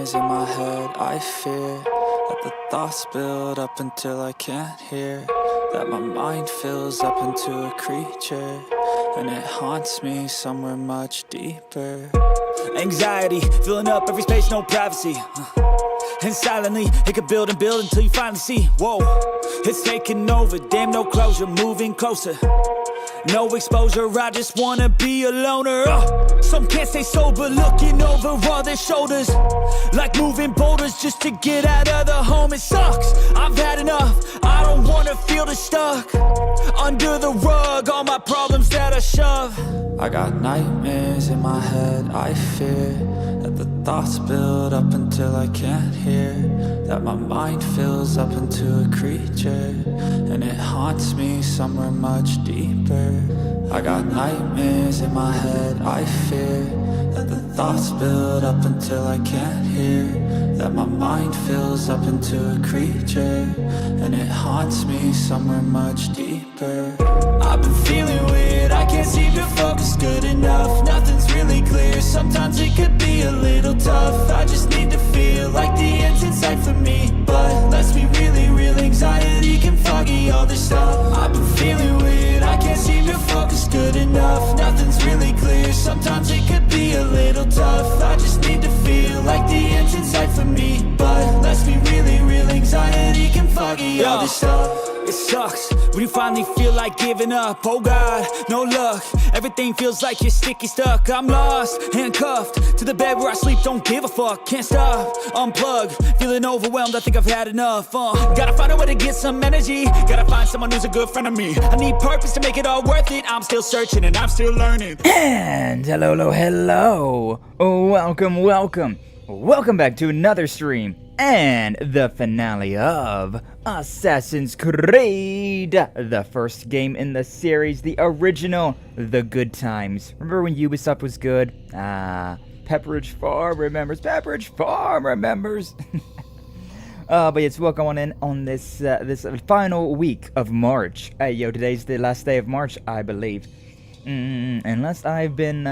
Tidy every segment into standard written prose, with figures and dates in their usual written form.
nightmares in my head, I fear that the thoughts build up until I can't hear, that my mind fills up into a creature, and it haunts me somewhere much deeper. Anxiety, filling up every space, no privacy. And silently, it could build and build until you finally see, whoa, it's taking over, damn no closure, moving closer. No exposure, I just wanna be a loner. Some can't stay sober, looking over all their shoulders, like moving boulders just to get out of the home. It sucks, I've had enough, I don't wanna feel the stuck under the rug, all my problems that I shove. I got nightmares in my head, I fear that the thoughts build up until I can't hear, that my mind fills up into a creature, and it haunts me somewhere much deeper. I got nightmares in my head, I fear that the thoughts build up until I can't hear, that my mind fills up into a creature, and it haunts me somewhere much deeper. I've been feeling weird, I can't seem to focus good enough, nothing's really clear, sometimes it could be a little tough, I just need to feel like the end's in sight for me, but let's be really real, anxiety can foggy all this stuff. I've been feeling weird, I can't seem to focus good enough, nothing's really clear, sometimes it could be a little tough, I just need to feel like the end's in sight for me, but let's be really real, anxiety can foggy all this stuff. It sucks when you finally feel like giving up. Oh God, no luck. Everything feels like you're sticky stuck. I'm lost, handcuffed to the bed where I sleep. Don't give a fuck, can't stop. Unplug, feeling overwhelmed. I think I've had enough. Gotta find a way to get some energy. Gotta find someone who's a good friend of me. I need purpose to make it all worth it. I'm still searching and I'm still learning. And hello. Welcome back to another stream and the finale of Assassin's Creed, the first game in the series, the original, the good times. Remember when Ubisoft was good? Pepperidge Farm remembers. But yes, welcome on in on this this final week of March. Today's the last day of March, I believe. Unless I've been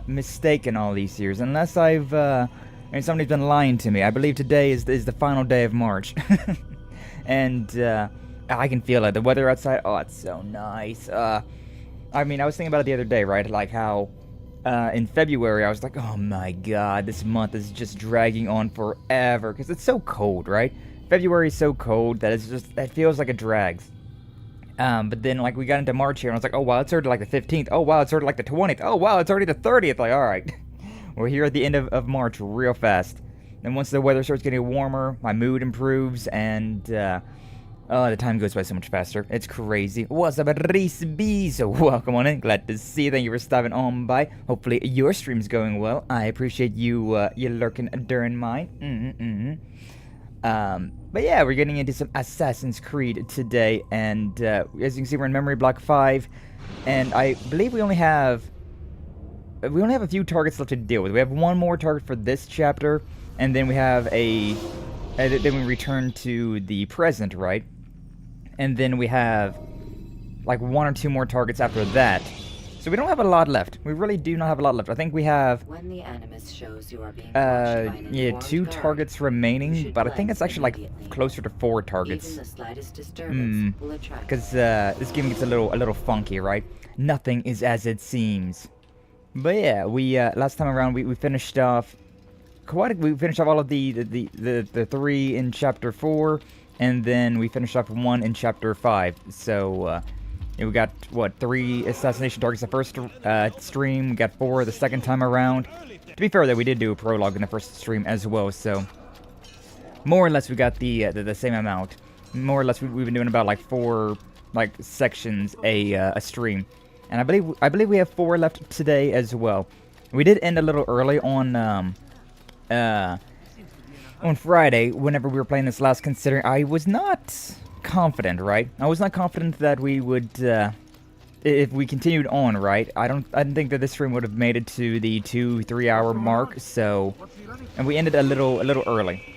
mistaken all these years, unless and somebody's been lying to me. I believe today is the final day of March. And I can feel it. The weather outside, oh, it's so nice. I mean, I was thinking about it the other day, right? Like how in February, I was like, oh my god, this month is just dragging on forever. Because it's so cold, right? February is so cold that it feels like it drags. But then, like, we got into March here, and I was like, oh wow, it's already like the 15th. Oh wow, it's already like the 20th. Oh wow, it's already the 30th. Like, alright. We're here at the end of March real fast. And once the weather starts getting warmer, my mood improves, and the time goes by so much faster. It's crazy. What's up, Reese B? So welcome on in. Glad to see you. Thank you for stopping on by. Hopefully your stream's going well. I appreciate you lurking during mine. But yeah, we're getting into some Assassin's Creed today, and as you can see, we're in Memory Block 5, and I believe we only have a few targets left to deal with. We have one more target for this chapter, and then we have then we return to the present, right? And then we have like one or two more targets after that. So we don't have a lot left. We really do not have a lot left. I think we have when the animus shows you are being two targets remaining, but I think it's actually like closer to 4 targets. Even the slightest disturbance will attract. Because this game gets a little funky, right? Nothing is as it seems. But yeah, we last time around we finished off we finished off all of the 3 in chapter 4, and then we finished off 1 in chapter 5. So we got what, 3 assassination targets the first stream. We got 4 the second time around. To be fair, though, we did do a prologue in the first stream as well. So more or less we got the same amount. More or less we've been doing about like 4 sections a stream. And I believe we have 4 left today as well. We did end a little early on Friday whenever we were playing this last, considering I was not confident, right? I was not confident that we would if we continued on, right? I didn't think that this stream would have made it to the 2-3 hour mark, so and we ended a little early.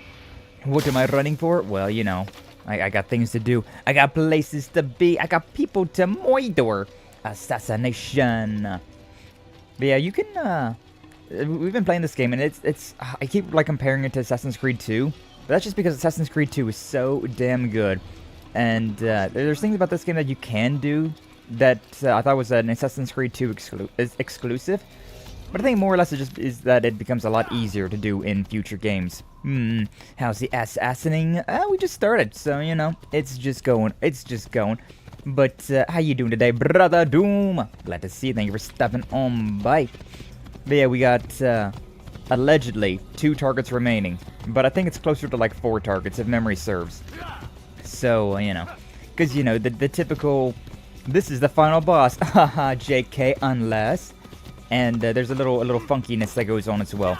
What am I running for? Well, you know, I got things to do. I got places to be. I got people to murder. Assassination. But yeah, you can we've been playing this game, and it's I keep like comparing it to Assassin's Creed 2, but that's just because Assassin's Creed 2 is so damn good. And there's things about this game that you can do that I thought was an Assassin's Creed 2 exclusive. But I think more or less it just is that it becomes a lot easier to do in future games. How's the assassinating? We just started, so you know, it's just going. But how you doing today, brother Doom? Glad to see you. Thank you for stepping on by. But yeah, we got allegedly 2 targets remaining, but I think it's closer to like 4 targets if memory serves. So you know, because you know the typical, this is the final boss, haha, JK, unless. And there's a little funkiness that goes on as well.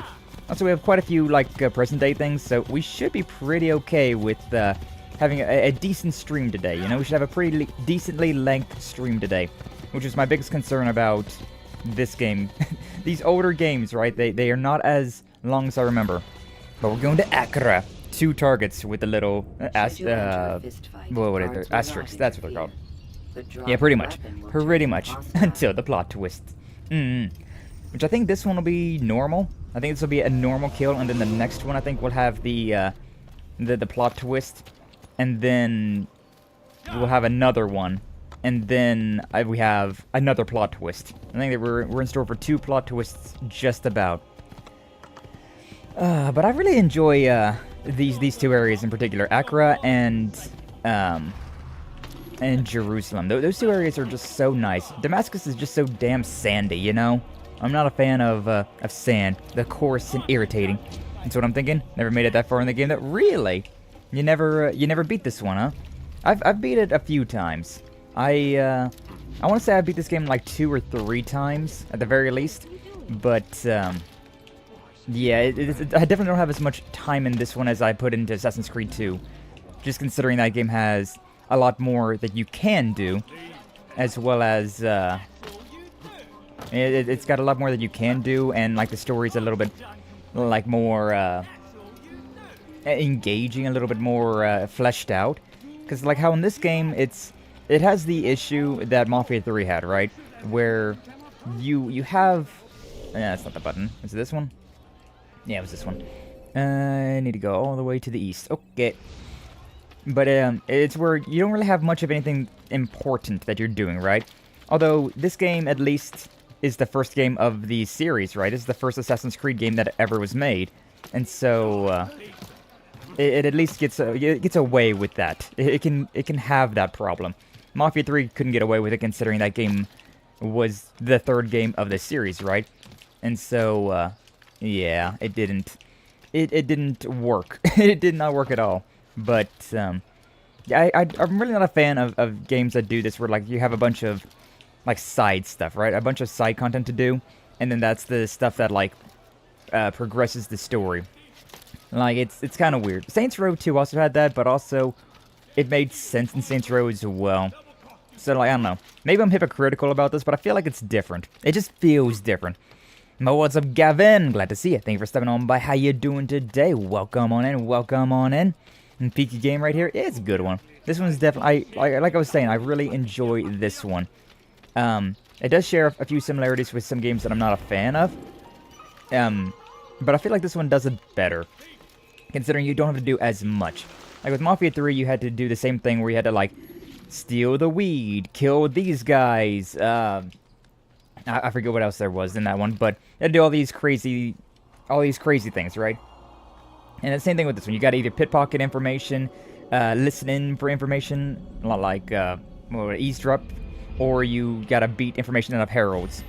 Also, we have quite a few like present day things, so we should be pretty okay with having a decent stream today. You know, we should have a pretty decently length stream today, which is my biggest concern about this game. These older games, right? They are not as long as I remember. But we're going to Accra. 2 targets with the little what is it? Asterisks. That's what they're called. Yeah, pretty much. Until the plot twist. Which I think this one will be normal. I think this will be a normal kill, and then the next one I think will have the plot twist, and then we'll have another one, and then we have another plot twist. I think that we're in store for 2 plot twists just about. But I really enjoy these 2 areas in particular, Accra and Jerusalem. Those 2 areas are just so nice. Damascus is just so damn sandy, you know? I'm not a fan of sand. The coarse and irritating. That's what I'm thinking. Never made it that far in the game. That really? You never beat this one, huh? I've beat it a few times. I want to say I beat this game like 2 or 3 times at the very least. But yeah, I definitely don't have as much time in this one as I put into Assassin's Creed 2. Just considering that game has a lot more that you can do, as well as it's got a lot more that you can do, and like the story's a little bit like more engaging, a little bit more fleshed out. Because like how in this game it has the issue that Mafia 3 had, right? Where you have that's not the button. Is it this one? Yeah, it was this one. I need to go all the way to the east. Okay. But it's where you don't really have much of anything important that you're doing, right? Although this game, at least, is the first game of the series, right? This is the first Assassin's Creed game that ever was made, and so it at least gets away with that. It can have that problem. Mafia 3 couldn't get away with it, considering that game was the 3rd game of the series, right? And so yeah, it didn't work. It did not work at all. But yeah, I'm really not a fan of games that do this, where like you have a bunch of like side stuff, right? A bunch of side content to do, and then that's the stuff that like progresses the story. Like it's kind of weird. Saints Row 2 also had that, but also it made sense in Saints Row as well. So like I don't know, maybe I'm hypocritical about this, but I feel like it's different. It just feels different. Mo, what's up, Gavin? Glad to see you. Thank you for stepping on by. How you doing today? Welcome on in. Welcome on in. And Peaky game right here is a good one. This one's definitely, like I was saying, I really enjoy this one. It does share a few similarities with some games that I'm not a fan of. But I feel like this one does it better, considering you don't have to do as much. Like with Mafia 3, you had to do the same thing where you had to like steal the weed, kill these guys. I forget what else there was in that one, but you had to do all these crazy things, right? And the same thing with this one. You got to either pickpocket information, listen in for information, like eavesdrop, or you got to beat information out of heralds.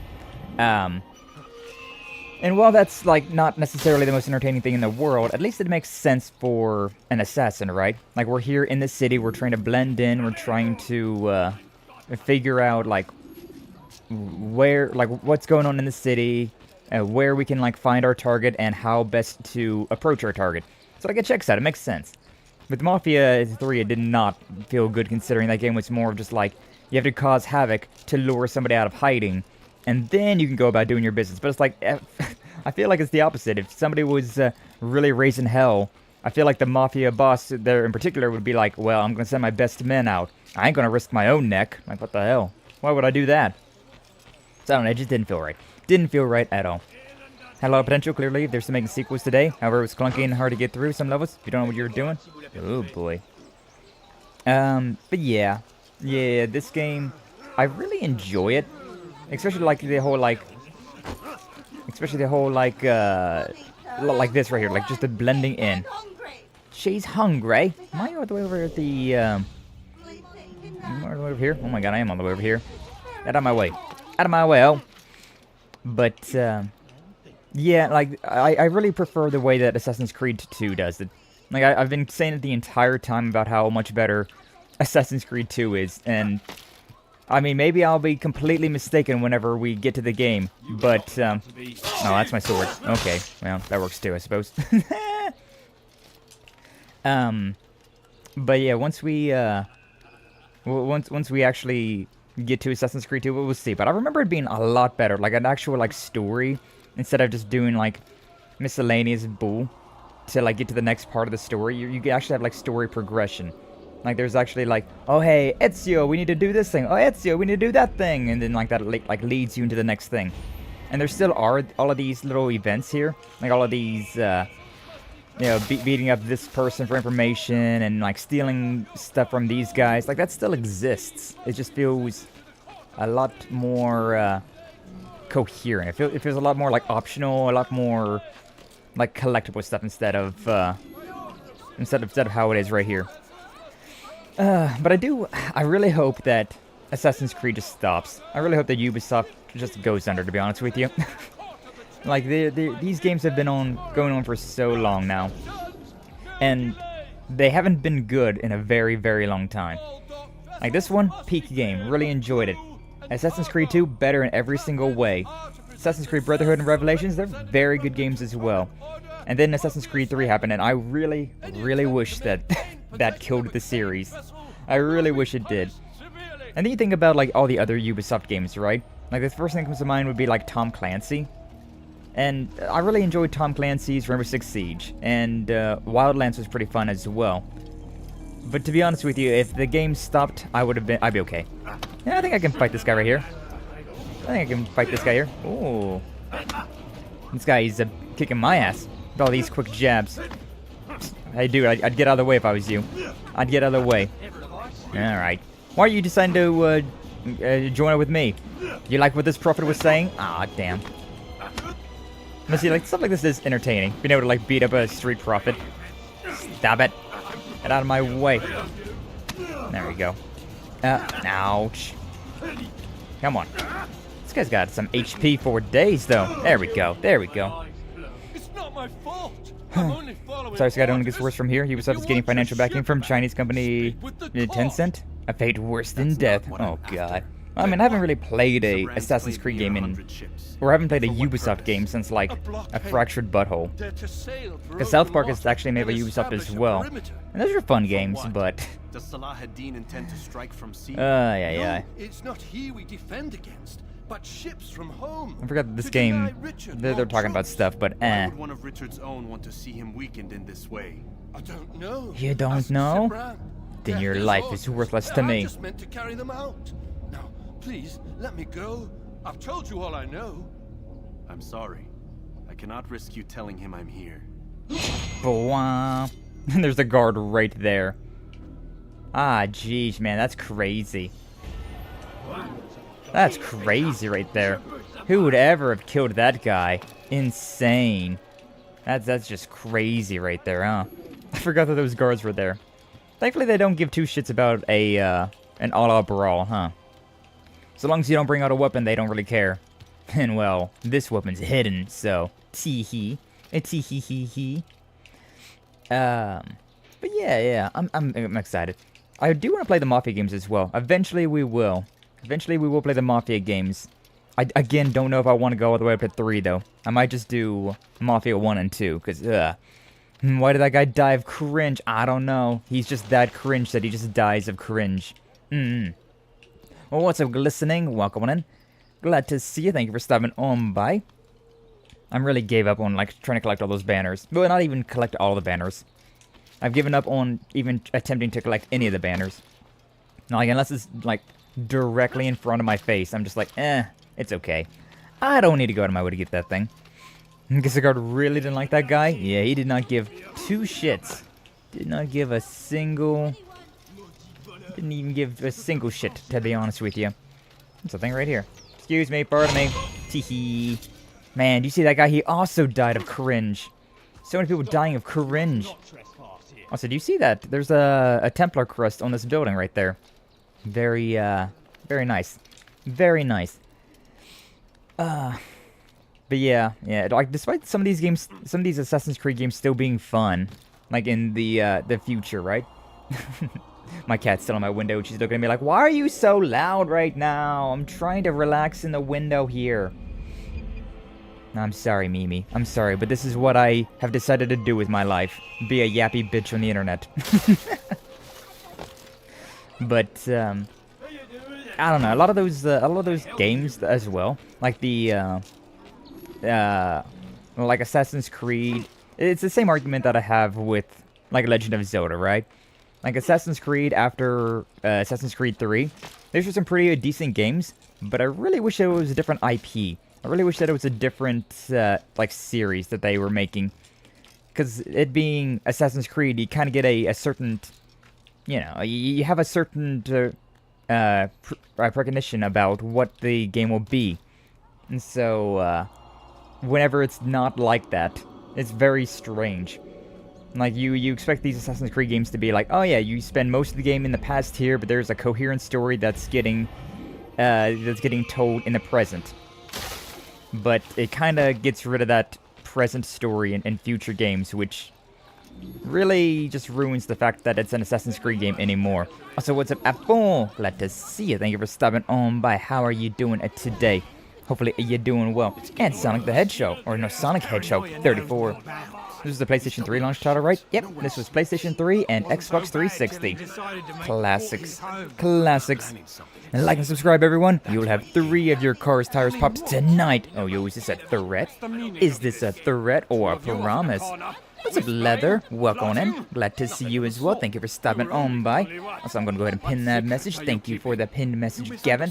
And while that's like not necessarily the most entertaining thing in the world, at least it makes sense for an assassin, right? Like we're here in the city, we're trying to blend in, we're trying to figure out like what's going on in the city, where we can like find our target, and how best to approach our target. So like it checks out, it makes sense. With Mafia 3, it did not feel good, considering that game was more of just like you have to cause havoc to lure somebody out of hiding, and then you can go about doing your business. But it's like I feel like it's the opposite. If somebody was really raising hell, I feel like the Mafia boss there in particular would be like, well, I'm gonna send my best men out. I ain't gonna risk my own neck. Like, what the hell? Why would I do that? So I don't know, it just didn't feel right. Didn't feel right at all. Had a lot of potential, clearly. They're still making sequels today. However, it was clunky and hard to get through some levels. If you don't know what you're doing. Oh, boy. But yeah. Yeah, this game, I really enjoy it. Especially, like, the whole, like... Especially the whole, like this right here. Like, just the blending in. She's hungry. Am I all the way over at the, am I all the way over here? Oh my god, I am all the way over here. Get out of my way. Out of my way, oh. But, yeah, like, I really prefer the way that Assassin's Creed 2 does it. Like, I've been saying it the entire time about how much better Assassin's Creed 2 is, and... I mean, maybe I'll be completely mistaken whenever we get to the game, but, oh, that's my sword. Okay, well, that works too, I suppose. But yeah, once we actually get to Assassin's Creed 2, we'll see. But I remember it being a lot better, like an actual, like, story, instead of just doing, like, miscellaneous bull to, like, get to the next part of the story. You actually have, like, story progression. Like, there's actually, like, oh, hey, Ezio, we need to do this thing. Oh, Ezio, we need to do that thing. And then, like, that, like, leads you into the next thing. And there still are all of these little events here. Like, all of these, you know, beating up this person for information and, like, stealing stuff from these guys. Like, that still exists. It just feels a lot more, coherent. It feels a lot more, like, optional, a lot more, like, collectible stuff instead of how it is right here. But I really hope that Assassin's Creed just stops. I really hope that Ubisoft just goes under, to be honest with you. Like, these games have been going on for so long now. And they haven't been good in a very, very long time. Like, this one, peak game. Really enjoyed it. Assassin's Creed 2, better in every single way. Assassin's Creed Brotherhood and Revelations, they're very good games as well. And then Assassin's Creed 3 happened, and I really, really wish that that killed the series. I really wish it did. And then you think about, like, all the other Ubisoft games, right? Like, the first thing that comes to mind would be, like, Tom Clancy. And I really enjoyed Tom Clancy's Rainbow Six Siege. And Wildlands was pretty fun as well. But to be honest with you, if the game stopped, I'd be okay. Yeah, I think I can fight this guy right here. I think I can fight this guy here. Ooh. This guy is kicking my ass with all these quick jabs. Hey, dude, I'd get out of the way if I was you. I'd get out of the way. Alright. Why are you deciding to join up with me? You like what this prophet was saying? Ah, damn. But see, like, stuff like this is entertaining. Being able to, like, beat up a street prophet. Stop it. Get out of my way. There we go. Ouch. Come on. This guy's got some HP for days, though. There we go. There we go. It's not my fault. Sorry, Skye, don't get worse from here. Ubisoft is getting financial backing from Chinese company Tencent. A fate worse than death. Oh, God. I mean, I haven't really played a Assassin's Creed game or I haven't played a Ubisoft game since, like, a Fractured Butthole. Because South Park is actually made by Ubisoft as well. And those are fun games, but... Does Salahadin intend to strike from sea? Yeah. It's not he we defend against, but ships from home. I forgot that this game, they're talking about stuff, but Why would one of Richard's own want to see him weakened in this way? I don't know. You don't know? Then your life is worthless to me. I just meant to carry them out. Now, please, let me go. I've told you all I know. I'm sorry. I cannot risk you telling him I'm here. Bwah. There's a guard right there. Ah, jeez, man, that's crazy. That's crazy right there. Who would ever have killed that guy? Insane. That's just crazy right there, huh? I forgot that those guards were there. Thankfully, they don't give two shits about an all-out brawl, huh? So long as you don't bring out a weapon, they don't really care. And, well, this weapon's hidden, so... Tee-hee. Tee-hee-hee-hee. But yeah, I'm excited. I do want to play the Mafia games as well. Eventually, we will. Eventually, we will play the Mafia games. I, again, don't know if I want to go all the way up to 3, though. I might just do Mafia 1 and 2, because, why did that guy die of cringe? I don't know. He's just that cringe that he just dies of cringe. Well, what's up, listening? Welcome on in. Glad to see you. Thank you for stopping on by. I really gave up on, like, trying to collect all those banners. Well, not even collect all the banners. I've given up on even attempting to collect any of the banners. Like, unless it's, like, directly in front of my face, I'm just like, it's okay. I don't need to go out of my way to get that thing. Because the guard really didn't like that guy? Yeah, he did not give two shits. Did not give a single... Didn't even give a single shit, to be honest with you. There's something right here. Excuse me, pardon me. Teehee. Man, do you see that guy? He also died of cringe. So many people dying of cringe. Also, do you see that? There's a Templar crust on this building right there. Very, very nice. Very nice. But yeah, like, despite some of these games, some of these Assassin's Creed games still being fun, like in the future, right? My cat's still on my window, she's looking at me like, why are you so loud right now? I'm trying to relax in the window here. I'm sorry, Mimi. I'm sorry, but this is what I have decided to do with my life. Be a yappy bitch on the internet. But, I don't know, a lot of those games as well, like the, like Assassin's Creed, it's the same argument that I have with, like, Legend of Zelda, right? Like, Assassin's Creed after Assassin's Creed 3, those were some pretty decent games, but I really wish it was a different IP. I really wish that it was a different, like, series that they were making. Because it being Assassin's Creed, you kind of get a certain, you know, you have a certain recognition about what the game will be. And so, whenever it's not like that, it's very strange. Like, you expect these Assassin's Creed games to be like, oh yeah, you spend most of the game in the past here, but there's a coherent story that's getting told in the present. But it kind of gets rid of that present story in future games, which really just ruins the fact that it's an Assassin's Creed game anymore. Also, what's up, Apple? Glad to see you. Thank you for stopping on by. How are you doing today? Hopefully you're doing well. And Sonic the Hedgehog, or no, Sonic Hedgehog 34. This is the PlayStation 3 launch title, right? Yep, this was PlayStation 3 and Xbox 360. Classics. Classics. And like and subscribe, everyone. You'll have 3 of your car's tires popped tonight. Oh, yo, is this a threat? Is this a threat or a promise? What's up, Leather? Welcome on in. Glad to see you as well. Thank you for stopping on by. Also, I'm going to go ahead and pin that message. Thank you for the pinned message, Gavin.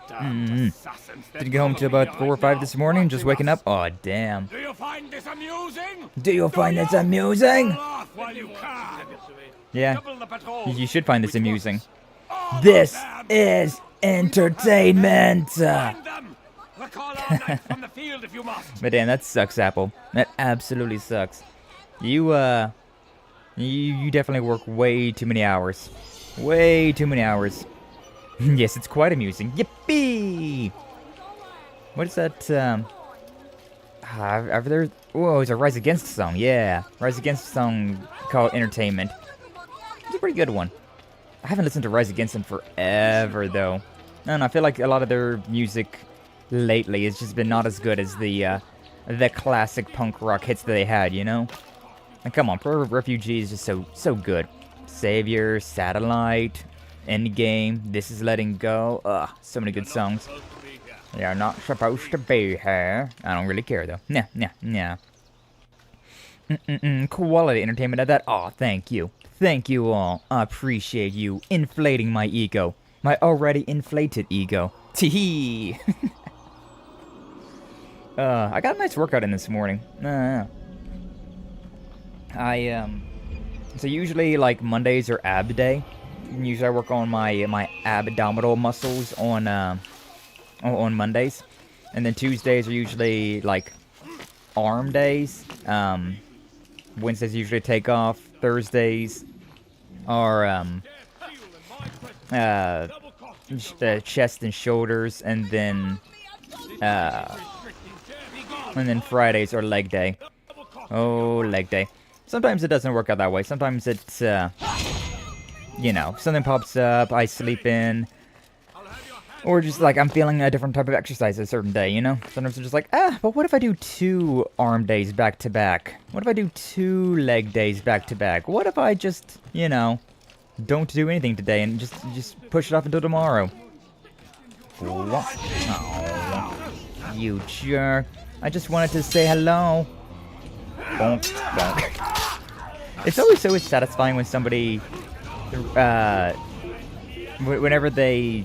Didn't get home till about 4 or 5 this morning, just waking up. Oh, damn. Do you find this amusing? Do you find this amusing? Yeah, you should find this amusing. This is entertainment! But damn, that sucks, Apple. That absolutely sucks. You definitely work way too many hours. Way too many hours. Yes, it's quite amusing. Yippee! What is that, over there? Whoa, it's a Rise Against song. Yeah, Rise Against song called Entertainment. It's a pretty good one. I haven't listened to Rise Against in forever, though. I don't know, I feel like a lot of their music lately has just been not as good as the classic punk rock hits that they had, you know? And come on, Pro Refugee is just so good. Savior, Satellite, Endgame, This Is Letting Go. Ugh, so many good songs. You're not supposed to be here. I don't really care, though. Nah. Quality entertainment at that. Aw, thank you. Thank you all. I appreciate you inflating my ego. My already inflated ego. Teehee! I got a nice workout in this morning. So usually, like, Mondays are ab day. Usually I work on my abdominal muscles on Mondays. And then Tuesdays are usually, like, arm days. Wednesdays usually take off. Thursdays are, chest and shoulders. And then Fridays are leg day. Oh, leg day. Sometimes it doesn't work out that way. Sometimes it's, you know, something pops up, I sleep in. Or just, like, I'm feeling a different type of exercise a certain day, you know? Sometimes I'm just like, but what if I do 2 arm days back to back? What if I do 2 leg days back to back? What if I just, you know, don't do anything today and just push it off until tomorrow? Oh, you jerk. I just wanted to say hello. Bonk, bonk. It's always so satisfying when somebody, whenever they,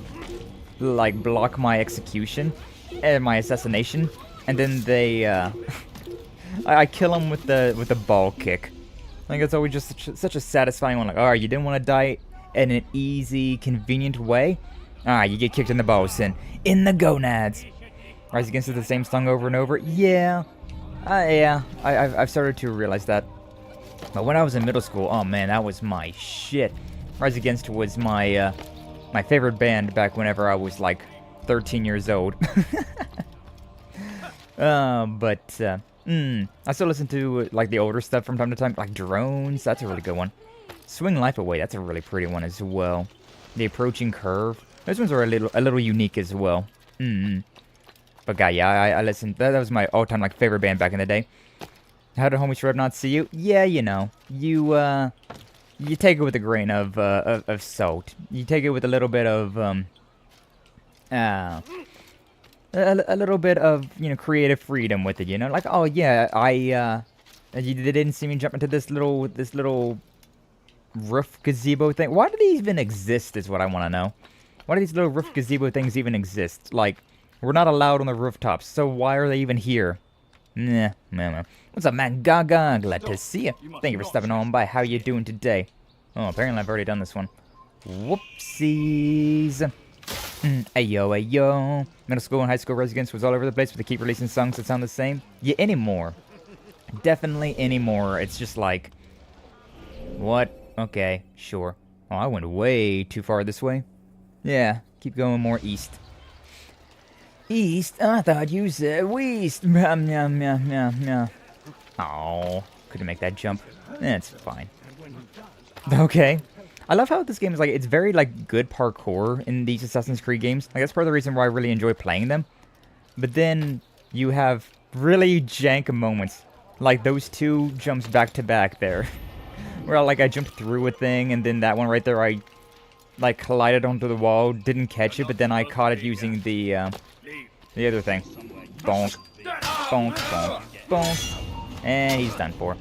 like, block my execution and my assassination, and then they, I kill them with the ball kick. I think it's always just such a satisfying one. Like, alright, you didn't want to die in an easy, convenient way? Alright, you get kicked in the balls and in the gonads. Rise Against is the same song over and over? Yeah. I've started to realize that. But when I was in middle school, oh man, that was my shit. Rise Against was my, my favorite band back whenever I was like 13 years old. I still listen to like the older stuff from time to time, like Drones. That's a really good one. Swing Life Away. That's a really pretty one as well. The Approaching Curve. Those ones are a little unique as well. But God, yeah, I listened. That was my all-time like favorite band back in the day. How did Homie Shrub not see you? Yeah, you know, you take it with a grain of salt. You take it with a little bit of a little bit of, you know, creative freedom with it, you know? Like, oh yeah, they didn't see me jump into this little roof gazebo thing. Why do these even exist is what I want to know. Why do these little roof gazebo things even exist? Like, we're not allowed on the rooftops, so why are they even here? Nah. What's up, man? Gaga, glad to see you. Thank you for stepping on by. How you doing today? Oh, apparently I've already done this one. Whoopsies. Ayo. Middle school and high school residence was all over the place, but they keep releasing songs that sound the same. Yeah, anymore. Definitely anymore. It's just like, what? Okay, sure. Oh, I went way too far this way. Yeah, keep going more east. East? I thought you said west. Oh, couldn't make that jump. It's fine. Okay. I love how this game is like, it's very like good parkour in these Assassin's Creed games. Like, that's part of the reason why I really enjoy playing them. But then you have really jank moments. Like those two jumps back to back there. Where like I jumped through a thing and then that one right there I like collided onto the wall, didn't catch it, but then I caught it using the other thing. Bonk. Bonk, bonk, bonk. And he's done for.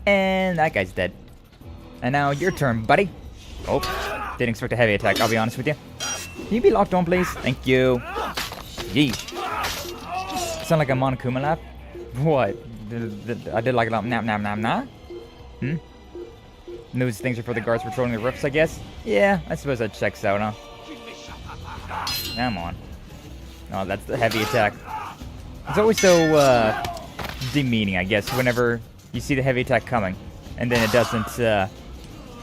And that guy's dead. And now your turn, buddy. Oh, didn't expect a heavy attack, I'll be honest with you. Can you be locked on, please? Thank you. Yeesh. Sound like a Monokuma laugh? What? I did like a lot. Nah. Those things are for the guards patrolling the roofs, I guess? Yeah, I suppose that checks out, huh? Come on. Oh, that's the heavy attack. It's always so, demeaning, I guess, whenever you see the heavy attack coming. And then it doesn't,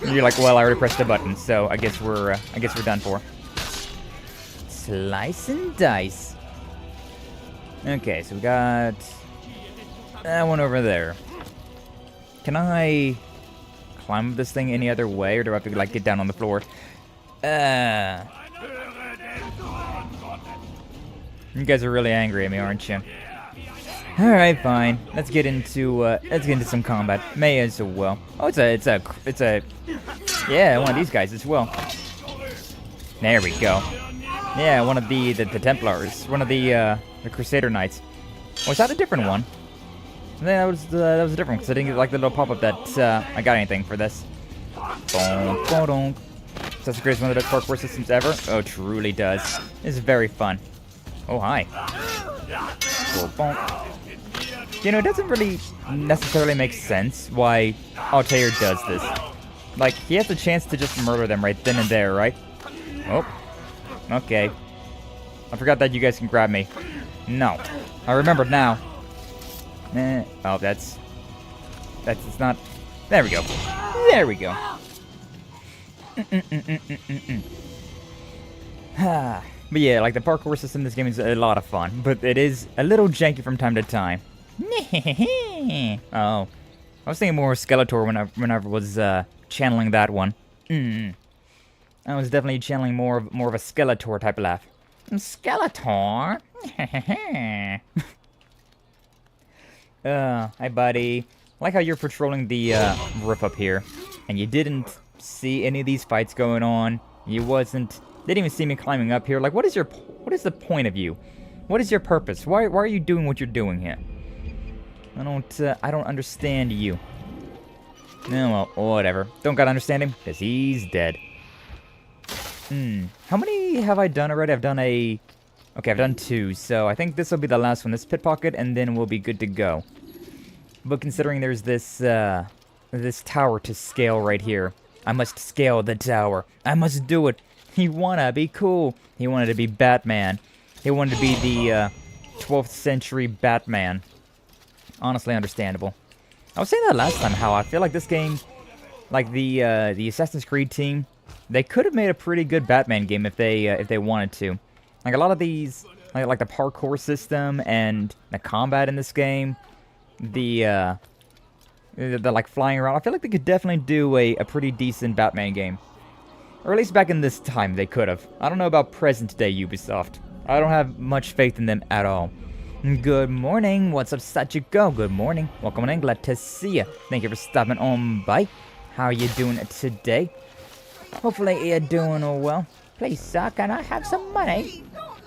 you're like, well, I already pressed the button, so I guess we're done for. Slice and dice. Okay, so we got that one over there. Can I climb this thing any other way, or do I have to, like, get down on the floor? You guys are really angry at me, aren't you? Alright, fine. Let's get into some combat. May as well. Oh, it's a yeah, one of these guys as well. There we go. Yeah, one of the Templars. One of the Crusader Knights. Oh, is that a different one? That was a different one, because I didn't get like the little pop-up that I got anything for this. Bonk, bonk. Assassin's Creed is one of the best parkour systems ever. Oh, truly does. It's very fun. Oh, hi. Cool, bonk. You know, it doesn't really necessarily make sense why Altair does this. Like, he has the chance to just murder them right then and there, right? Oh. Okay. I forgot that you guys can grab me. No. I remember now. Oh, it's not... There we go. There we go. But yeah, like, the parkour system in this game is a lot of fun. But it is a little janky from time to time. Oh. I was thinking more Skeletor when I was channeling that one. I was definitely channeling more of a Skeletor type of laugh. Skeletor? Hi buddy. I like how you're patrolling the roof up here. And you didn't see any of these fights going on. You didn't even see me climbing up here. Like, what is the point of you? What is your purpose? Why are you doing what you're doing here? I don't understand you. No, well, whatever. Don't gotta understand him, because he's dead. How many have I done already? I've done a Okay, I've done 2, so I think this will be the last one. This pit pocket, and then we'll be good to go. But considering there's this, this tower to scale right here, I must scale the tower. I must do it. He wanna be cool. He wanted to be Batman. He wanted to be the 12th century Batman. Honestly understandable. I was saying that last time, how I feel like this game, like the Assassin's Creed team, they could have made a pretty good Batman game if they wanted to. Like a lot of these, like the parkour system and the combat in this game, the like flying around. I feel like they could definitely do a pretty decent Batman game, or at least back in this time they could have. I don't know about present day Ubisoft. I don't have much faith in them at all. Good morning. What's up, Sachiko? Good morning. Welcome in. Glad to see you. Thank you for stopping on by. How are you doing today? Hopefully you're doing well. Please, sir, can I have some money?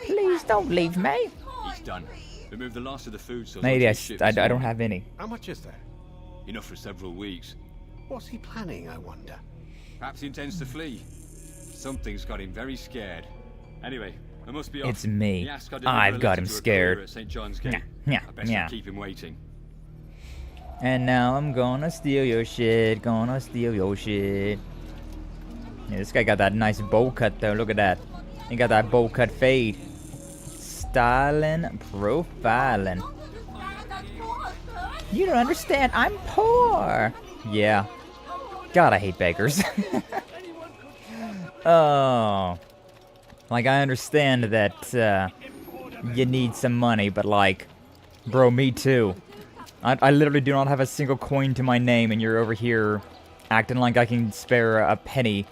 Please don't leave me. He's done. Remove the last of the food so Maybe I don't have any. How much is there? Enough for several weeks. What's he planning, I wonder? Perhaps he intends to flee. Something's got him very scared. Anyway, I must be off. It's me. He asked I deliver I've a got letter him to a scared. courier at St. John's Gate. Yeah, I best not keep him waiting. And now I'm gonna steal your shit. Gonna steal your shit. Yeah, this guy got that nice bowl cut though. Look at that. He got that bowl cut fade. Styling, profiling. You don't understand. I'm poor. Yeah. God, I hate beggars. Oh. Like, I understand that you need some money, but like, bro, me too. I literally do not have a single coin to my name, and you're over here acting like I can spare a penny.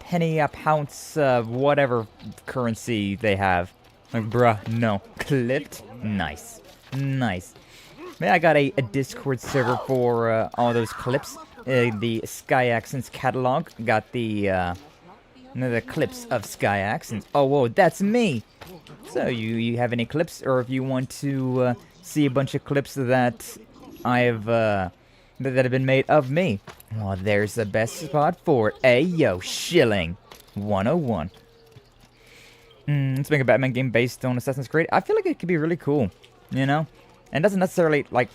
Penny, a pounce, whatever currency they have. Like, bruh, no. Clipped? Nice. Nice. Man, I got a Discord server for all those clips. The Skye Axens catalog. Got the clips of Skye Axens. Oh, whoa, that's me! So, you have any clips? Or if you want to see a bunch of clips that I've, that have been made of me. Well, there's the best spot for it. Ayo, shilling. 101. Let's make a Batman game based on Assassin's Creed. I feel like it could be really cool, you know? And it doesn't necessarily, like,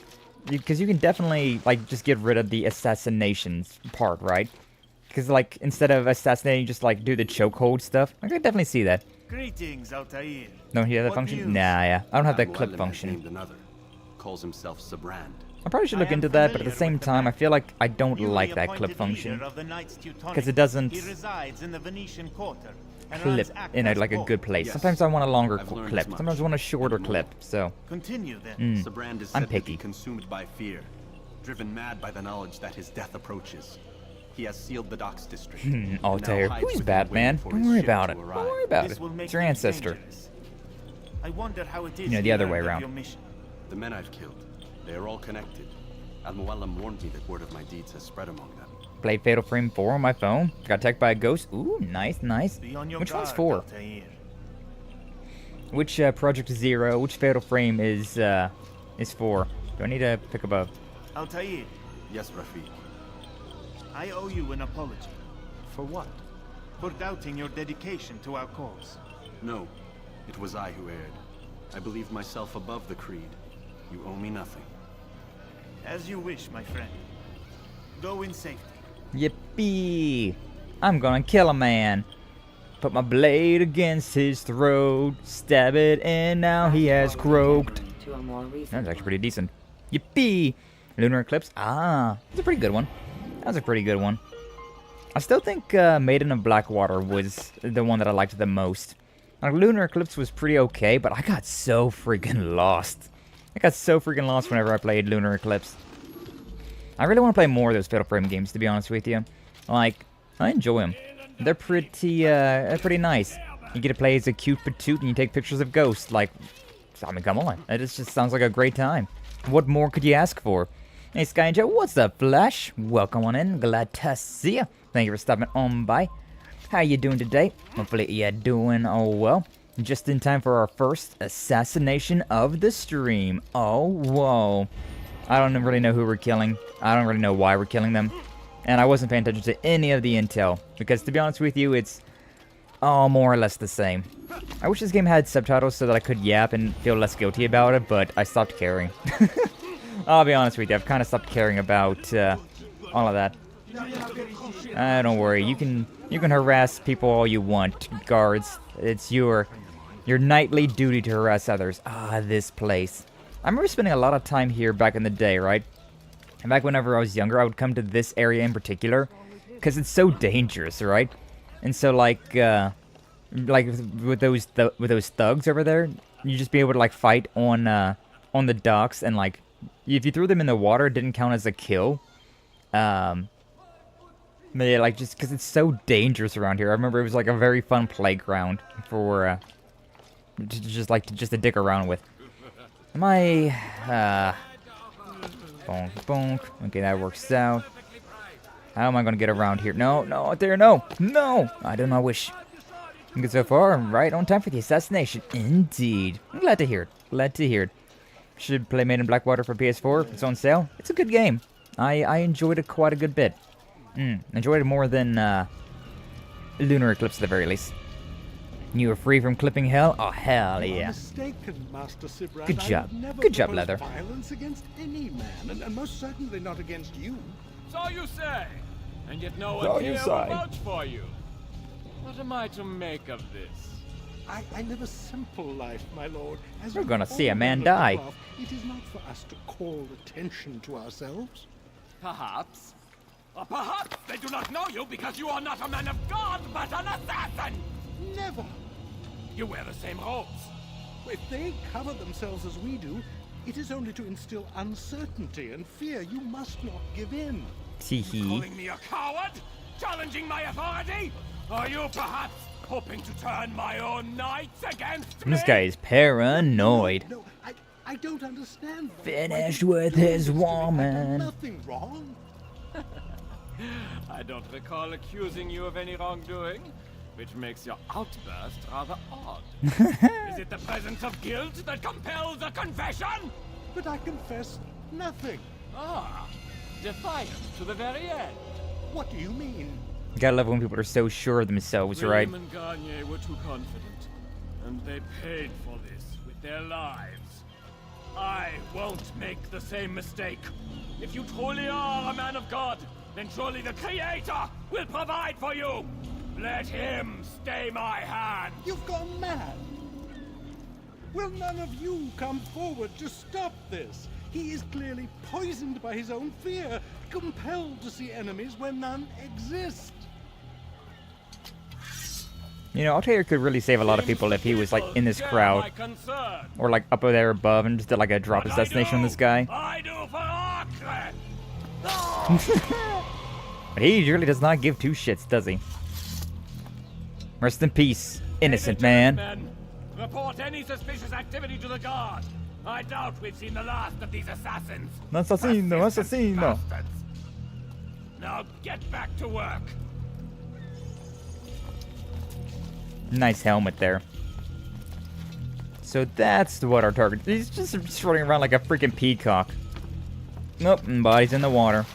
because you can definitely, like, just get rid of the assassinations part, right? Because, like, instead of assassinating, just, like, do the chokehold stuff. I could definitely see that. Greetings, Altair. Don't hear that function? Nah, yeah. I don't have that clip Llewellyn has function. named another. Calls himself Sabrand. I probably should look into that, but at the same time, I feel like I don't like that clip function. Because it doesn't clip in a, like a good place. Yes. Sometimes I want a longer I've learned clip. as much. Sometimes I want a shorter clip, so... Continue then. Sabrand is I'm said to be picky. consumed by fear, driven mad by the knowledge that his death approaches. He has sealed the docks district. and now Altair. hides Who's within, Batman? waiting for Don't his worry ship about to it. Don't arrive. worry about This it. will make It's your things ancestor. dangerous. I wonder how it is You know, the other learned way of around. your mission. The men I've killed, they are all connected. Llewellyn warned me that word of my deeds has spread among them. Played Fatal Frame 4 on my phone. Got attacked by a ghost. Ooh, nice, nice. Be on your Which one's guard, 4? Altair. Which Project Zero? Which Fatal Frame is 4? Do I need to pick up a... Altair, Yes, Rafiq. I owe you an apology For what? for doubting your dedication to our cause. No, it was I who erred. I believed myself above the creed. You owe me nothing. As you wish, my friend. Go in safety. Yippee! I'm gonna kill a man. Put my blade against his throat. Stab it and now he has croaked. To a more That's reasonable actually pretty decent. Yippee! Lunar Eclipse. Ah, that's a pretty good one. That was a pretty good one. I still think Maiden of Blackwater was the one that I liked the most. Like, Lunar Eclipse was pretty okay, but I got so freaking lost. I got so freaking lost whenever I played Lunar Eclipse. I really want to play more of those Fatal Frame games, to be honest with you. Like, I enjoy them. They're pretty nice. You get to play as a cute patoot and you take pictures of ghosts. Like, I mean, come on. It just sounds like a great time. What more could you ask for? Hey, Skye and Joe, what's up, Flash? Welcome on in. Glad to see you. Thank you for stopping on by. How you doing today? Hopefully you're doing well. Just in time for our first assassination of the stream. Oh, whoa. I don't really know who we're killing. I don't really know why we're killing them. And I wasn't paying attention to any of the intel. Because to be honest with you, it's all more or less the same. I wish this game had subtitles so that I could yap and feel less guilty about it, but I stopped caring. I'll be honest with you, I've kind of stopped caring about all of that. Don't worry, you can harass people all you want, guards. It's your nightly duty to harass others. Ah, this place. I remember spending a lot of time here back in the day, right? And back whenever I was younger, I would come to this area in particular because it's so dangerous, right? And so like with those thugs over there, you just be able to like fight on the docks, and like if you threw them in the water, it didn't count as a kill. But yeah, like just because it's so dangerous around here. I remember it was like a very fun playground for just to dick around with. Am I bonk bonk? Okay, that works out. How am I gonna get around here? No, Altair, no! I do not wish. Good so far. I'm right on time for the assassination. Indeed. I'm glad to hear it. Should play Made in Blackwater for PS4. It's on sale. It's a good game. I enjoyed it quite a good bit. Enjoyed it more than Lunar Eclipse at the very least. You are free from clipping hell? Oh, hell yeah. Good job. Good job, Leather. Violence against any man, and most certainly not against you. So you say, and yet no one here will vouch for you. What am I to make of this? I live a simple life, my lord. As We're you gonna see a all man know, die. It is not for us to call attention to ourselves. Perhaps. Or perhaps they do not know you because you are not a man of God, but an assassin! Never. You wear the same robes. If they cover themselves as we do, it is only to instill uncertainty and fear. You must not give in. Teehee. Calling me a coward? Challenging my authority? Are you perhaps hoping to turn my own knights against me? This guy is paranoid. No, I don't understand. Finished Why with do you do his this to me? I've woman. done nothing wrong. I don't recall accusing you of any wrongdoing, which makes your outburst rather odd. Is it the presence of guilt that compels a confession? But I confess nothing. Ah, defiant to the very end. What do you mean? Gotta love when people are so sure of themselves, right? William and Gagne were too confident, and they paid for this with their lives. I won't make the same mistake. If you truly are a man of God, then surely the Creator will provide for you. Let him stay my hand. You've gone mad. Will none of you come forward to stop this? He is clearly poisoned by his own fear, compelled to see enemies where none exist. You know, Altair could really save a lot of people if he was like in this crowd, or like up there above and just did like a drop assassination on this guy. I do for But he really does not give two shits, does he? Rest in peace, innocent man. Report any suspicious activity to the guard. I doubt we've seen the last of these assassins. Assassino. Bastards. Now get back to work. Nice helmet there. So that's what our target. He's just running around like a freaking peacock. Nope, and body's in the water.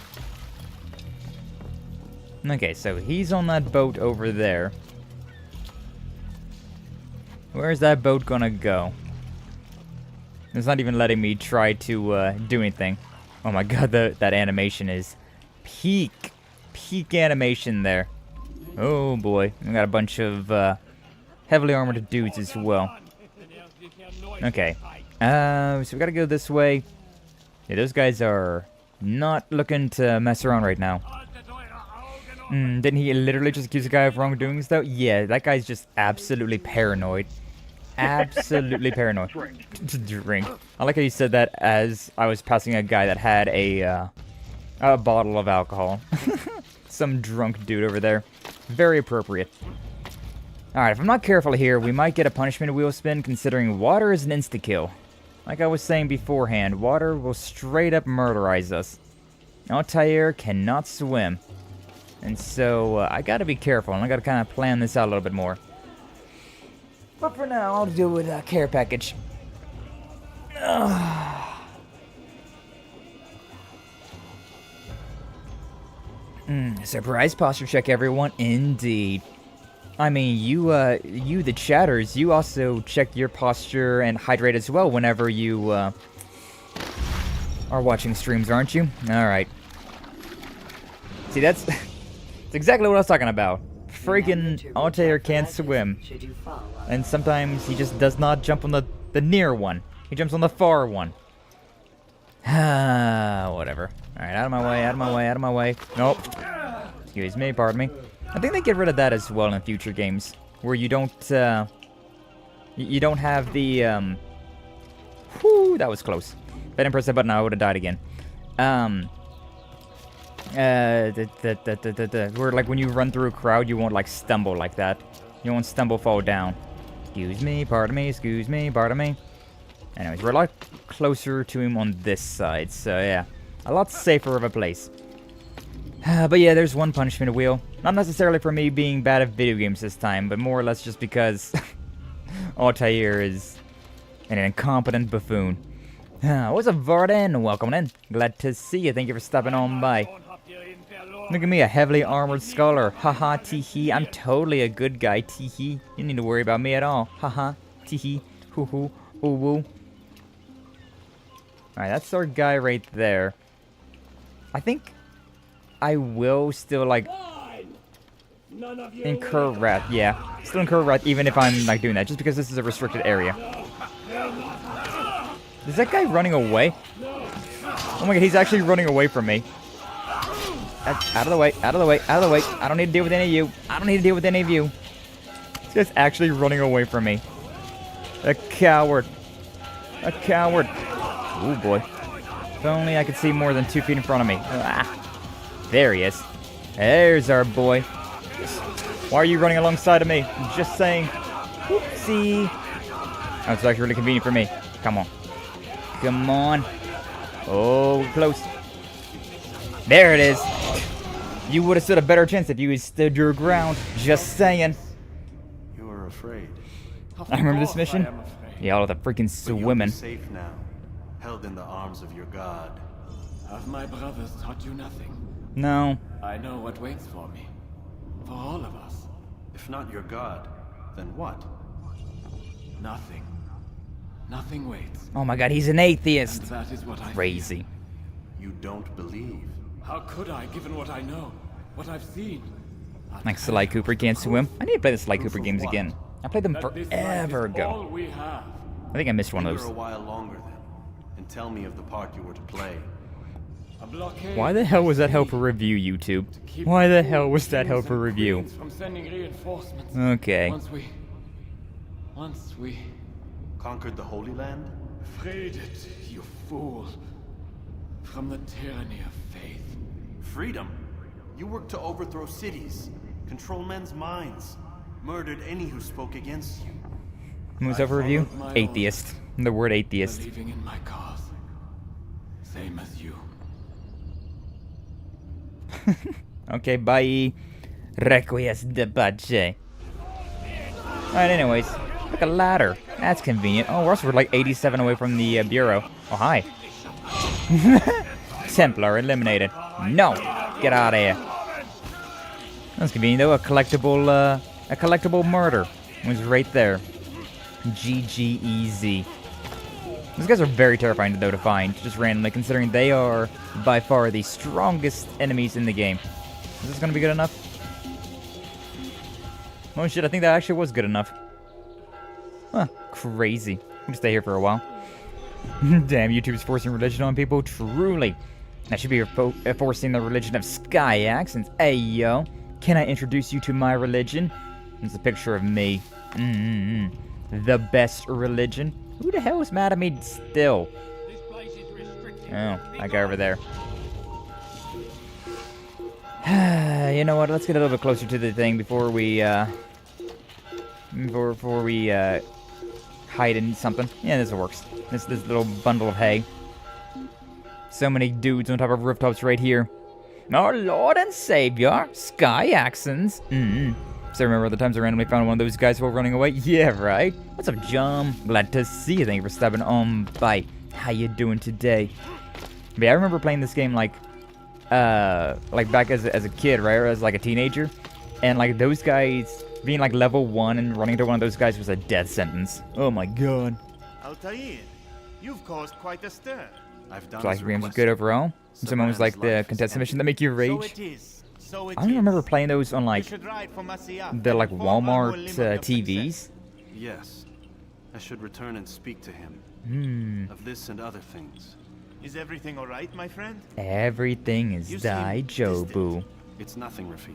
Okay, so he's on that boat over there. Where's that boat gonna go? It's not even letting me try to do anything. Oh my god, that animation is peak animation there. Oh boy, we got a bunch of heavily armored dudes as well. Okay, so we gotta go this way. Yeah, those guys are not looking to mess around right now. Didn't he literally just accuse a guy of wrongdoings though? Yeah, that guy's just absolutely paranoid. Absolutely paranoid. Drink. I like how you said that as I was passing a guy that had a bottle of alcohol. Some drunk dude over there. Very appropriate. Alright, if I'm not careful here, we might get a punishment wheel spin considering water is an insta-kill. Like I was saying beforehand, water will straight up murderize us. Altair cannot swim. And so, I gotta be careful, and I gotta kind of plan this out a little bit more. But for now, I'll deal with a care package. Surprise posture check, everyone. Indeed. I mean, you the chatters, you also check your posture and hydrate as well whenever you are watching streams, aren't you? All right. See, that's exactly what I was talking about. Freaking Altair can't swim, and sometimes he just does not jump on the near one. He jumps on the far one. Whatever. All right, out of my way, out of my way, out of my way. Nope. Excuse me, pardon me. I think they get rid of that as well in future games, where you don't have the whew, that was close. If I didn't press that button, I would have died again. Where like when you run through a crowd, you won't like stumble like that. You won't stumble, fall down. Excuse me, pardon me, excuse me, pardon me. Anyways, we're a lot closer to him on this side, so yeah, a lot safer of a place. But yeah, there's one punishment wheel. Not necessarily for me being bad at video games this time, but more or less just because Altair is an incompetent buffoon. What's up, Varden? Welcome in. Glad to see you. Thank you for stopping on by. Look at me, a heavily armored scholar. Haha, teehee. I'm totally a good guy, teehee. You don't need to worry about me at all. Haha, teehee. Hoo hoo. Ooh woo. Alright, that's our guy right there. I think I will still, like, incur wrath. Yeah, still incur wrath even if I'm, like, doing that. Just because this is a restricted area. Is that guy running away? Oh my god, he's actually running away from me. Out of the way, out of the way, out of the way. I don't need to deal with any of you. I don't need to deal with any of you. This guy's actually running away from me. A coward. A coward. Oh boy. If only I could see more than 2 feet in front of me. Ah. There he is. There's our boy. Why are you running alongside of me? I'm just saying. Oopsie. Oh, it's actually really convenient for me. Come on. Come on. Oh, close. There it is. You would have stood a better chance if you had stood your ground. Just saying. You were afraid. I remember this mission. Yeah, all of the freaking swimming. Safe now, held in the arms of your god. Have my brothers taught you nothing? No. I know what waits for me. For all of us. If not your god, then what? Nothing. Nothing waits. Oh my god, he's an atheist. And that is what I Crazy. fear. You don't believe. How could I, given what I know, what I've seen? Like Sly Cooper can't swim. I need to play the Sly Cooper games again. I played them forever ago. All we have. I think I missed one of Linger those. a while longer then, and tell me of the part you were to play. A blockade. Why the hell was that helper review, YouTube? Why the hell was that helper review? From sending reinforcements. Okay. Once we Conquered the Holy Land? freed it, you fool, from the tyranny of faith. Freedom? You worked to overthrow cities, control men's minds, murdered any who spoke against you. Moves over review? Atheist. The word atheist. Believing in my cause, same as you. Okay, bye. Requies de pace. Alright, anyways. Like a ladder. That's convenient. Oh, we're also like 87 away from the bureau. Oh, hi. Templar eliminated. No. Get out of here. That's convenient though. A collectible murder was right there. GGEZ. These guys are very terrifying though to find, just randomly, considering they are by far the strongest enemies in the game. Is this gonna be good enough? Oh shit, I think that actually was good enough. Huh, crazy. I'm gonna stay here for a while. Damn, YouTube's forcing religion on people? Truly. That should be forcing the religion of Skye, Axens. Hey, yo. Can I introduce you to my religion? It's a picture of me. The best religion. Who the hell is mad at me still? Oh, that guy over there. You know what? Let's get a little bit closer to the thing before we hide in something. Yeah, this works. This little bundle of hay. So many dudes on top of rooftops right here. Our Lord and Savior, Skye Axens. So remember the times I randomly found one of those guys while running away? Yeah, right. What's up, John? Glad to see you. Thank you for stopping on by. How you doing today? But yeah, I remember playing this game like back as a kid, right? Or as like a teenager. And like those guys being like level 1 and running into one of those guys was a death sentence. Oh my god. Altair, you've caused quite a stir. I've done So like as games was requested. good overall. Someone was like Sabran's the life is contestant mission that ended. make you So rage. it is. So it I don't is. remember playing those on You like should ride for Masyaf the and like form one more Walmart limit of TVs. success. Yes. I should return and speak to him. Of this and other things. Is everything all right, my friend? Everything is You seem Daijobu. It's nothing, Rafik.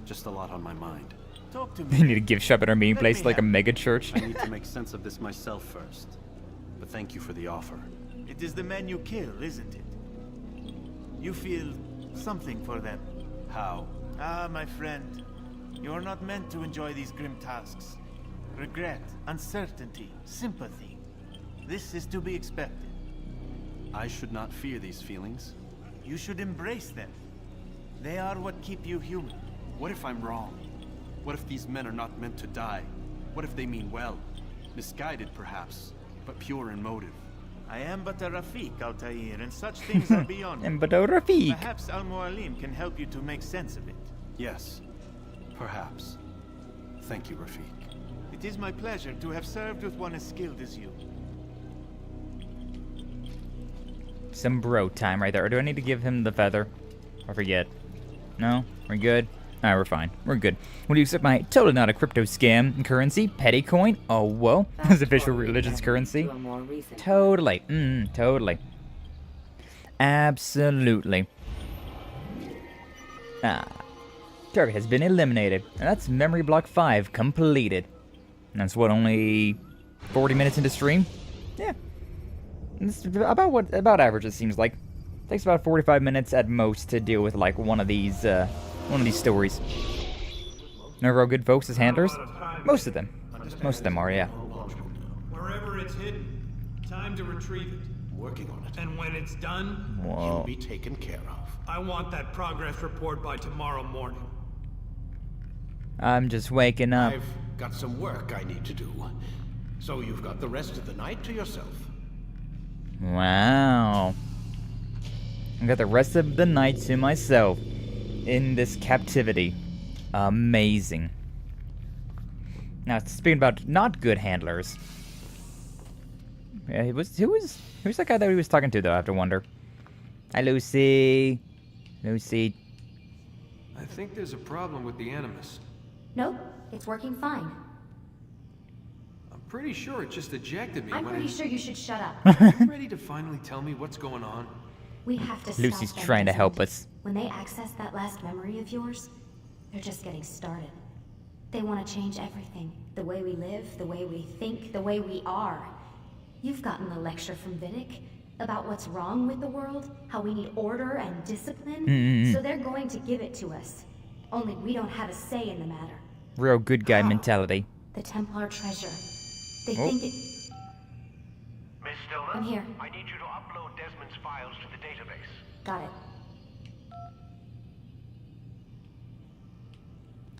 Just a lot on my mind. Talk to They me. need a gift shop at our meeting Let place me like a help. mega church. I need to make sense of this myself first. But thank you for the offer. It is the men you kill, isn't it? You feel something for them. How? Ah, my friend. You're not meant to enjoy these grim tasks. Regret, uncertainty, sympathy. This is to be expected. I should not fear these feelings. You should embrace them. They are what keep you human. What if I'm wrong? What if these men are not meant to die? What if they mean well? Misguided, perhaps, but pure in motive. I am but a Rafik, Altair, and such things are beyond me. And but Rafik. Perhaps Al-Mualim can help you to make sense of it. Yes, perhaps. Thank you, Rafik. It is my pleasure to have served with one as skilled as you. Some bro time right there. Or do I need to give him the feather? I forget. No? We're good? Alright, we're fine. We're good. Will you accept my totally not a crypto scam currency? Petty coin? Oh, whoa. As official religious currency? To a more recent Totally. Totally. Absolutely. Target has been eliminated. And that's memory block 5 completed. And that's what, only 40 minutes into stream? Yeah. It's about average, it seems like. Takes about 45 minutes at most to deal with like one of these stories. No real good folks as handlers? Most of them. Most of them are, yeah. Wherever it's hidden, time to retrieve it. Working on it. And when it's done, You'll Whoa. be taken care of. I want that progress report by tomorrow morning. I'm just waking up. I've got some work I need to do. So you've got the rest of the night to yourself. Wow. I got the rest of the night to myself in this captivity. Amazing. Now, speaking about not good handlers. Yeah, who's that guy that he was talking to, though? I have to wonder. Hi, Lucy. Lucy. I think there's a problem with the Animus. Nope, it's working fine. I'm pretty sure it just ejected me I'm when pretty sure you should shut up. Are you ready to finally tell me what's going on? We have to stop Lucy's them, trying to Desmond. help us. When they access that last memory of yours, they're just getting started. They want to change everything. The way we live, the way we think, the way we are. You've gotten the lecture from Vidic about what's wrong with the world, how we need order and discipline. So they're going to give it to us. Only we don't have a say in the matter. Real good guy mentality. The Templar treasure. They Oh. think it... Miss Stillman? I'm here. I need you to upload Desmond's files to the database. Got it.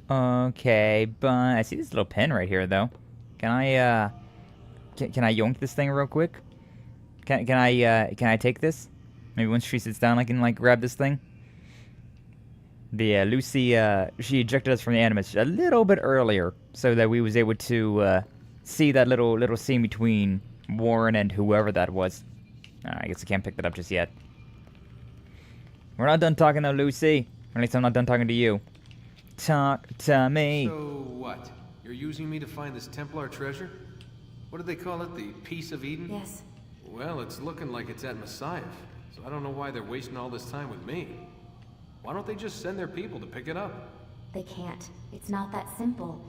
Okay, but I see this little pen right here, though. Can I, can I yoink this thing real quick? Can I take this? Maybe once she sits down, I can, like, grab this thing? The, Lucy, she ejected us from the Animus a little bit earlier, so that we was able to, see that little scene between Warren and whoever that was. I guess I can't pick that up just yet. We're not done talking, though, Lucy. Or at least I'm not done talking to you. Talk to me. So what? You're using me to find this Templar treasure? What did they call it? The Peace of Eden? Yes. Well, it's looking like it's at Messiah, so I don't know why they're wasting all this time with me. Why don't they just send their people to pick it up? They can't. It's not that simple.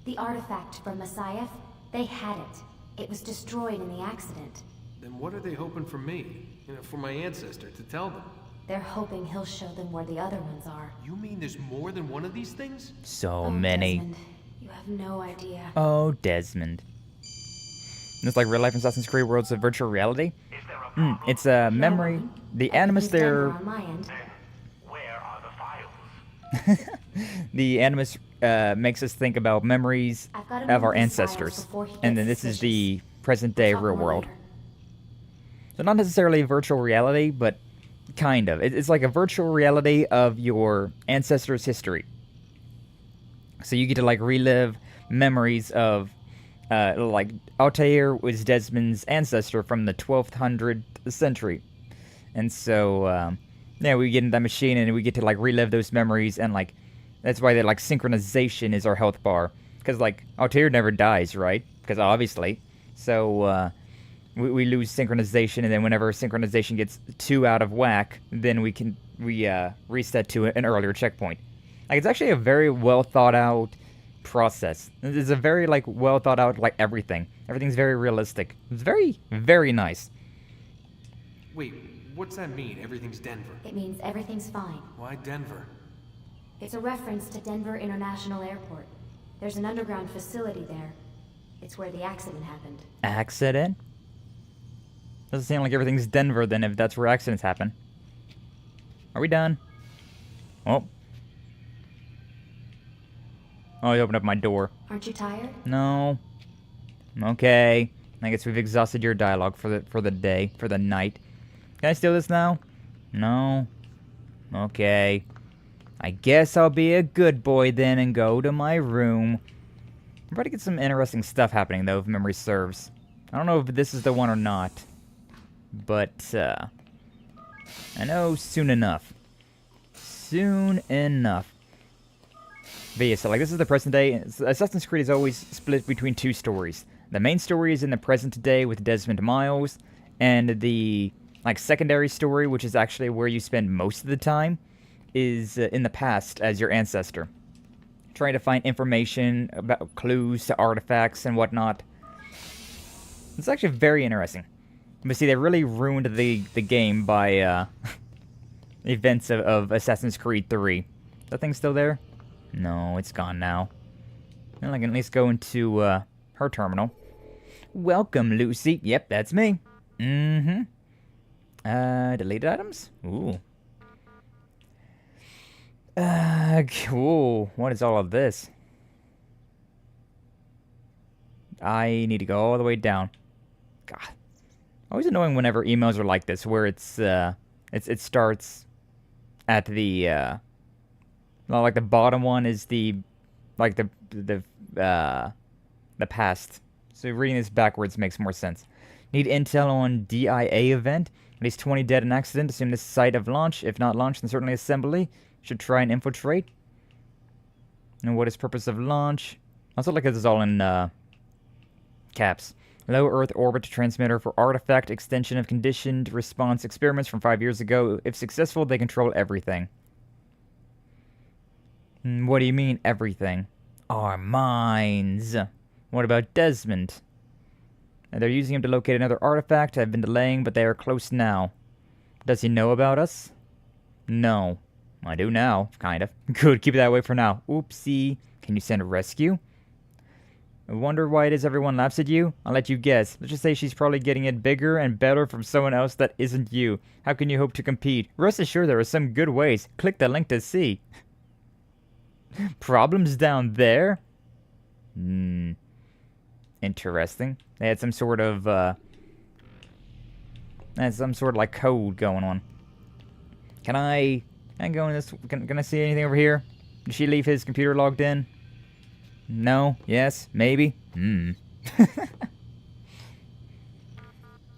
The artifact from Messiah, they had it. It was destroyed in the accident. Then what are they hoping from me? You know, for my ancestor to tell them? They're hoping he'll show them where the other ones are. You mean there's more than one of these things? So Oh, many. Desmond, you have no idea. Oh, Desmond. It's like real life Assassin's Creed worlds of virtual reality. Is there a problem? It's a memory. The Animus Everything's there. done on my end. Then where are the files? The Animus makes us think about memories I've gotta of move our these files ancestors, before he and then gets this is the present day Talk real more world. later. So not necessarily virtual reality, but kind of. It's like a virtual reality of your ancestors' history. So you get to like relive memories of like Altair was Desmond's ancestor from the 1200th century. And so yeah, we get in that machine and we get to like relive those memories, and like that's why that like synchronization is our health bar, because like Altair never dies, right? Because obviously. So we lose synchronization, and then whenever synchronization gets too out of whack, then we reset to an earlier checkpoint. Like, it's actually a very well thought out process. It's a very like well thought out like everything. Everything's very realistic. It's very, very nice. Wait, what's that mean? Everything's Denver. It means everything's fine. Why Denver? It's a reference to Denver International Airport. There's an underground facility there. It's where the accident happened. Accident? Doesn't seem like everything's Denver then, if that's where accidents happen. Are we done? Oh. Oh, he opened up my door. Aren't you tired? No. Okay. I guess we've exhausted your dialogue for the day, for the night. Can I steal this now? No. Okay. I guess I'll be a good boy then and go to my room. I'm about to get some interesting stuff happening, though, if memory serves. I don't know if this is the one or not. But, I know soon enough. Soon enough. But yeah, so, like, this is the present day. Assassin's Creed is always split between two stories. The main story is in the present day with Desmond Miles, and the, like, secondary story, which is actually where you spend most of the time, is in the past as your ancestor. Trying to find information about clues to artifacts and whatnot. It's actually very interesting. But see, they really ruined the game by events of Assassin's Creed 3. That thing still there? No, it's gone now. Well, I can at least go into her terminal. Welcome, Lucy. Yep, that's me. Mm-hmm. Deleted items? Ooh. Cool. What is all of this? I need to go all the way down. God. Always annoying whenever emails are like this, where it starts at the well, like the bottom one is the past. So reading this backwards makes more sense. Need intel on DIA event. At least 20 dead in accident. Assume this is site of launch. If not launch, then certainly assembly. Should try and infiltrate. And what is purpose of launch? Also, like this is all in caps. Low Earth orbit transmitter for artifact extension of conditioned response experiments from 5 years ago. If successful, they control everything. What do you mean, everything? Our minds. What about Desmond? They're using him to locate another artifact. I've been delaying, but they are close now. Does he know about us? No. I do now, kind of. Good, keep it that way for now. Oopsie. Can you send a rescue? I wonder why it is everyone laughs at you? I'll let you guess. Let's just say she's probably getting it bigger and better from someone else that isn't you. How can you hope to compete? Rest assured there are some good ways. Click the link to see. Problems down there? Interesting. They had some sort of, like code going on. Can I go in this? Can I see anything over here? Did she leave his computer logged in? No? Yes? Maybe? I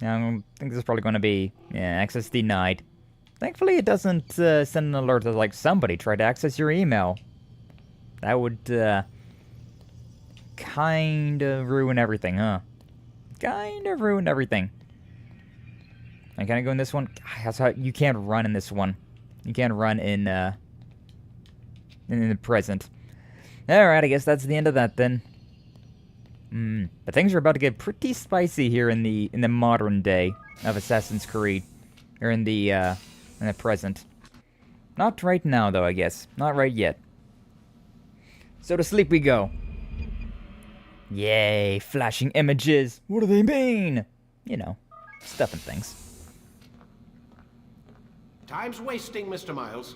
think this is probably going to be, access denied. Thankfully, it doesn't send an alert that, like, somebody tried to access your email. That would, kind of ruin everything, huh? Kind of ruin everything. And can I go in this one? That's how you can't run in this one. You can't run in the present. Alright, I guess that's the end of that then. But things are about to get pretty spicy here in the modern day of Assassin's Creed. Or in the present. Not right now though, I guess. Not right yet. So to sleep we go. Yay, flashing images. What do they mean? You know, stuff and things. Time's wasting, Mr. Miles.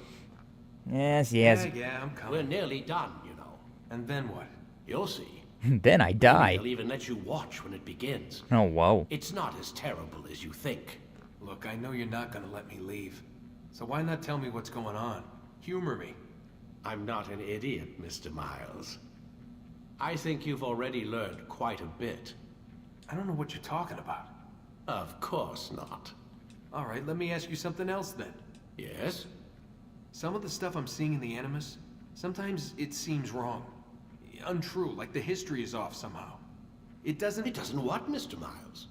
Yes. Yeah, I'm coming. We're nearly done, you know. And then what? You'll see. Then I die. They'll even let you watch when it begins. Oh, whoa. It's not as terrible as you think. Look, I know you're not gonna let me leave. So why not tell me what's going on? Humor me. I'm not an idiot, Mr. Miles. I think you've already learned quite a bit. I don't know what you're talking about. Of course not. All right, let me ask you something else then. Yes? Some of the stuff I'm seeing in the Animus, sometimes it seems wrong. Untrue, like the history is off somehow. It doesn't... It doesn't what, Mr. Miles?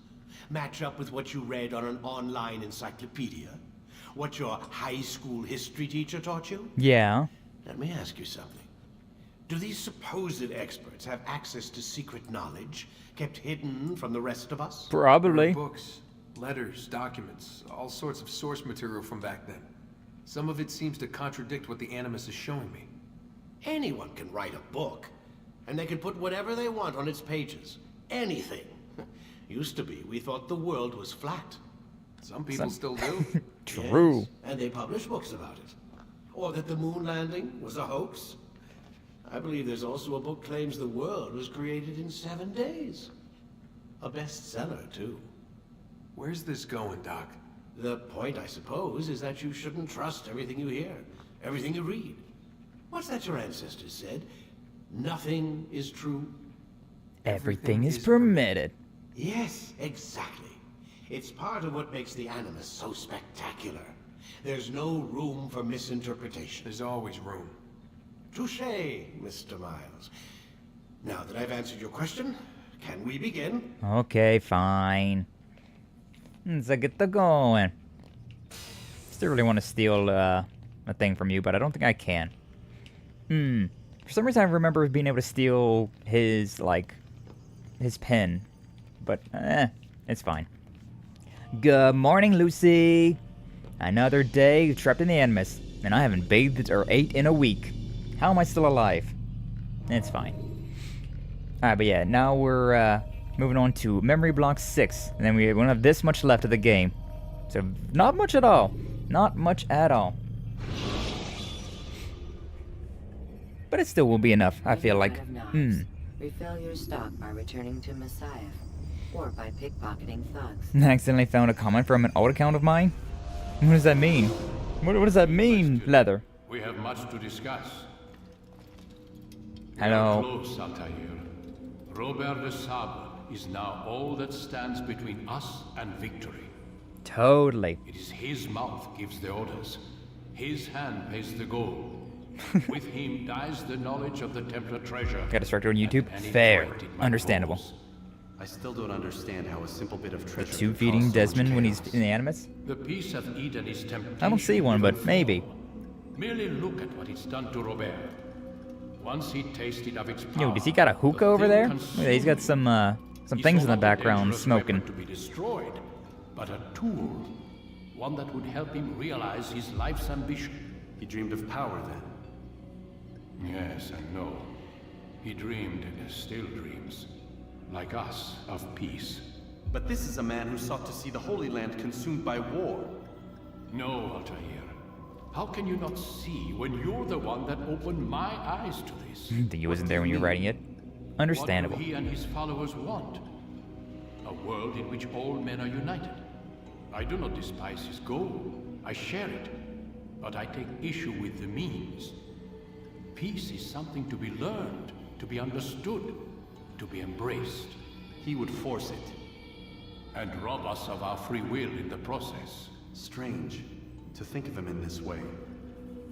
Match up with what you read on an online encyclopedia? What your high school history teacher taught you? Yeah. Let me ask you something. Do these supposed experts have access to secret knowledge kept hidden from the rest of us? Probably. Books, letters, documents, all sorts of source material from back then. Some of it seems to contradict what the Animus is showing me. Anyone can write a book, and they can put whatever they want on its pages. Anything. Used to be, we thought the world was flat. Some people still do. True. Yes, and they publish books about it. Or that the moon landing was a hoax. I believe there's also a book claims the world was created in 7 days. A bestseller, too. Where's this going, Doc? The point, I suppose, is that you shouldn't trust everything you hear, everything you read. What's that your ancestors said? Nothing is true. Everything is permitted. Yes, exactly. It's part of what makes the Animus so spectacular. There's no room for misinterpretation. There's always room. Touché, Mr. Miles. Now that I've answered your question, can we begin? Okay, fine. Let's get the going. Still really want to steal a thing from you, but I don't think I can. For some reason I remember being able to steal his, like, his pen. But, it's fine. Good morning, Lucy. Another day trapped in the Animus, and I haven't bathed or ate in a week. How am I still alive? It's fine. Alright, but yeah, now we're moving on to Memory Block 6. And then we won't have this much left of the game. So, not much at all. Not much at all. But it still will be enough, I feel like. Refill your stock by returning to Messiah, or by pickpocketing thugs. I accidentally found a comment from an old account of mine? What does that mean? What does that mean, Leather? We have much to discuss. Hello. We are close, Altair. Robert de Sable is now all that stands between us and victory. Totally. It is his mouth gives the orders. His hand pays the goal. With him dies the knowledge of the Templar treasure. Got distracted on YouTube? Fair. Understandable. I still don't understand how a simple bit of treasure. The tube feeding Desmond when he's in the Animus? The piece of Eden is temptation. I don't see one, but maybe. Merely look at what it's done to Robert. Once he tasted of its power, Yo, does he got a hookah over there? Look at that, he's got some things in the background smoking. To be destroyed, but a tool, one that would help him realize his life's ambition. He dreamed of power then. Yes and no. He dreamed and still dreams, like us, of peace. But this is a man who sought to see the Holy Land consumed by war. No, Altair. How can you not see when you're the one that opened my eyes to this? He wasn't there when you were writing it. Understandable. What do he and his followers want? A world in which all men are united. I do not despise his goal. I share it. But I take issue with the means. Peace is something to be learned, to be understood, to be embraced. He would force it. And rob us of our free will in the process. Strange to think of him in this way.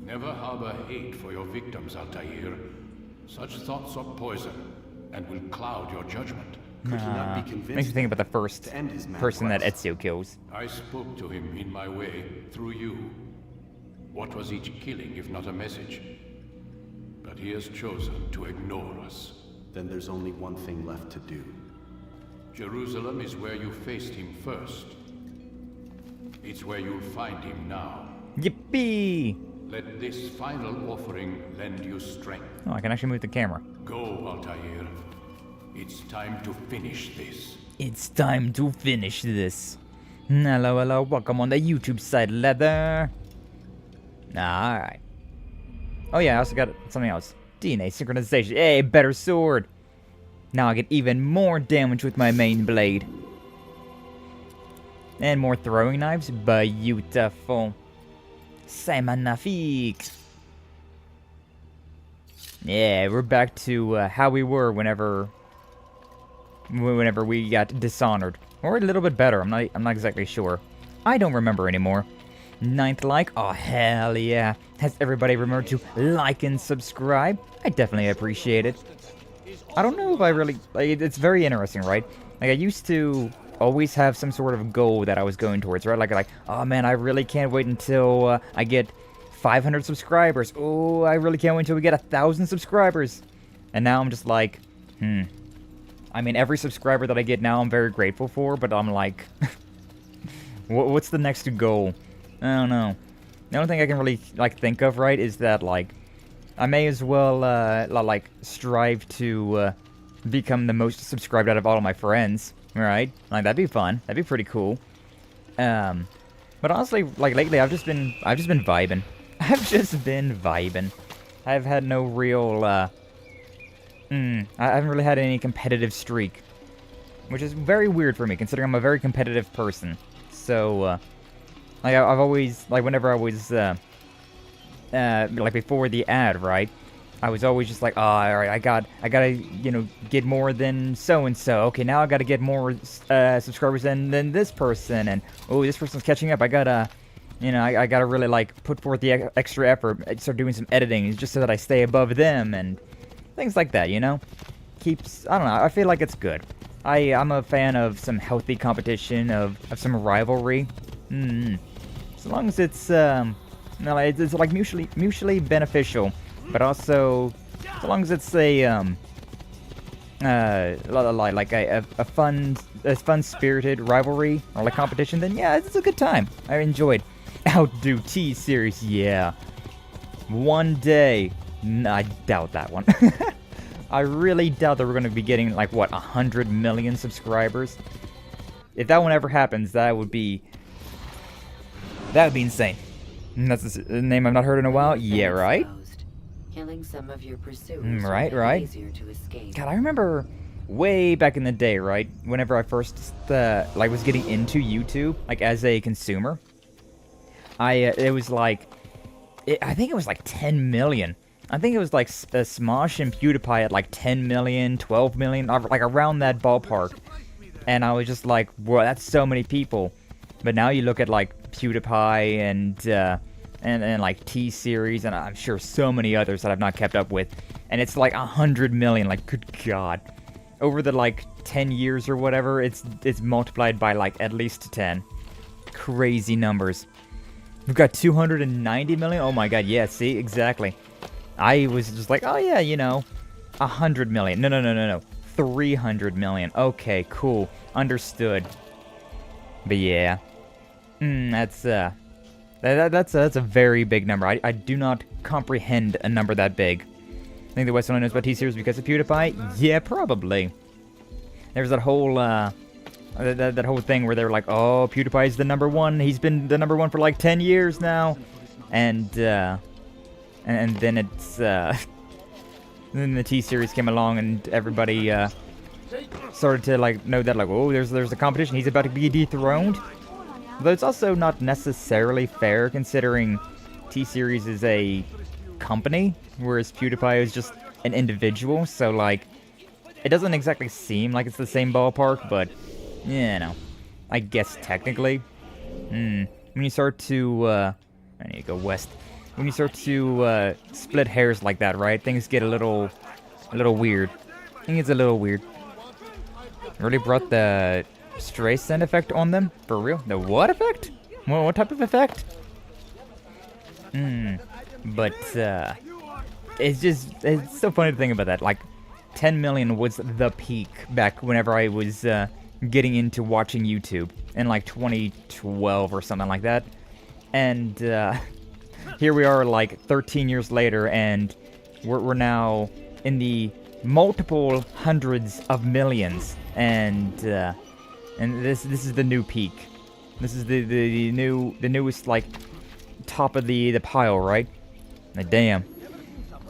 Never harbor hate for your victims, Altair. Such thoughts are poison, and will cloud your judgment. Could he not be convinced? Makes me think about the first person that Ezio kills. I spoke to him in my way, through you. What was each killing if not a message? But he has chosen to ignore us. Then there's only one thing left to do. Jerusalem is where you faced him first. It's where you'll find him now. Yippee! Let this final offering lend you strength. Oh, I can actually move the camera. Go, Altair. It's time to finish this. It's time to finish this. Hello, hello, welcome on the YouTube side, Leather. Alright. Oh yeah, I also got something else. DNA synchronization. Hey, better sword. Now I get even more damage with my main blade. And more throwing knives. Beautiful. C'est magnifique. Yeah, we're back to how we were whenever we got dishonored. Or a little bit better, I'm not exactly sure. I don't remember anymore. 9th like, oh hell yeah. Has everybody remembered to like and subscribe? I definitely appreciate it. I don't know if I really, like, it's very interesting, right? Like, I used to always have some sort of goal that I was going towards, right? Like, oh man, I really can't wait until I get 500 subscribers. Oh, I really can't wait until we get 1,000 subscribers. And now I'm just like, I mean, every subscriber that I get now I'm very grateful for, but I'm like, what's the next goal? I don't know. The only thing I can really, like, think of, right, is that, like, I may as well, like, strive to become the most subscribed out of all of my friends, right? Like, that'd be fun. That'd be pretty cool. But honestly, like, lately I've just been vibing. I've just been vibing. I've had no real, I haven't really had any competitive streak. Which is very weird for me, considering I'm a very competitive person. So, like, I've always, like, whenever I was, like, before the ad, right? I was always just like, oh, alright, I gotta, you know, get more than so-and-so. Okay, now I gotta get more, subscribers than this person. And, oh, this person's catching up. I gotta, you know, I gotta really, like, put forth the extra effort. Start doing some editing just so that I stay above them and things like that, you know? Keeps, I don't know, I feel like it's good. I'm a fan of some healthy competition, of some rivalry. So long as it's, no, it's like mutually beneficial, but also, so long as it's a, like a fun-spirited rivalry or like competition, then yeah, it's a good time. I enjoyed Outdo T-Series, yeah. One day, I doubt that one. I really doubt that we're going to be getting, like, what, 100 million subscribers? If that one ever happens, that would be insane. And that's a name I've not heard in a while. Yeah, right? Killing some of your pursuers right. easier to escape. God, I remember way back in the day, right? Whenever I first, like, was getting into YouTube, like, as a consumer. It was like, I think it was like 10 million. I think it was like Smosh and PewDiePie at like 10 million, 12 million, like around that ballpark. And I was just like, whoa, that's so many people. But now you look at like PewDiePie and like T-Series, and I'm sure so many others that I've not kept up with. And it's like 100 million, like, good God. Over the like 10 years or whatever, it's multiplied by like at least 10. Crazy numbers. We've got 290 million? Oh my god, yeah, see, exactly. I was just like, oh yeah, you know, 100 million. No. 300 million. Okay, cool. Understood. But yeah. That's a very big number. I do not comprehend a number that big. I think the West only knows about T-Series because of PewDiePie? Yeah, probably. There's that whole, that whole thing where they were like, oh, PewDiePie's the #1. He's been the #1 for like 10 years now. And then it's, then the T-Series came along and everybody, started to, like, know that, like, oh, there's a competition. He's about to be dethroned. Though it's also not necessarily fair, considering T-Series is a company, whereas PewDiePie is just an individual, so, like, it doesn't exactly seem like it's the same ballpark, but, you know, I guess technically. When you start to, I need to go west. When you start to, split hairs like that, right, things get a little weird. I think it's a little weird. Really brought the Streisand effect on them? For real? The what effect? What type of effect? But, it's so funny to think about that. Like, 10 million was the peak back whenever I was, getting into watching YouTube in, like, 2012 or something like that. And, here we are, like, 13 years later, and we're now in the multiple hundreds of millions. And this is the new peak. This is the newest, like, top of the pile, right? Like, damn.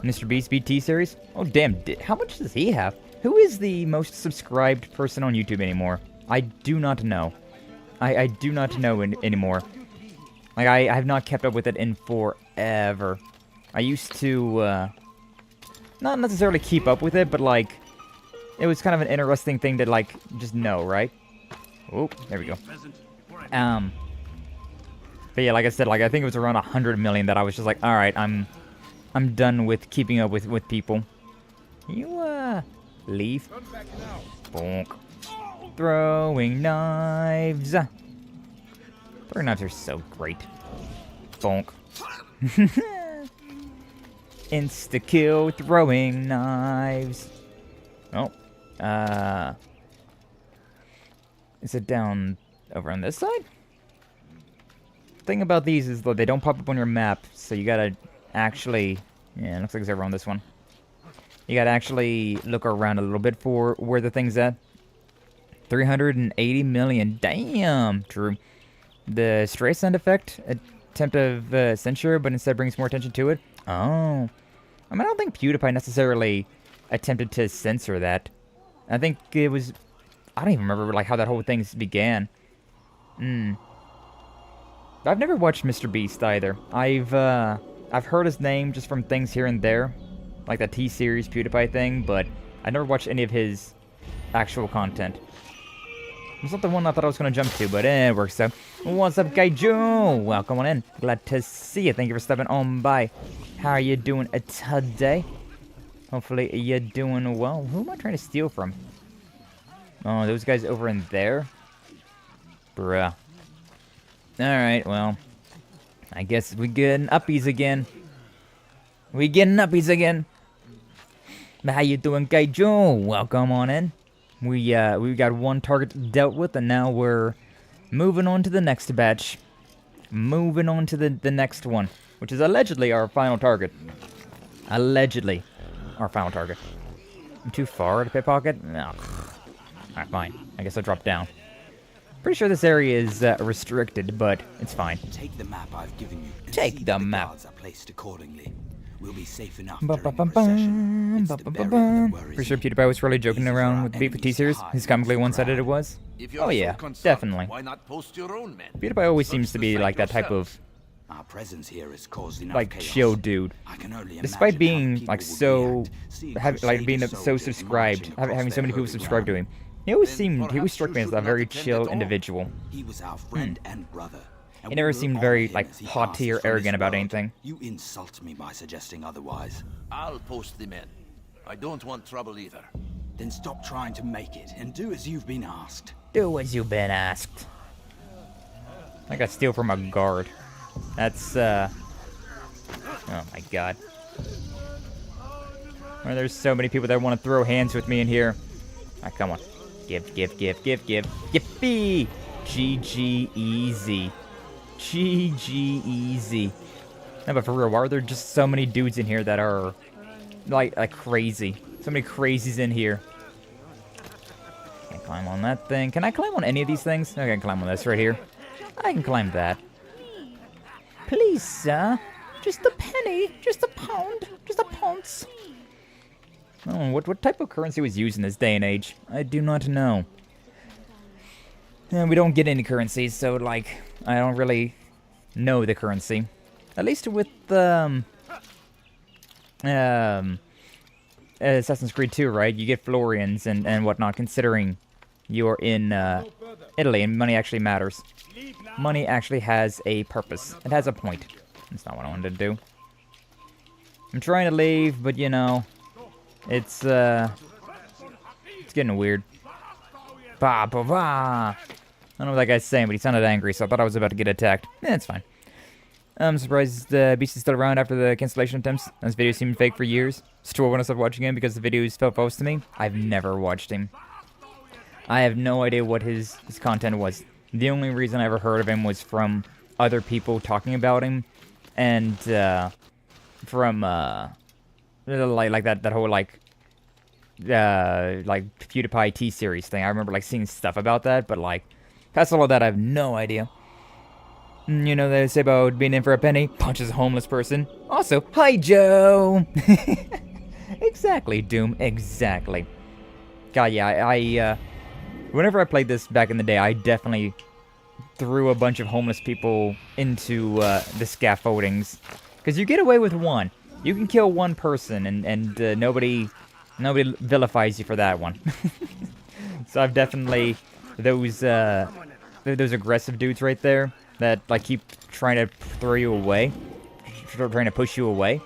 Mr. Beast beat T-Series? Oh, damn. How much does he have? Who is the most subscribed person on YouTube anymore? I do not know. I do not know anymore. Like, I have not kept up with it in forever. I used to, not necessarily keep up with it, but like, it was kind of an interesting thing to like just know, right? Oh, there we go. But yeah, like I said, like I think it was around 100 million that I was just like, all right, I'm done with keeping up with people. You leave. Bonk. Throwing knives. Throwing knives are so great. Bonk. Insta kill. Throwing knives. Oh. Is it down over on this side? The thing about these is that they don't pop up on your map, so you gotta actually... Yeah, it looks like it's over on this one. You gotta actually look around a little bit for where the thing's at. 380 million. Damn! True. The Streisand effect, attempt of censure, but instead brings more attention to it. Oh. I mean, I don't think PewDiePie necessarily attempted to censor that. I think it was... I don't even remember like how that whole thing began. I've never watched Mr. Beast either. I've heard his name just from things here and there, like that T-Series PewDiePie thing, but I never watched any of his actual content. It's not the one I thought I was going to jump to, but it works out. What's up, Gaiju? Welcome on in. Glad to see you. Thank you for stepping on by. How are you doing today? Hopefully you're doing well. Who am I trying to steal from? Oh, those guys over in there? Bruh. Alright, well. I guess we getting uppies again. We getting uppies again. How you doing, Gaiju? Welcome on in. We got one target dealt with, and now we're moving on to the next batch. Moving on to the next one, which is allegedly our final target. Allegedly our final target. I'm too far to pickpocket? No. Alright, fine. I guess I'll drop down. Pretty sure this area is restricted, but it's fine. Take the map I've given you. And Take see the that map. Guards are placed accordingly. We'll be safe enough during the recession. It's the burial that worries Pretty sure me. PewDiePie was really joking around with the Beat T-Series. His comically one-sided it was. Oh yeah, definitely. Why not post your own men? PewDiePie always seems to be like that type of Our presence here has caused enough like chaos. chill dude. I can only Despite imagine being how people like would so, react, seeing like being Crusader so soldiers subscribed, marching across having so their many people holy subscribe to ground. him. He always struck me as a very chill individual. He was our friend and brother. and He we never will seemed honor very him like as he haughty or passes from arrogant this about world. anything. You insult me by suggesting otherwise. I'll post the men. I don't want trouble either. Then stop trying to make it and do as you've been asked. Do as you've been asked. I got steal from a guard. That's oh my god. Well, there's so many people that want to throw hands with me in here. Alright, come on. Give. Yippee! GG easy. GG easy. No, but for real, why are there just so many dudes in here that are like crazy? So many crazies in here. Can't climb on that thing. Can I climb on any of these things? I can climb on this right here. I can climb that. Please, sir. Just a penny. Just a pound. Just a pounce. Oh, what type of currency was used in this day and age? I do not know. And we don't get any currencies, so, like, I don't really know the currency. At least with, Assassin's Creed 2, right? You get Florians and whatnot, considering you're in, Italy, and money actually matters. Money actually has a purpose. It has a point. That's not what I wanted to do. I'm trying to leave, but, you know, it's getting weird. Ba ba ba. I don't know what that guy's saying, but he sounded angry, so I thought I was about to get attacked. It's fine. I'm surprised Beast is still around after the cancellation attempts. This video seemed fake for years. Still when I stopped watching him because the videos felt false to me. I've never watched him. I have no idea what his content was. The only reason I ever heard of him was from other people talking about him, and from like that whole like PewDiePie T-Series thing. I remember like seeing stuff about that, but like past all of that, I have no idea. You know, they say about being in for a penny, punches a homeless person. Also, hi, Joe! Exactly, Doom, exactly. God, yeah, I whenever I played this back in the day, I definitely threw a bunch of homeless people into the scaffoldings. Because you get away with one. You can kill one person and nobody vilifies you for that one. So I've definitely those aggressive dudes right there that like keep trying to throw you away, trying to push you away.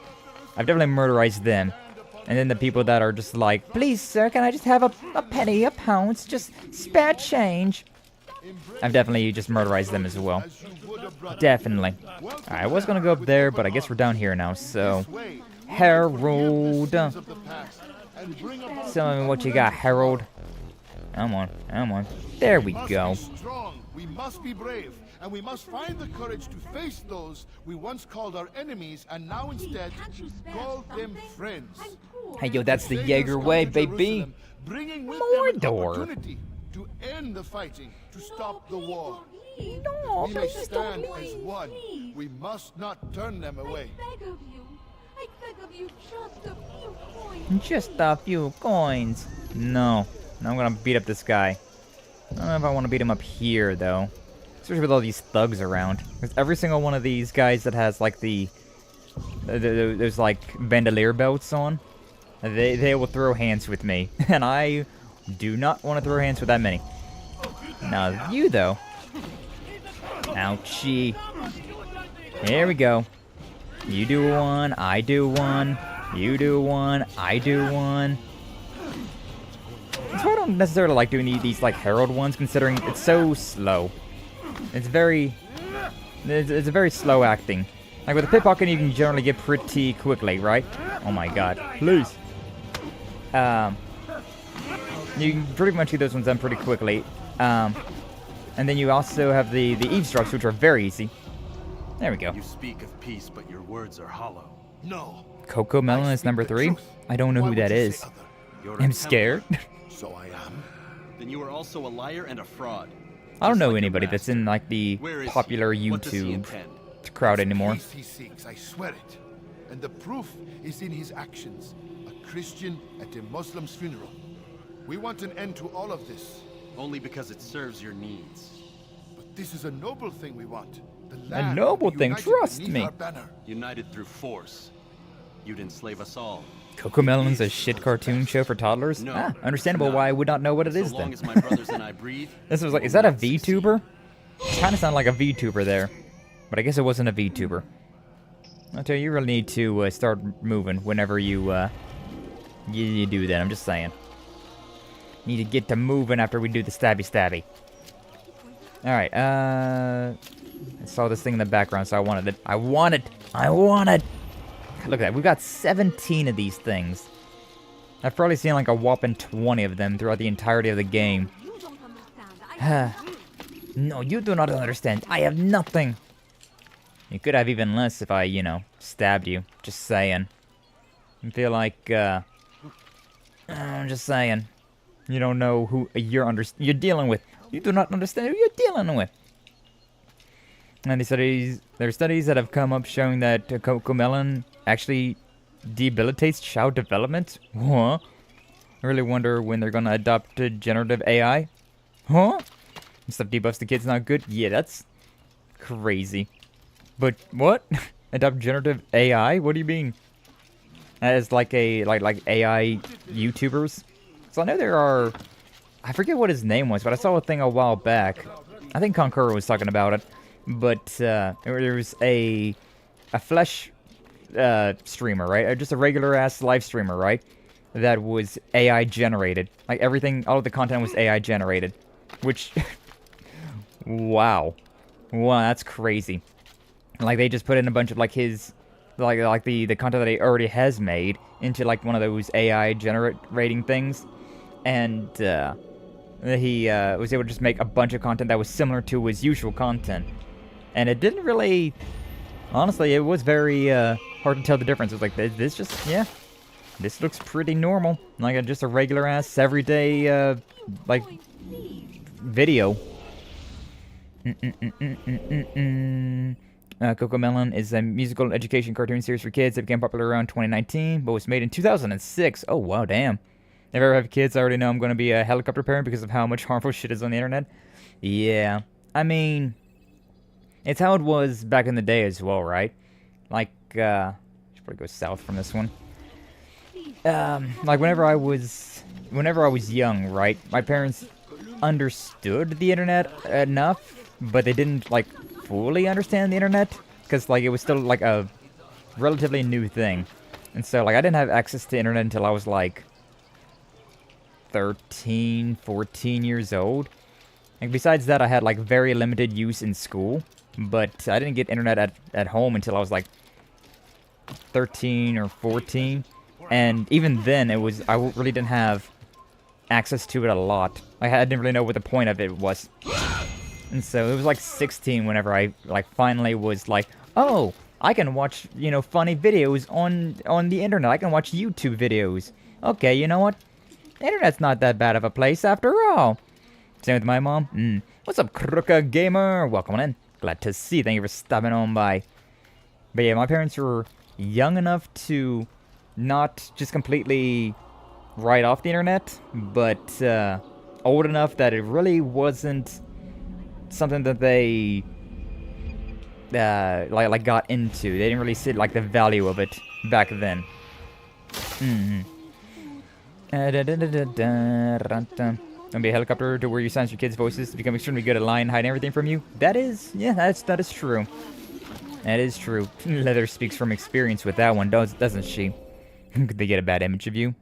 I've definitely murderized them. And then the people that are just like, please sir, can I just have a penny, a pounce, just spare change? I've definitely just murderized them as well. Definitely. Alright, I was gonna go up there, but I guess we're down here now, so... Herald! Tell me what you got, Herald. Come on, come on. There we go. We must be brave, and we must find the courage to face those we once called our enemies and now instead call them friends. Hey, yo, that's the Jaeger way, baby. Bringing with Mordor. them an opportunity to end the fighting, to stop the war. No, we may stand as one. We must not turn them away. I beg of you, just a few coins. Just a few coins. No. I'm gonna beat up this guy. I don't know if I want to beat him up here, though. Especially with all these thugs around. Because every single one of these guys that has, like, those, like, bandolier belts on, they will throw hands with me. And I do not want to throw hands with that many. Now, you, though. Ouchie. Here we go. You do one, I do one. You do one, I do one. That's why I don't necessarily like doing these like Herald ones, considering it's so slow. It's a very slow acting. Like with the pickpocketing, you can generally get pretty quickly, right? Oh my god, please. You can pretty much get those ones done pretty quickly. And then you also have the eavesdrops, which are very easy. There we go. You speak of peace, but your words are hollow. No. Coco Melon is number 3. I don't know who that is. I'm scared. So I am. Then you are also a liar and a fraud. I don't know anybody that's in like the popular YouTube crowd anymore. Peace he seeks, I swear it. And the proof is in his actions. A Christian at a Muslim's funeral. We want an end to all of this. Only because it serves your needs. But this is a noble thing we want. A noble thing, trust me. United through force. You'd enslave us all. Coco Melon's a shit cartoon show for toddlers? No, understandable why I would not know what it is then. As long as my brothers and I breathe, this was like, is that a VTuber? It kind of sounded like a VTuber there. But I guess it wasn't a VTuber. I'll tell you, you really need to start moving whenever you do that, I'm just saying. Need to get to moving after we do the stabby. Alright, I saw this thing in the background, so I wanted it. I want it! Look at that, we've got 17 of these things. I've probably seen like a whopping 20 of them throughout the entirety of the game. No, you do not understand. I have nothing. You could have even less if I, you know, stabbed you. Just saying. I feel like, I'm just saying. You don't know who you're dealing with. You do not understand who you're dealing with. And there are studies that have come up showing that Coco Melon actually debilitates child development. Huh? I really wonder when they're gonna adopt generative AI. Huh? Stuff debuffs the kids not good? Yeah, that's crazy. But what? Adopt generative AI? What do you mean? As like like AI YouTubers? So I know there are, I forget what his name was, but I saw a thing a while back. I think Concur was talking about it. But there was a Flesh streamer, right? Or just a regular ass live streamer, right? That was AI generated. Like everything, all of the content was AI generated. Which, wow, that's crazy. Like they just put in a bunch of like his, like the content that he already has made into like one of those AI generating things, and he was able to just make a bunch of content that was similar to his usual content. And it didn't really, honestly, it was very hard to tell the difference. It was like, this just, yeah, this looks pretty normal. Like just a regular ass everyday, like, video. Coco Melon is a musical education cartoon series for kids that became popular around 2019, but was made in 2006. Oh, wow, damn. If I ever have kids, I already know I'm going to be a helicopter parent because of how much harmful shit is on the internet. Yeah, I mean, it's how it was back in the day as well, right? Like, Probably go south from this one. Like whenever I was young, right? My parents understood the internet enough, but they didn't like fully understand the internet because like it was still like a relatively new thing, and so like I didn't have access to internet until I was like 13, 14 years old. And besides that, I had like very limited use in school, but I didn't get internet at home until I was like 13 or 14. And even then, I really didn't have access to it a lot. I didn't really know what the point of it was. And so it was like 16 whenever I like finally was like, oh, I can watch, you know, funny videos on the internet. I can watch YouTube videos. Okay, you know what? The internet's not that bad of a place after all. Same with my mom. What's up, Krooka Gamer? Welcome on in. Glad to see you. Thank you for stopping on by. But yeah, my parents were young enough to not just completely write off the internet, but old enough that it really wasn't something that they like got into. They didn't really see like the value of it back then. Don't be a helicopter to where you silence your kids' voices to become extremely good at lying, hiding everything from you. That is, yeah, that is true. That is true. Leather speaks from experience with that one, doesn't she? They get a bad image of you.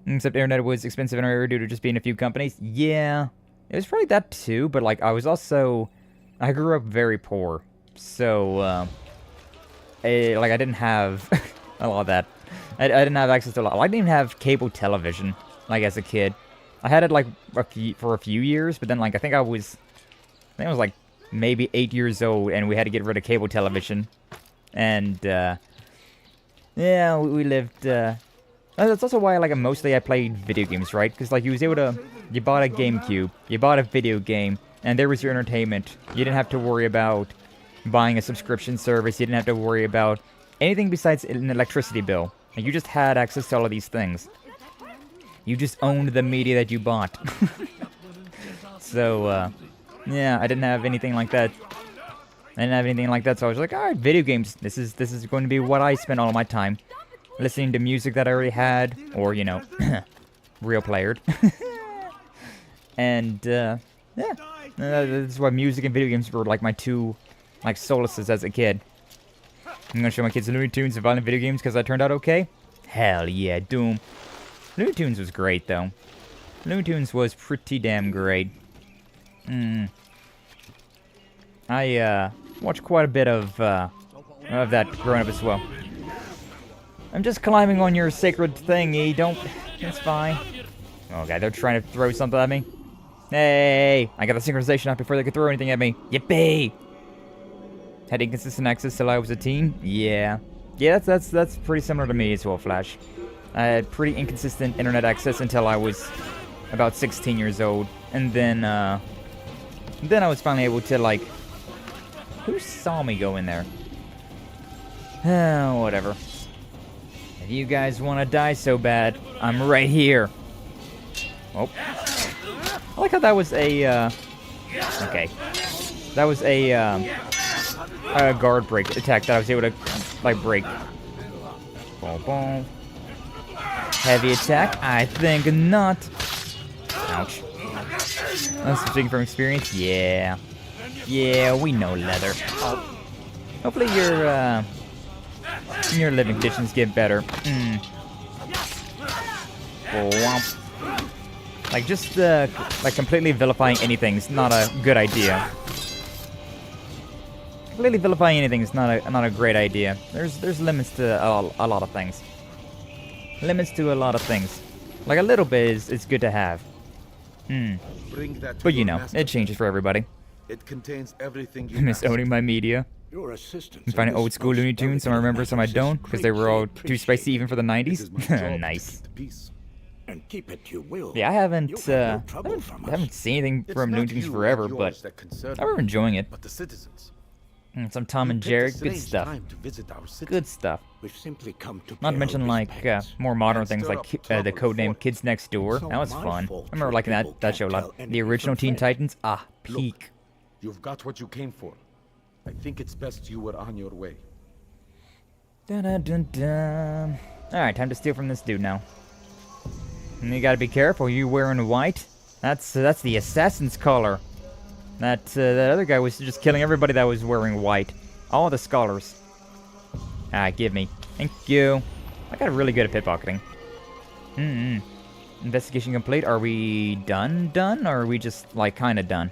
Except internet was expensive in our area due to just being a few companies. Yeah, it was probably that too, but like I grew up very poor. So, like I didn't have a lot of that. I didn't have access to a lot. I didn't even have cable television, like as a kid. I had it like for a few years, but then like I think I was like maybe 8 years old, and we had to get rid of cable television. And yeah, we lived. That's also why like mostly I played video games, right? Because like you bought a GameCube, you bought a video game, and there was your entertainment. You didn't have to worry about buying a subscription service. You didn't have to worry about anything besides an electricity bill. And you just had access to all of these things. You just owned the media that you bought. So, yeah, I didn't have anything like that. So I was like, alright, video games. This is going to be what I spend all of my time. Listening to music that I already had. Or, you know, real playered. And, yeah. That's why music and video games were like my two, like, solaces as a kid. I'm gonna show my kids Looney Tunes and violent video games because I turned out okay? Hell yeah, Doom. Looney Tunes was great, though. Looney Tunes was pretty damn great. I watched quite a bit of that growing up as well. I'm just climbing on your sacred thingy. It's fine. Oh god, they're trying to throw something at me. Hey, I got the synchronization up before they could throw anything at me. Yippee! Had inconsistent access till I was a teen? Yeah. Yeah, that's pretty similar to me as well, Flash. I had pretty inconsistent internet access until I was about 16 years old. And then I was finally able to, like... Who saw me go in there? Whatever. If you guys want to die so bad, I'm right here. Oh. I like how that was a, okay. That was a guard break attack that I was able to, like, break. Boom, boom. Heavy attack? I think not. Ouch. That's speaking from experience? Yeah. Yeah, we know leather. Hopefully your living conditions get better. Womp. Like, just, like, completely vilifying anything is not a good idea. Completely vilifying anything is not a great idea. There's limits to a lot of things. Limits to a lot of things. Like, a little bit is good to have. But, you know, it changes for everybody. It contains everything you I miss owning my media. Your assistant. I'm finding old school Looney Tunes, some I remember, some I don't, because they were all too spicy even for the 90s. Nice. And keep it you will. Yeah, I haven't seen anything from Looney Tunes forever, but I remember enjoying it. But the citizens. Some Tom and Jerry, good stuff. Good stuff. We've simply come to Not to mention like more modern things like the codename Kids Next Door. That was fun. I remember liking that show a lot. The original Teen Titans, peak. You've got what you came for. I think it's best you were on your way. Dun-dun-dun-dun. Alright, time to steal from this dude now. And you gotta be careful, you wearing white? That's the assassin's color. That other guy was just killing everybody that was wearing white. All the scholars. Ah, give me. Thank you. I got really good at pickpocketing. Investigation complete. Are we done? Or are we just, like, kinda done?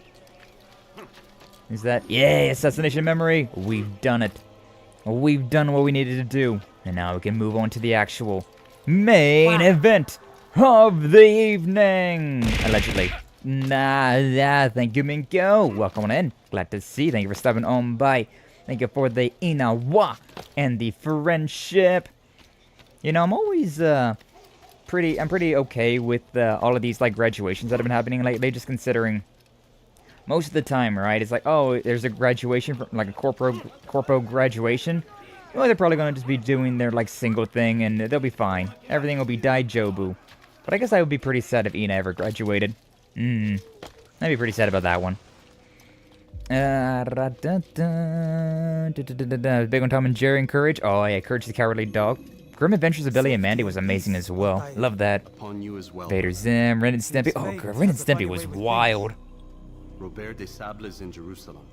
Is that... Yay! Assassination memory! We've done it. We've done what we needed to do. And now we can move on to the actual main event of the evening! Allegedly. Thank you, Minko. Welcome on in. Glad to see. Thank you for stopping on by. Thank you for the inawa and the friendship. You know, I'm always pretty okay with all of these like graduations that have been happening lately. Just considering most of the time, right? It's like, oh, there's a graduation from like a corpo graduation. Well, they're probably gonna just be doing their like single thing, and they'll be fine. Everything will be daijobu. But I guess I would be pretty sad if Ina ever graduated. I'd be pretty sad about that one. Big on Tom and Jerry and Courage. Oh yeah, Courage the Cowardly Dog. Grim Adventures of Billy and Mandy was amazing as well. Love that. Upon you as well. Vader Zim, Ren and Stimpy. Oh, God, Ren and Stimpy was wild. Robert de Sable is in Jerusalem.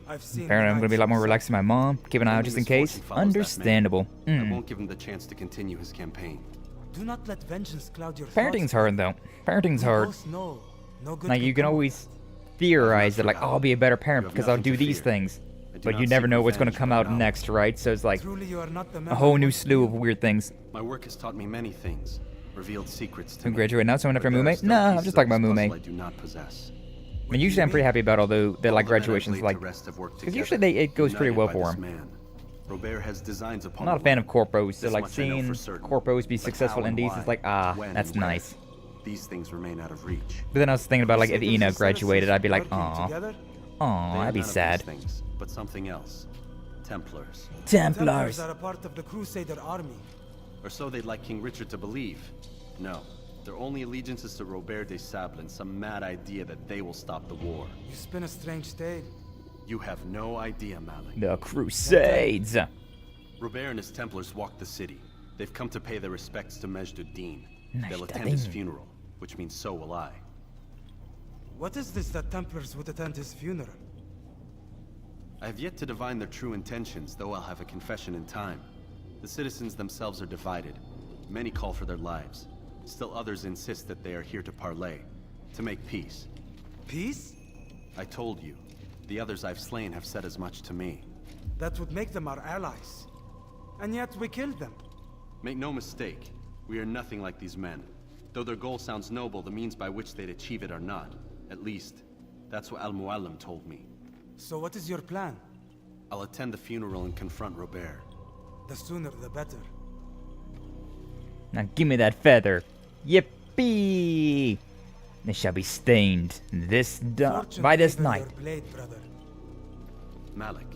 Apparently I'm gonna be a lot more relaxed with my mom. Keep an eye out just in case. Understandable. I won't give him the chance to continue his campaign. Do not let vengeance cloud your Parenting's hard though. Parenting's hard. Like you can always theorize that like, oh, I'll be a better parent because I'll do these things. But you never know what's going to come out next, right? So it's like a whole new slew of weird things. My work has taught me many things, revealed secrets to me. Graduate now, someone after Mume? Nah, I'm just talking about Mume. I do not possess. I mean, usually I'm pretty happy about all the like graduations, like, because usually it goes pretty well for him. Robert has designs upon I'm not a fan of corpos, so like seeing corpos be successful in these is like, ah, that's nice. These things remain out of reach. But then I was thinking about like if Ina graduated, I'd be like, aw, I'd be sad. But something else. Templars. Templars are a part of the Crusader army. Or so they'd like King Richard to believe. No, their only allegiance is to Robert de Sable and some mad idea that they will stop the war. You spin a strange tale. You have no idea, Malik. The Crusades! Robert and his Templars walk the city. They've come to pay their respects to Majd-ud-Din. They'll attend his funeral, which means so will I. What is this that Templars would attend his funeral? I have yet to divine their true intentions, though I'll have a confession in time. The citizens themselves are divided. Many call for their lives. Still others insist that they are here to parley, to make peace. Peace? I told you. The others I've slain have said as much to me. That would make them our allies. And yet we killed them. Make no mistake. We are nothing like these men. Though their goal sounds noble, the means by which they'd achieve it are not. At least, that's what Al-Mualim told me. So what is your plan? I'll attend the funeral and confront Robert. The sooner the better. Now give me that feather. Yippee! They shall be stained by this night. Blade, Malik,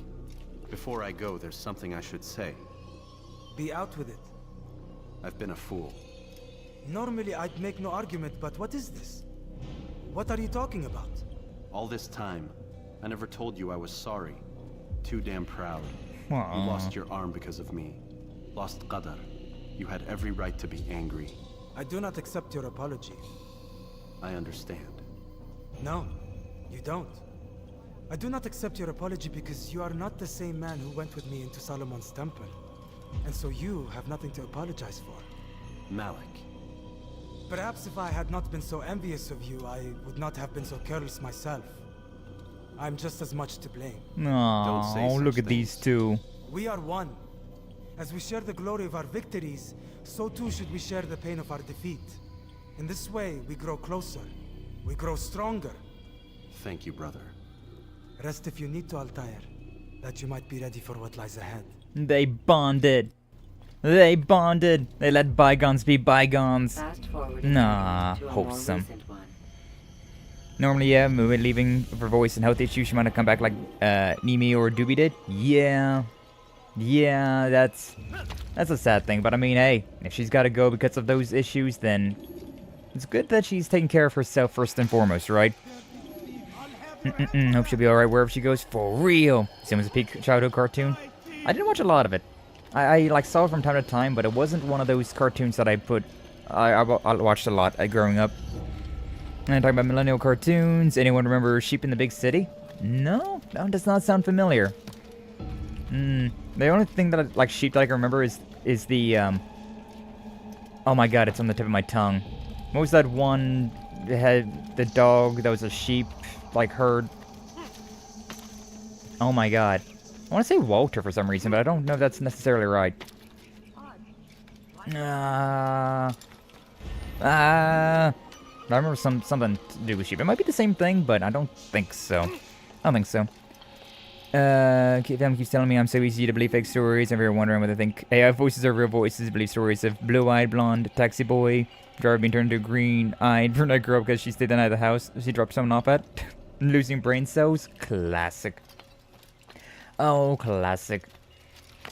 before I go, there's something I should say. Be out with it. I've been a fool. Normally I'd make no argument, but what is this? What are you talking about? All this time, I never told you I was sorry. Too damn proud. Aww. You lost your arm because of me. Lost Qadar. You had every right to be angry. I do not accept your apology. I understand. No, you don't. I do not accept your apology because you are not the same man who went with me into Solomon's temple. And so you have nothing to apologize for. Malik. Perhaps if I had not been so envious of you, I would not have been so careless myself. I'm just as much to blame. Oh, look at these two. We are one. As we share the glory of our victories, so too should we share the pain of our defeat. In this way, we grow closer. We grow stronger. Thank you, brother. Rest if you need to, Altair, that you might be ready for what lies ahead. They bonded. They bonded. They let bygones be bygones. Nah, wholesome. Normally, yeah, Mume leaving for voice and health issues, she might have come back like Nimi or Doobie did. Yeah, that's a sad thing. But I mean, hey, if she's got to go because of those issues, then it's good that she's taking care of herself first and foremost, right? Hope she'll be alright wherever she goes. For real. Same as a peak childhood cartoon. I didn't watch a lot of it. I like saw it from time to time, but it wasn't one of those cartoons that I watched a lot growing up. And talking about millennial cartoons. Anyone remember Sheep in the Big City? No, that does not sound familiar. The only thing that like sheep that I can remember is the oh my god, it's on the tip of my tongue. What was that one that had the dog that was a sheep like herd? Oh my god. I want to say Walter for some reason, but I don't know if that's necessarily right. I remember something to do with sheep. It might be the same thing, but I don't think so. I don't think so. Them keeps telling me I'm so easy to believe fake stories. I'm ever wondering whether I think AI voices are real voices. Believe stories of blue-eyed blonde taxi boy driver being turned into green-eyed brunette girl because she stayed the night at the house she dropped someone off at. Losing brain cells. Classic. Oh, classic.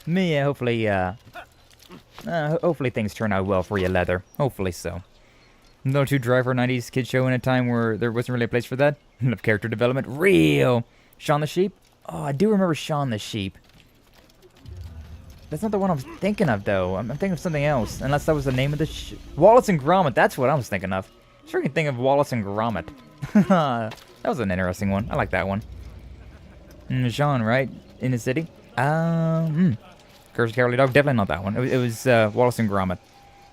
Me, hopefully, hopefully things turn out well for you, Leather. Hopefully so. No two driver 90s kid show in a time where there wasn't really a place for that. Enough character development. Real. Shaun the Sheep? Oh, I do remember Shaun the Sheep. That's not the one I was thinking of, though. I'm thinking of something else. Unless that was the name of the Wallace and Gromit. That's what I was thinking of. Sure can think of Wallace and Gromit. That was an interesting one. I like that one. Jean, right? In the city? Courage the Cowardly Dog? Definitely not that one. It was Wallace and Gromit.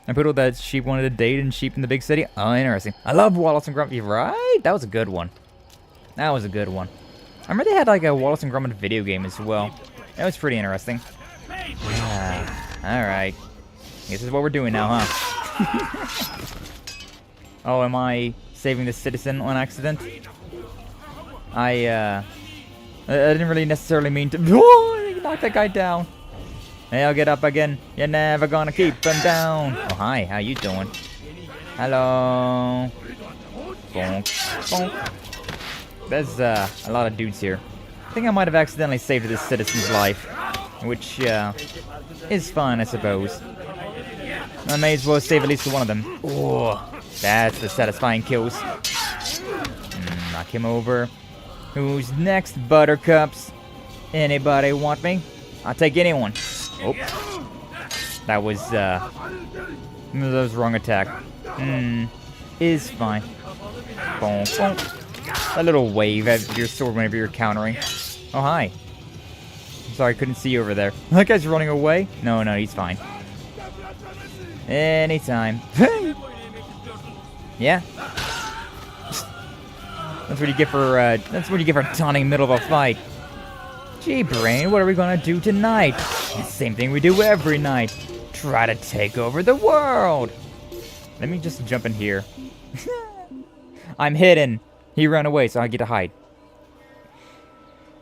And Poodle that sheep wanted to date and Sheep in the Big City? Oh, interesting. I love Wallace and Gromit. You're right? That was a good one. That was a good one. I remember they had like a Wallace and Gromit video game as well. That was pretty interesting. Alright. This is what we're doing now, huh? Oh, am I saving the citizen on accident? I didn't really necessarily mean to... Oh, knock that guy down. Hey, I'll get up again. You're never gonna keep him down. Oh, hi. How you doing? Hello. Bonk. Bonk. There's a lot of dudes here. I think I might have accidentally saved this citizen's life. Which, is fun, I suppose. I may as well save at least one of them. Oh, that's the satisfying kills. Knock him over. Who's next, buttercups? Anybody want me? I'll take anyone. Oh. That was wrong attack. Is fine. Bonk, bonk. A little wave at your sword whenever you're countering. Oh, hi. Sorry, I couldn't see you over there. That guy's running away? No, he's fine. Anytime. Yeah. That's what you get for taunting in the middle of a fight. Gee, Brain, what are we gonna do tonight? The same thing we do every night. Try to take over the world. Let me just jump in here. I'm hidden. He ran away, so I get to hide.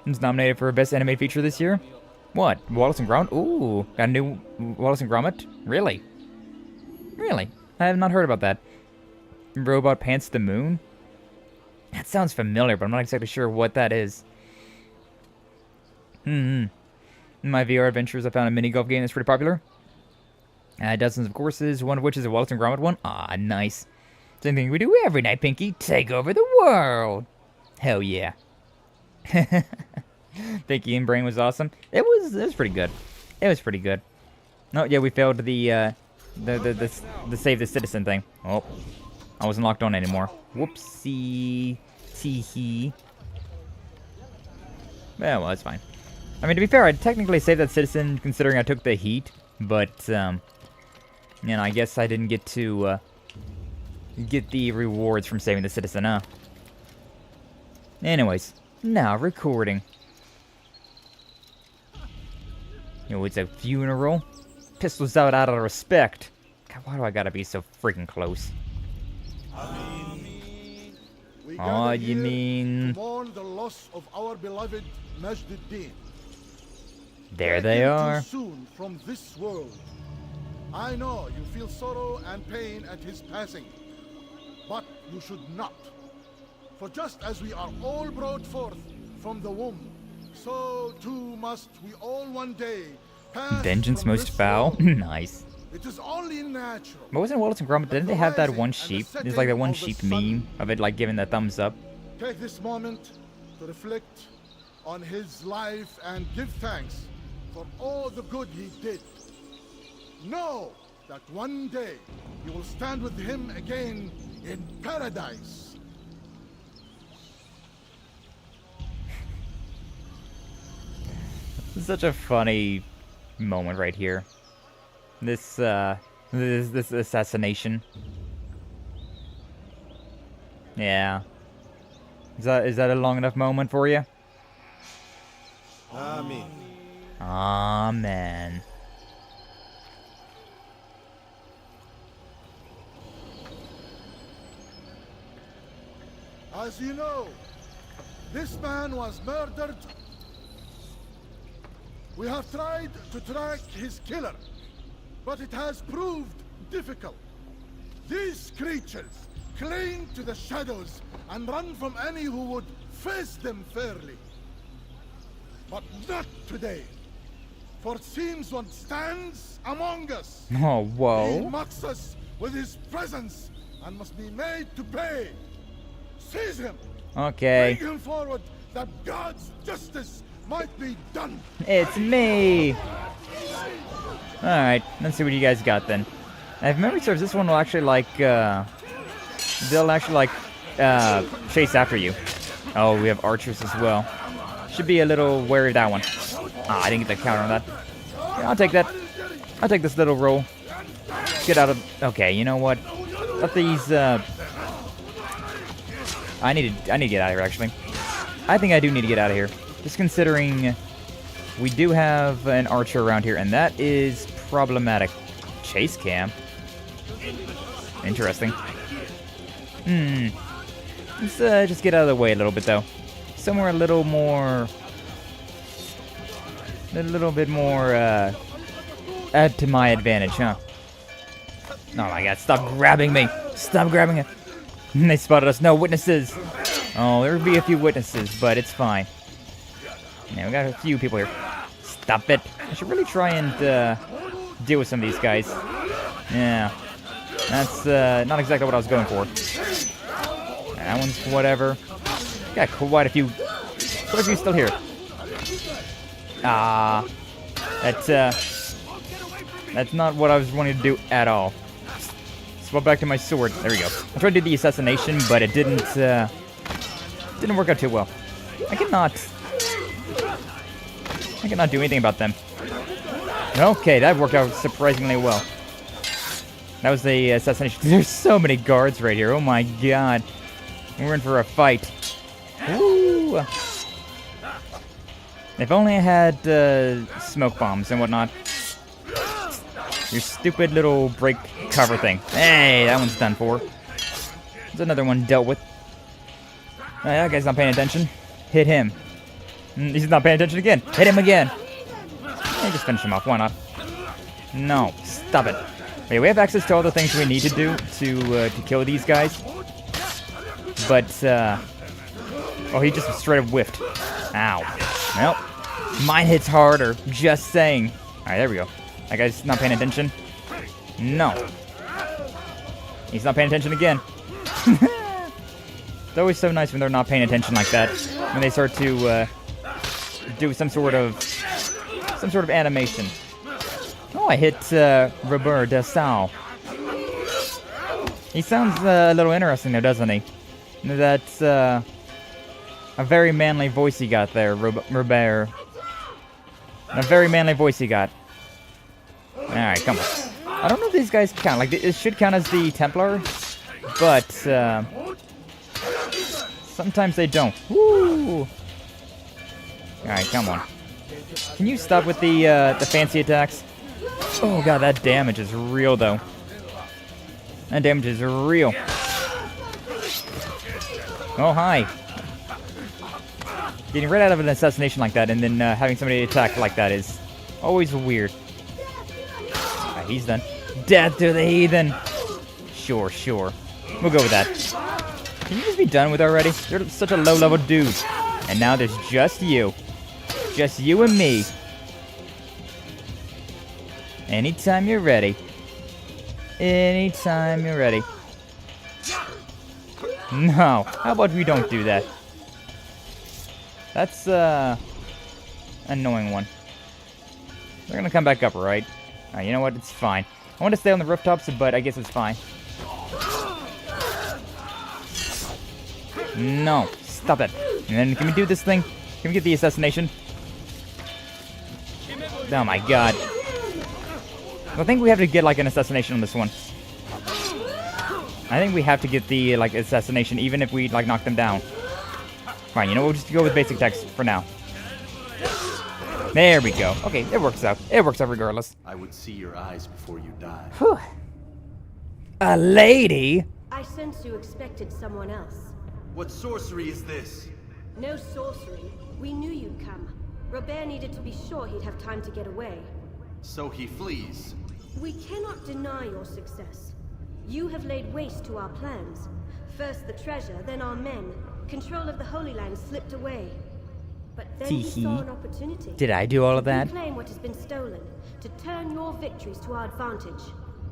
It's nominated for Best Animated Feature this year. What? Wallace and Gromit? Ooh, got a new Wallace and Gromit? Really? Really? I have not heard about that. Robot Pants to the Moon? That sounds familiar, but I'm not exactly sure what that is. In my VR adventures, I found a mini golf game that's pretty popular. Dozens of courses, one of which is a Wallace and Gromit one. Ah, nice. Same thing we do every night, Pinky. Take over the world. Hell yeah. Pinky and Brain was awesome. It was pretty good. It was pretty good. Oh yeah, we failed the save the citizen thing. Oh, I wasn't locked on anymore. Whoopsie. Tee-hee. Yeah, well, that's fine. I mean, to be fair, I technically saved that citizen considering I took the heat, but you know, I guess I didn't get to get the rewards from saving the citizen, huh? Anyways, now recording. Yo, it's a funeral. Pistols out of respect. God, why do I gotta be so freaking close? Oh, you mean... To mourn the loss of our beloved Majduddin. There they are. Too soon from this world. I know you feel sorrow and pain at his passing, but you should not. For just as we are all brought forth from the womb, so too must we all one day pass. Vengeance from most this foul. world. Nice. It is only natural. What was in Wallace and Gromit? Didn't they have that one sheep? There's like that one sheep meme of it like giving the thumbs up. Take this moment to reflect on his life and give thanks for all the good he did. Know that one day you will stand with him again in paradise. This is such a funny moment right here. This assassination. Yeah. Is that a long enough moment for you? Amen. Amen. As you know, this man was murdered. We have tried to track his killer, but it has proved difficult. These creatures cling to the shadows and run from any who would face them fairly. But not today, for it seems one stands among us. Oh, whoa. He mocks us with his presence and must be made to pay. Seize him. Okay. Bring him forward that God's justice might be done. It's me. Alright, let's see what you guys got then. If memory serves, this one will actually they'll actually chase after you. Oh, we have archers as well. Should be a little wary of that one. Ah, I didn't get the counter on that. Yeah, I'll take that. I'll take this little roll. Get out of... Okay, you know what? Let these, I need to get out of here, actually. I think I do need to get out of here. Just considering we do have an archer around here, and that is problematic. Chase cam. Interesting. Let's just get out of the way a little bit, though. Somewhere a little more... A little bit more, add to my advantage, huh? Oh my god, stop grabbing me! Stop grabbing it! They spotted us. No witnesses! Oh, there would be a few witnesses, but it's fine. Yeah, we got a few people here. Stop it! I should really try and, deal with some of these guys. Yeah. That's, not exactly what I was going for. That one's whatever. Got quite a few still here. That's not what I was wanting to do at all. Swap back to my sword. There we go. I tried to do the assassination, but it didn't work out too well. I cannot do anything about them. Okay, that worked out surprisingly well. That was the assassination. There's so many guards right here. Oh my god. We're in for a fight. Ooh. If only I had smoke bombs and whatnot. Your stupid little break cover thing. Hey, that one's done for. There's another one dealt with. That guy's not paying attention. Hit him. He's not paying attention again. Hit him again. Hey, just finish him off. Why not? No, stop it. Okay, we have access to all the things we need to do to kill these guys. But, oh, he just straight up whiffed. Ow. Nope. Mine hits harder. Just saying. Alright, there we go. That guy's not paying attention. No. He's not paying attention again. It's always so nice when they're not paying attention like that. When they start to do some sort of animation. Oh, I hit Robert Desau. He sounds a little interesting though, doesn't he? That's a very manly voice he got there, Robert. A very manly voice he got. Alright, come on. I don't know if these guys count. Like, it should count as the Templar, but sometimes they don't. Woo! Alright, come on. Can you stop with the fancy attacks? Oh god, that damage is real, though. That damage is real. Oh, hi. Getting right out of an assassination like that and then having somebody attack like that is always weird. He's done. Death to the heathen! Sure, sure. We'll go with that. Can you just be done with already? You're such a low-level dude. And now there's just you. Just you and me. Anytime you're ready. Anytime you're ready. No. How about we don't do that? That's, annoying one. They're gonna come back up, right? Alright, you know what? It's fine. I want to stay on the rooftops, but I guess it's fine. No, stop it. And then can we do this thing? Can we get the assassination? Oh my god. I think we have to get like an assassination on this one. I think we have to get the like assassination even if we like knock them down. Fine, you know, we'll just go with basic text for now. There we go. Okay, it works out. It works out regardless. I would see your eyes before you die. Whew. A lady? I sense you expected someone else. What sorcery is this? No sorcery. We knew you'd come. Robert needed to be sure he'd have time to get away. So he flees. We cannot deny your success. You have laid waste to our plans. First the treasure, then our men. Control of the Holy Land slipped away. But then you saw an opportunity. Did I do all of that? To reclaim what has been stolen. To turn your victories to our advantage.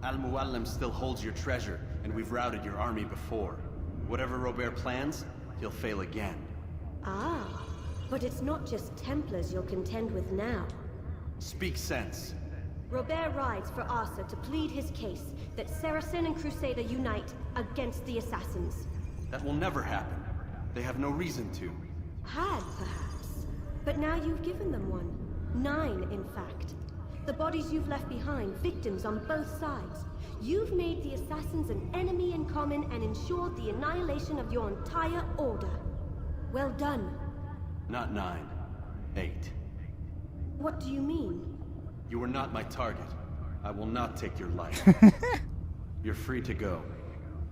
Al-Muallim still holds your treasure, and we've routed your army before. Whatever Robert plans, he'll fail again. Ah, but it's not just Templars you'll contend with now. Speak sense. Robert rides for Arthur to plead his case that Saracen and Crusader unite against the Assassins. That will never happen. They have no reason to. Had, perhaps. But now you've given them one. 9, in fact. The bodies you've left behind, victims on both sides. You've made the Assassins an enemy in common and ensured the annihilation of your entire order. Well done. Not 9. 8. What do you mean? You are not my target. I will not take your life. You're free to go,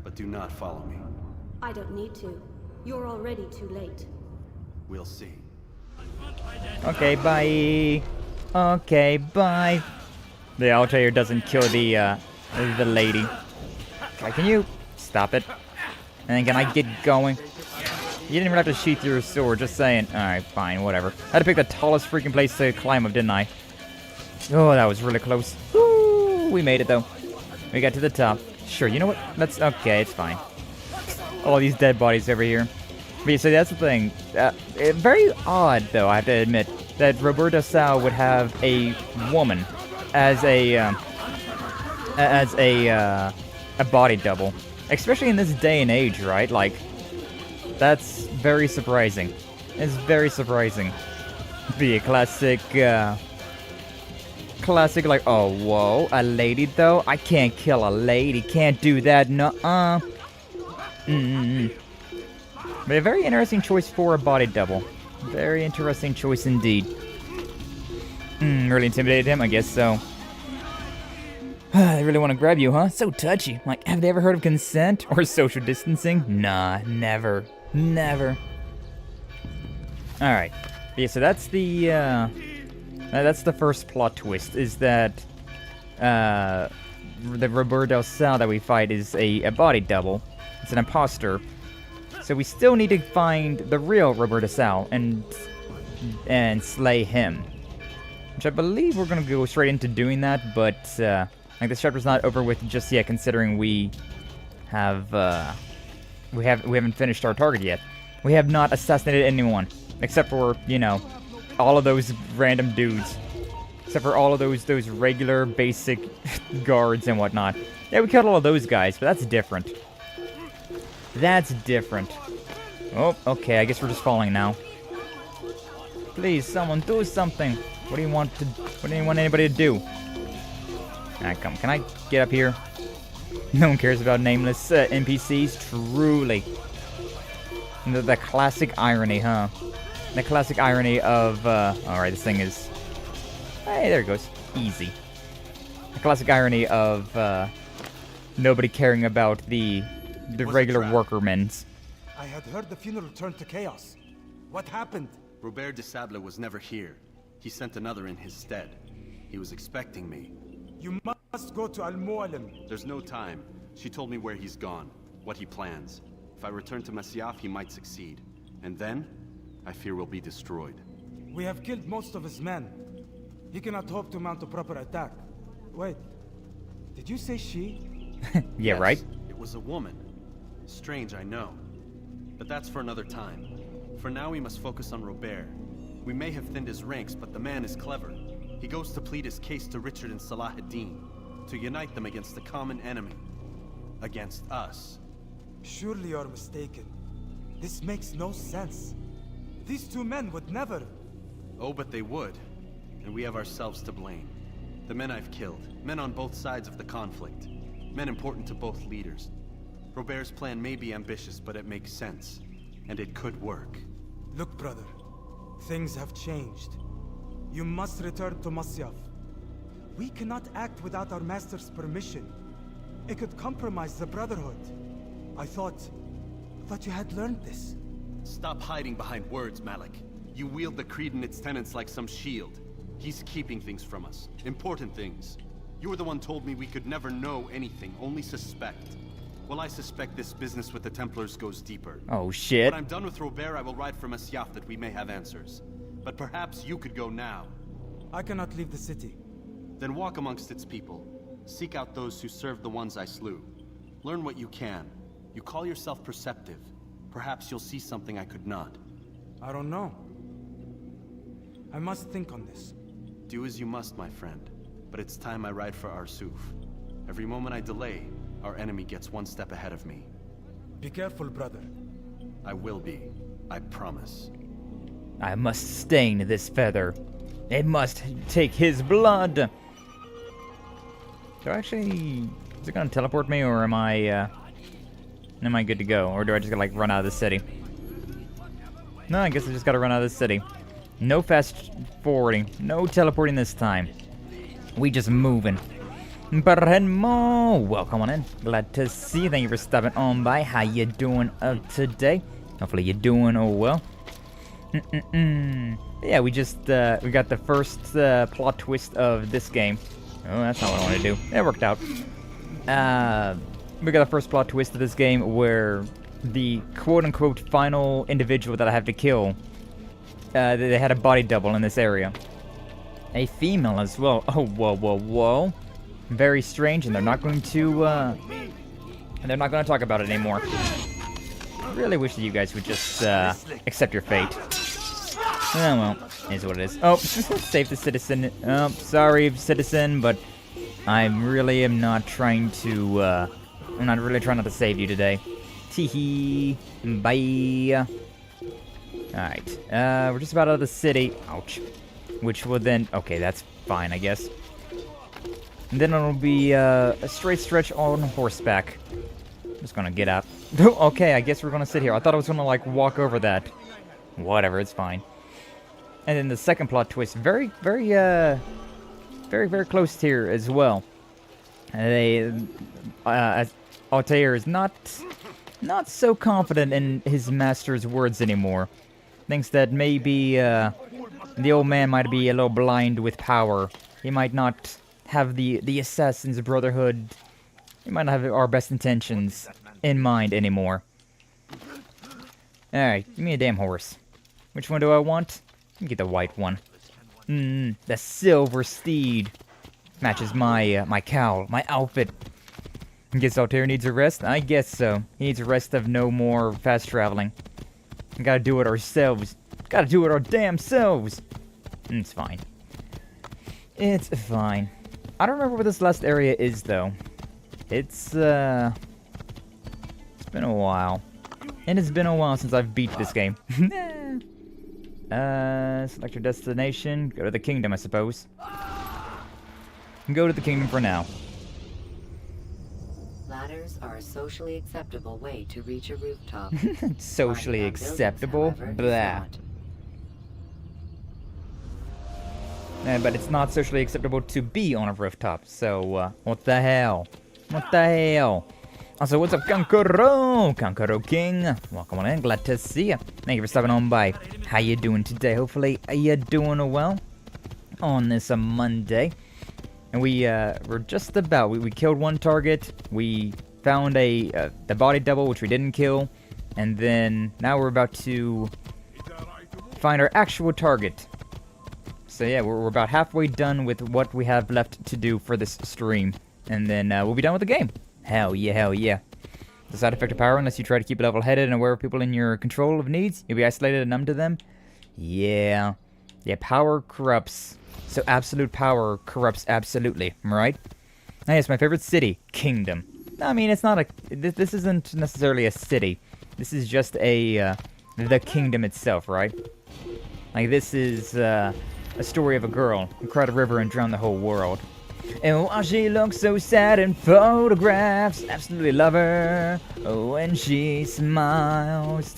but do not follow me. I don't need to. You're already too late. We'll see. Okay, bye. Okay, bye. The Altair doesn't kill the lady. Okay, can you stop it? And then can I get going? You didn't even have to sheath your sword, just saying. Alright, fine, whatever. I had to pick the tallest freaking place to climb up, didn't I? Oh, that was really close. Woo! We made it, though. We got to the top. Sure, you know what? That's okay, it's fine. All these dead bodies over here. But yeah, so that's the thing. Very odd, though, I have to admit, that Roberto Sal would have a woman as a body double. Especially in this day and age, right? Like, that's very surprising. It's very surprising. Be a classic, like, oh, whoa, a lady, though? I can't kill a lady. Can't do that, nuh-uh. But a very interesting choice for a body double. Very interesting choice indeed. Really intimidated him? I guess so. They really want to grab you, huh? So touchy. Like, have they ever heard of consent or social distancing? Nah, never. Never. Alright. Yeah, so that's the first plot twist, is that the Roberto Sal that we fight is a body double. It's an imposter. So we still need to find the real Roberto Sal and slay him. Which I believe we're gonna go straight into doing that, but like this chapter's not over with just yet, considering we haven't finished our target yet. We have not assassinated anyone, except for, you know, all of those random dudes. Except for all of those regular basic guards and whatnot. Yeah, we killed all of those guys, but that's different. That's different. Oh, okay, I guess we're just falling now. Please, someone do something. What do you want anybody to do? Ah, come, can I get up here? No one cares about nameless NPCs, truly. The classic irony, huh? The classic irony of, alright, this thing is... Hey, there it goes. Easy. The classic irony of, nobody caring about the regular workermen's. I had heard the funeral turned to chaos. What happened? Robert de Sable was never here. He sent another in his stead. He was expecting me. You must go to LMAOOO. There's no time. She told me where he's gone, what he plans. If I return to Masyaf, he might succeed. And then, I fear we'll be destroyed. We have killed most of his men. He cannot hope to mount a proper attack. Wait, did you say she? Yeah, yes, right? It was a woman. Strange, I know. But that's for another time. For now, we must focus on Robert. We may have thinned his ranks, but the man is clever. He goes to plead his case to Richard and Salah ad-Din, to unite them against the common enemy. Against us. Surely you're mistaken. This makes no sense. These two men would never... Oh, but they would. And we have ourselves to blame. The men I've killed, men on both sides of the conflict. Men important to both leaders. Robert's plan may be ambitious, but it makes sense. And it could work. Look, brother. Things have changed. You must return to Masyaf. We cannot act without our master's permission. It could compromise the Brotherhood. I thought you had learned this. Stop hiding behind words, Malik. You wield the Creed and its tenets like some shield. He's keeping things from us. Important things. You were the one told me we could never know anything, only suspect. Well, I suspect this business with the Templars goes deeper. Oh, shit. When I'm done with Robert, I will ride for Masyaf that we may have answers. But perhaps you could go now. I cannot leave the city. Then walk amongst its people. Seek out those who served the ones I slew. Learn what you can. You call yourself perceptive. Perhaps you'll see something I could not. I don't know. I must think on this. Do as you must, my friend. But it's time I ride for Arsuf. Every moment I delay, our enemy gets one step ahead of me. Be careful, brother. I will be. I promise. I must stain this feather. It must take his blood. Do I actually... Is it gonna teleport me, or am I good to go? Or do I just gotta, like, run out of the city? No, I guess I just gotta run out of the city. No fast forwarding. No teleporting this time. We just moving. Bremo, welcome on in. Glad to see you. Thank you for stopping on by. How you doing today? Hopefully you're doing well. Yeah, we just we got the first plot twist of this game. Oh, that's not what I want to do. It worked out. We got the first plot twist of this game where the quote-unquote final individual that I have to kill, they had a body double in this area. A female as well. Oh, whoa, whoa, whoa. Very strange, and they're not going to talk about it anymore. I really wish that you guys would just accept your fate. Oh, well, is what it is. Oh, save the citizen. Oh, sorry, citizen, but I really am not trying to, I'm not really trying not to save you today. Teehee. Bye. Alright, we're just about out of the city. Ouch. Which will then, okay, that's fine, I guess. And then it'll be a straight stretch on horseback. I'm just gonna get up. Okay, I guess we're gonna sit here. I thought I was gonna, like, walk over that. Whatever, it's fine. And then the second plot twist, very close here as well. Altair is not so confident in his master's words anymore. Thinks that maybe the old man might be a little blind with power. He might not have the Assassin's Brotherhood. He might not have our best intentions in mind anymore. Alright, give me a damn horse. Which one do I want? Get the white one. The silver steed. Matches my my cowl, my outfit. Guess Altair needs a rest? I guess so. He needs a rest of no more fast traveling. We gotta do it ourselves. Gotta do it our damn selves. It's fine. It's fine. I don't remember where this last area is, though. It's been a while. And it's been a while since I've beat this game. Select your destination. Go to the kingdom, I suppose. Go to the kingdom for now. Ladders are a socially acceptable way to reach a rooftop. Socially acceptable? Blah. But it's not socially acceptable to be on a rooftop, so, what the hell? What the hell? Also, what's up, Kankuro? Kankuro King. Welcome on in, glad to see you. Thank you for stopping on by. How you doing today? Hopefully, you're doing well on this Monday. And we're just about, we killed one target, we found the body double, which we didn't kill, and then now we're about to find our actual target. So yeah, we're about halfway done with what we have left to do for this stream, and then we'll be done with the game. Hell yeah, hell yeah. The side effect of power, unless you try to keep level-headed and aware of people in your control of needs, you'll be isolated and numb to them. Yeah. Yeah, power corrupts. So absolute power corrupts absolutely, am I right? Ah, yes, my favorite city, Kingdom. I mean, it's not a... This isn't necessarily a city. This is just a... the kingdom itself, right? Like, this is a story of a girl who cried a river and drowned the whole world. And while she looks so sad in photographs, absolutely love her when she smiles.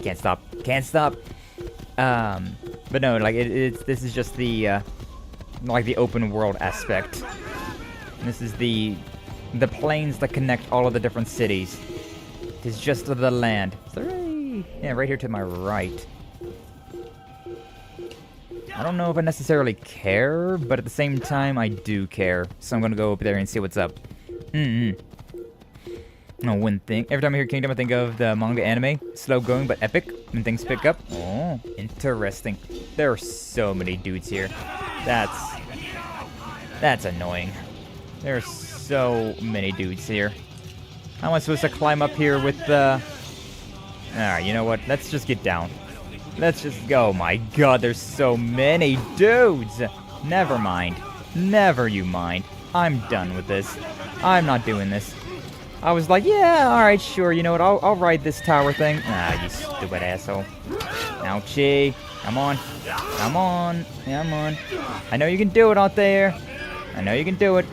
Can't stop. Can't stop. But no, like, this is just the, like, the open world aspect. This is the plains that connect all of the different cities. It is just the land. Yeah, right here to my right. I don't know if I necessarily care, but at the same time, I do care. So I'm gonna go up there and see what's up. No, one thing. Every time I hear Kingdom, I think of the manga anime. Slow going, but epic. When things pick up. Oh, interesting. There are so many dudes here. That's annoying. There are so many dudes here. How am I supposed to climb up here with the... Alright, you know what? Let's just get down. Let's just go. Oh my god, there's so many dudes! Never mind. Never you mind. I'm done with this. I'm not doing this. I was like, yeah, alright, sure, you know what? I'll ride this tower thing. Ah, you stupid asshole. Ouchie. Come on. Come on. Come on. I know you can do it out there. I know you can do it.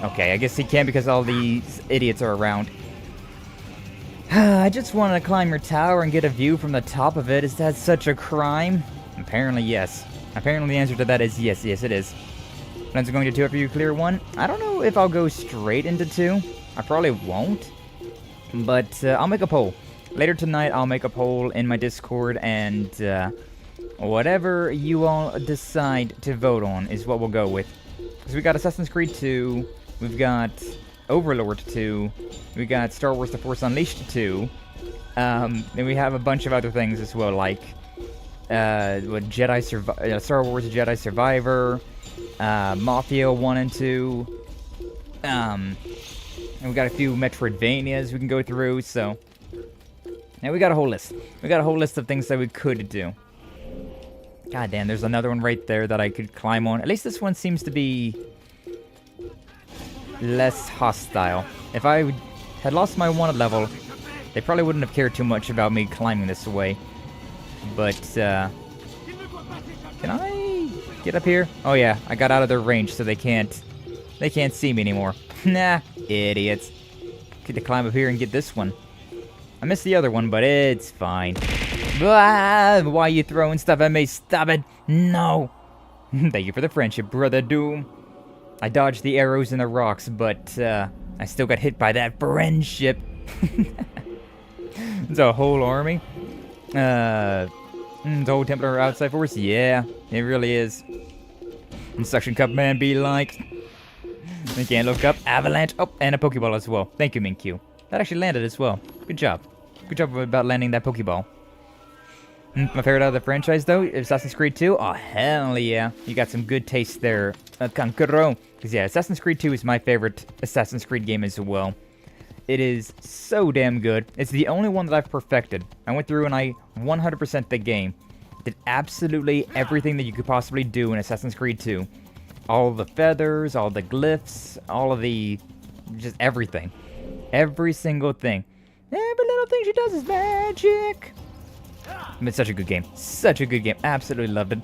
Okay, I guess he can't because all these idiots are around. I just wanted to climb your tower and get a view from the top of it. Is that such a crime? Apparently, yes. Apparently, the answer to that is yes. Yes, it is. Plans are going to 2 after you clear 1. I don't know if I'll go straight into 2. I probably won't. But I'll make a poll. Later tonight, I'll make a poll in my Discord, and whatever you all decide to vote on is what we'll go with. Because we got Assassin's Creed 2. We've got Overlord 2. We got Star Wars The Force Unleashed 2. Then we have a bunch of other things as well, like Star Wars Jedi Survivor, Mafia 1 and 2. And we got a few Metroidvanias we can go through, so... Now we got a whole list. We got a whole list of things that we could do. God damn, there's another one right there that I could climb on. At least this one seems to be... less hostile. If I had lost my wanted level, they probably wouldn't have cared too much about me climbing this way. But, can I get up here? Oh yeah, I got out of their range, so they can't see me anymore. Nah, idiots. Get to climb up here and get this one. I missed the other one, but it's fine. Blah, why are you throwing stuff at me? Stop it! No! Thank you for the friendship, Brother Doom. I dodged the arrows and the rocks, but I still got hit by that friendship. It's a whole army. The whole Templar outside force? Yeah, it really is. And Suction Cup man be like... We can't look up. Avalanche. Oh, and a Pokeball as well. Thank you, Minkyu. That actually landed as well. Good job. Good job about landing that Pokeball. My favorite out of the franchise, though, Assassin's Creed 2. Oh, hell yeah. You got some good taste there, Kankuro. Because, yeah, Assassin's Creed 2 is my favorite Assassin's Creed game as well. It is so damn good. It's the only one that I've perfected. I went through and I 100% the game. Did absolutely everything that you could possibly do in Assassin's Creed 2. All the feathers, all the glyphs, all of the... just everything. Every single thing. Every little thing she does is magic. It's such a good game. Such a good game. Absolutely loved it.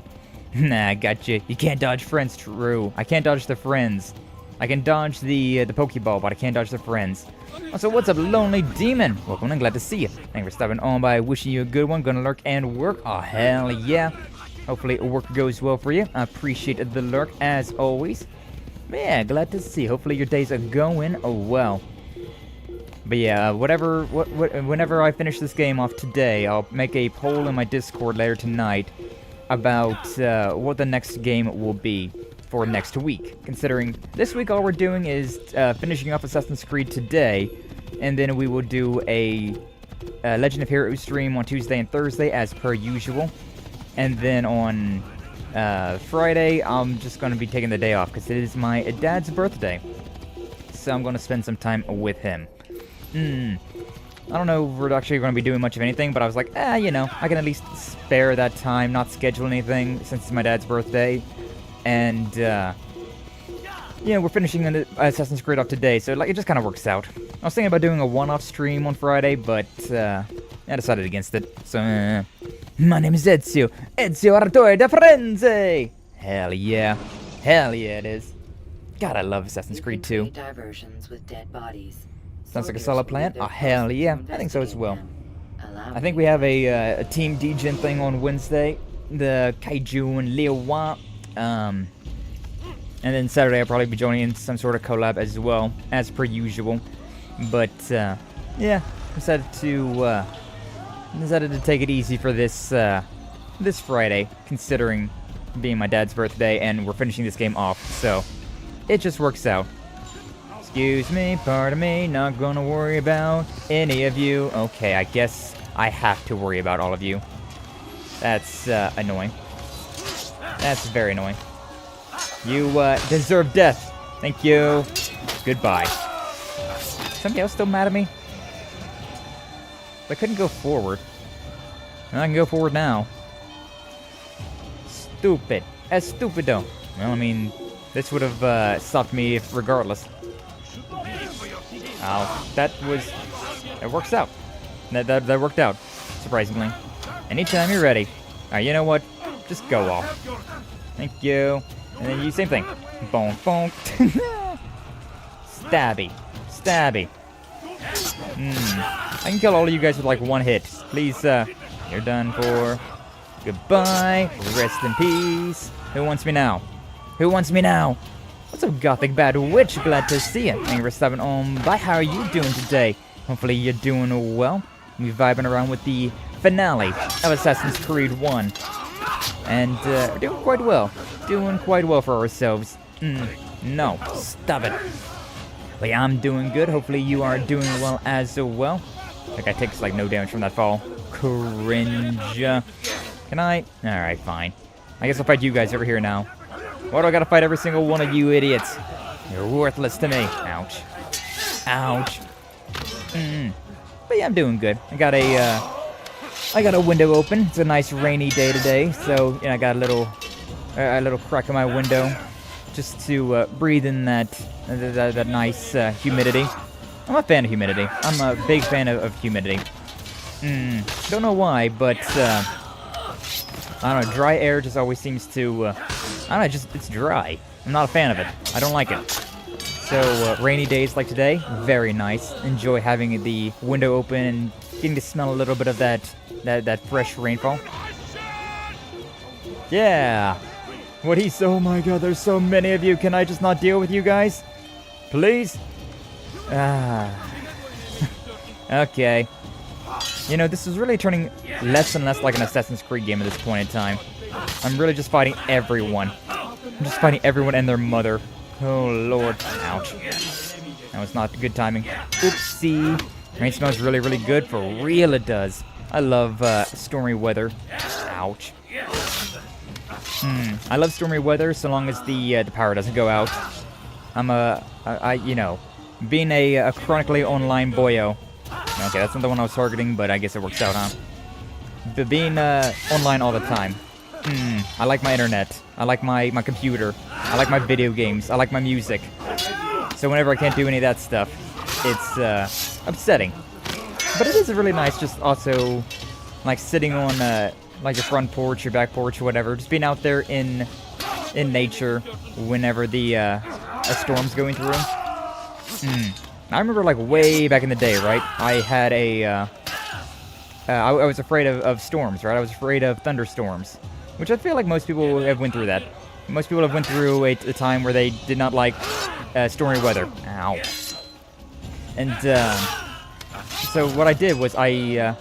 Nah, I got you. You can't dodge friends. True. I can't dodge the friends. I can dodge the Pokeball, but I can't dodge the friends. Also, what's up, Lonely Demon? Welcome and glad to see you. Thanks for stopping on by. Wishing you a good one. Gonna lurk and work. Oh, hell yeah. Hopefully work goes well for you. I appreciate the lurk as always. But yeah, glad to see. Hopefully your days are going well. But yeah, whenever I finish this game off today, I'll make a poll in my Discord later tonight about what the next game will be for next week. Considering this week all we're doing is finishing off Assassin's Creed today, and then we will do a Legend of Heroes stream on Tuesday and Thursday as per usual. And then on Friday, I'm just going to be taking the day off because it is my dad's birthday. So I'm going to spend some time with him. I don't know if we're actually going to be doing much of anything, but I was like, you know, I can at least spare that time, not schedule anything since it's my dad's birthday. And, yeah, we're finishing an Assassin's Creed off today, so like it just kind of works out. I was thinking about doing a one-off stream on Friday, but I decided against it. So, my name is Ezio Artore da Frenzy! Hell yeah. Hell yeah, it is. God, I love Assassin's Creed 2. Diversions with dead bodies. Sounds like a solid plan. Oh, hell yeah. I think so as well. I think we have a Team Degen thing on Wednesday. The Kaiju and Liwa. And then Saturday I'll probably be joining in some sort of collab as well, as per usual. But, yeah. Decided to take it easy for this, this Friday, considering being my dad's birthday and we're finishing this game off, so it just works out. Excuse me, pardon me, not gonna worry about any of you. Okay, I guess I have to worry about all of you. That's annoying. That's very annoying. You deserve death. Thank you. Goodbye. Somebody else still mad at me? I couldn't go forward. And I can go forward now. Stupid. Estupido. Well, I mean, this would have stopped me if regardless. Oh, that works out. That worked out, surprisingly. Anytime you're ready. Alright, you know what? Just go off. Thank you. And then you, same thing. Bonk, bonk. Stabby. Stabby. I can kill all of you guys with like one hit. Please, you're done for. Goodbye. Rest in peace. Who wants me now? Who wants me now? What's up, Gothic Bad Witch? Glad to see you. Thank you for stopping on by. How are you doing today? Hopefully you're doing well. We're vibing around with the finale of Assassin's Creed 1. And we're doing quite well. Doing quite well for ourselves. No, stop it. But yeah, I'm doing good. Hopefully you are doing well as well. That guy takes like no damage from that fall. Cringe. Can I? Alright, fine. I guess I'll fight you guys over here now. Why do I gotta fight every single one of you idiots? You're worthless to me. Ouch. Ouch. But yeah, I'm doing good. I got a window open. It's a nice rainy day today, so you know, I got a little crack in my window just to breathe in that nice humidity. I'm a fan of humidity. I'm a big fan of humidity. Don't know why, but I don't know. Dry air just always seems to. I don't know. It's dry. I'm not a fan of it. I don't like it. So rainy days like today, very nice. Enjoy having the window open and getting to smell a little bit of that fresh rainfall. Yeah. Oh my god, there's so many of you. Can I just not deal with you guys? Please? Okay. You know, this is really turning less and less like an Assassin's Creed game at this point in time. I'm really just fighting everyone. I'm just fighting everyone and their mother. Oh lord. Ouch. That was not good timing. Oopsie. Rain smells really, really good. For real it does. I love stormy weather. Ouch. I love stormy weather so long as the power doesn't go out. I'm you know, being a chronically online boyo. Okay, that's not the one I was targeting, but I guess it works out, huh? But being online all the time. I like my internet. I like my computer. I like my video games. I like my music. So whenever I can't do any of that stuff, it's upsetting. But it is really nice just also like sitting on like your front porch, your back porch, or whatever. Just being out there in nature whenever the a storm's going through. I remember like way back in the day, right? I had I was afraid of storms, right? I was afraid of thunderstorms, which I feel like most people have went through that. Most people have went through a time where they did not like stormy weather. Ow. And so what I did was I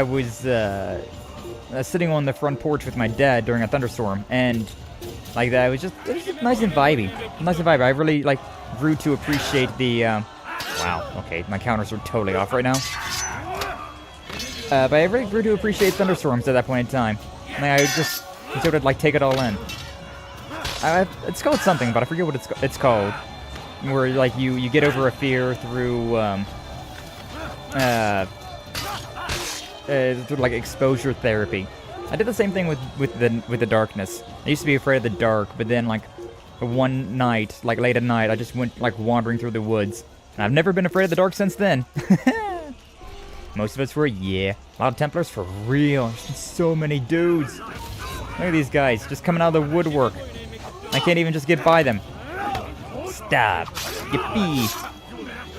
was sitting on the front porch with my dad during a thunderstorm, and like that, it was just nice and vibey. Nice and vibey. I really like grew to appreciate the. Wow. Okay, my counters are totally off right now. But I really grew to appreciate thunderstorms at that point in time. And I just sort of like take it all in. It's called something, but I forget what it's called. Where like you get over a fear through sort of like exposure therapy. I did the same thing with the darkness. I used to be afraid of the dark, but then like one night, like late at night, I just went like wandering through the woods, and I've never been afraid of the dark since then. Most of us were, yeah. A lot of Templars for real. There's just so many dudes. Look at these guys just coming out of the woodwork. I can't even just get by them. Stop. Yippee.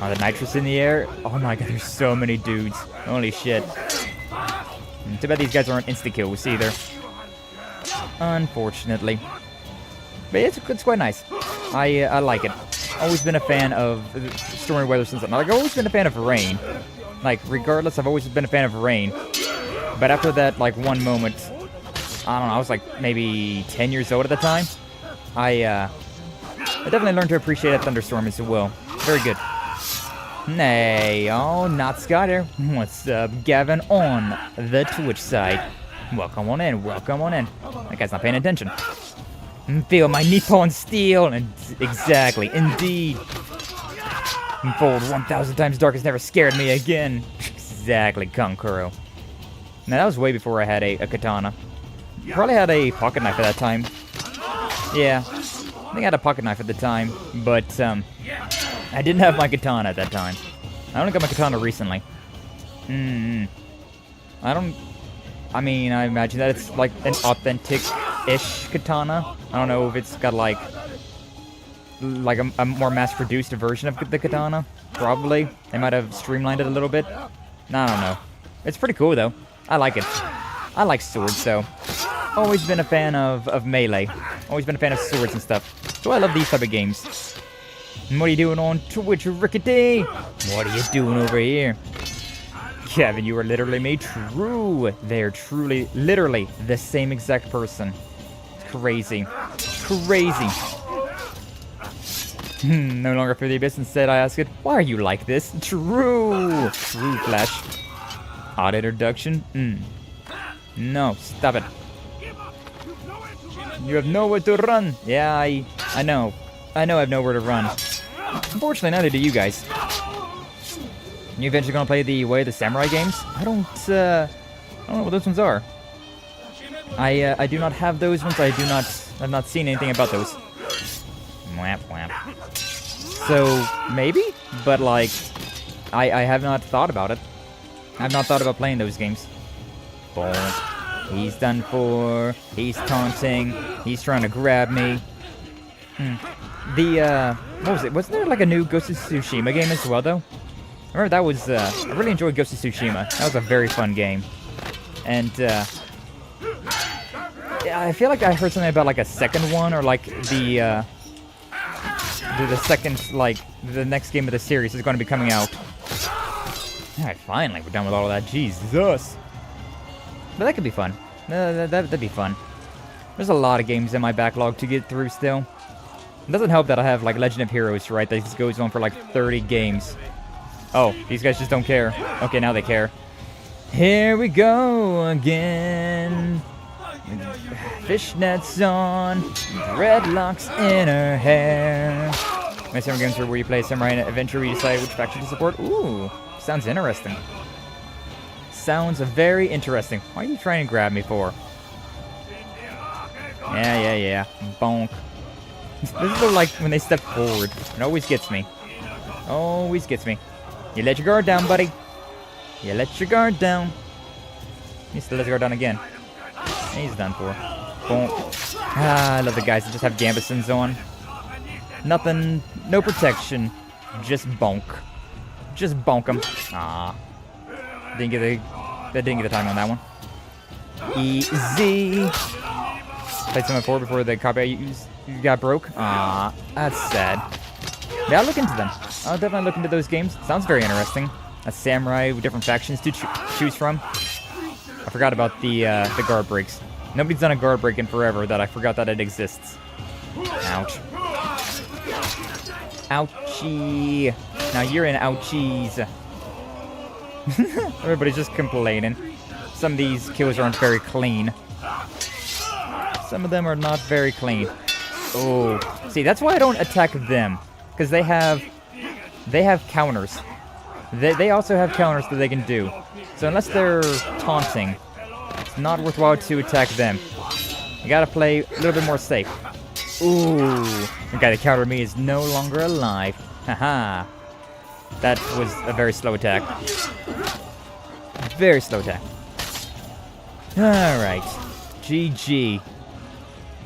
Oh, the nitrous in the air. Oh my god, there's so many dudes. Holy shit. Too bad these guys aren't insta-kills either. Unfortunately. But it's quite nice. I like it. Always been a fan of stormy weather since then. Like, I've always been a fan of rain. Like, regardless, I've always been a fan of rain. But after that, like, one moment, I don't know, I was like maybe 10 years old at the time. I definitely learned to appreciate a thunderstorm as well. Very good. Nay, oh, not Skye there. What's up, Gavin on the Twitch side? Welcome on in, welcome on in. That guy's not paying attention. Feel my Nippon steel, and exactly, indeed. Fold 1,000 times dark has never scared me again. Exactly, Kankuro. Now, that was way before I had a katana. Probably had a pocket knife at that time. Yeah, I think I had a pocket knife at the time, but I didn't have my katana at that time. I only got my katana recently. I mean, I imagine that it's like an authentic-ish katana. I don't know if it's got like a more mass-produced version of the katana. Probably. They might have streamlined it a little bit. I don't know. It's pretty cool, though. I like it. I like swords, though. Always been a fan of melee. Always been a fan of swords and stuff. So I love these type of games. And what are you doing on Twitch, Rickety? What are you doing over here? Kevin, you are literally me. True. They're truly, literally the same exact person. It's crazy. Crazy. No longer for the abyss. Instead, I ask it, why are you like this? True. True, Flash. Odd introduction. No, stop it. You have nowhere to run. Yeah, I know. I know I have nowhere to run. Unfortunately, neither do you guys. You eventually gonna play the Way of the Samurai games? I don't know what those ones are. I do not have those ones. I've not seen anything about those. Whap, whap. So, maybe? But, like, I have not thought about it. I've not thought about playing those games. Boom. He's done for. He's taunting. He's trying to grab me. What was it? Wasn't there, like, a new Ghost of Tsushima game as well, though? I remember that was, I really enjoyed Ghost of Tsushima. That was a very fun game. And, I feel like I heard something about, like, a second one, or, like, the second, like, the next game of the series is going to be coming out. Alright, finally, we're done with all of that. Jesus. But that could be fun. That'd be fun. There's a lot of games in my backlog to get through still. It doesn't help that I have, like, Legend of Heroes, right? That just goes on for, like, 30 games. Oh, these guys just don't care. Okay, now they care. Here we go again. Fishnets on, dreadlocks in her hair. My summer games are where you play a samurai and eventually you decide which faction to support. Ooh, sounds interesting. Sounds very interesting. Why are you trying to grab me for? Yeah. Bonk. This is like when they step forward. It always gets me. Always gets me. You let your guard down, buddy. You let your guard down. He still let his guard down again. He's done for. Bonk. Ah, I love the guys that just have gambesons on. Nothing, no protection. Just bonk. Just bonk them. Ah. Didn't get the time on that one. Easy. Played some before the copyright got broke. Ah, that's sad. Yeah, I'll look into them. I'll definitely look into those games. Sounds very interesting. A samurai with different factions to choose from. I forgot about the guard breaks. Nobody's done a guard break in forever that I forgot that it exists. Ouch. Ouchie. Now you're in ouchies. Everybody's just complaining. Some of these kills aren't very clean. Some of them are not very clean. Oh, see, that's why I don't attack them, because they have counters. They also have counters that they can do. So unless they're taunting, it's not worthwhile to attack them. You gotta play a little bit more safe. Ooh, the guy that countered me is no longer alive. Haha. That was a very slow attack. Very slow attack. Alright. GG.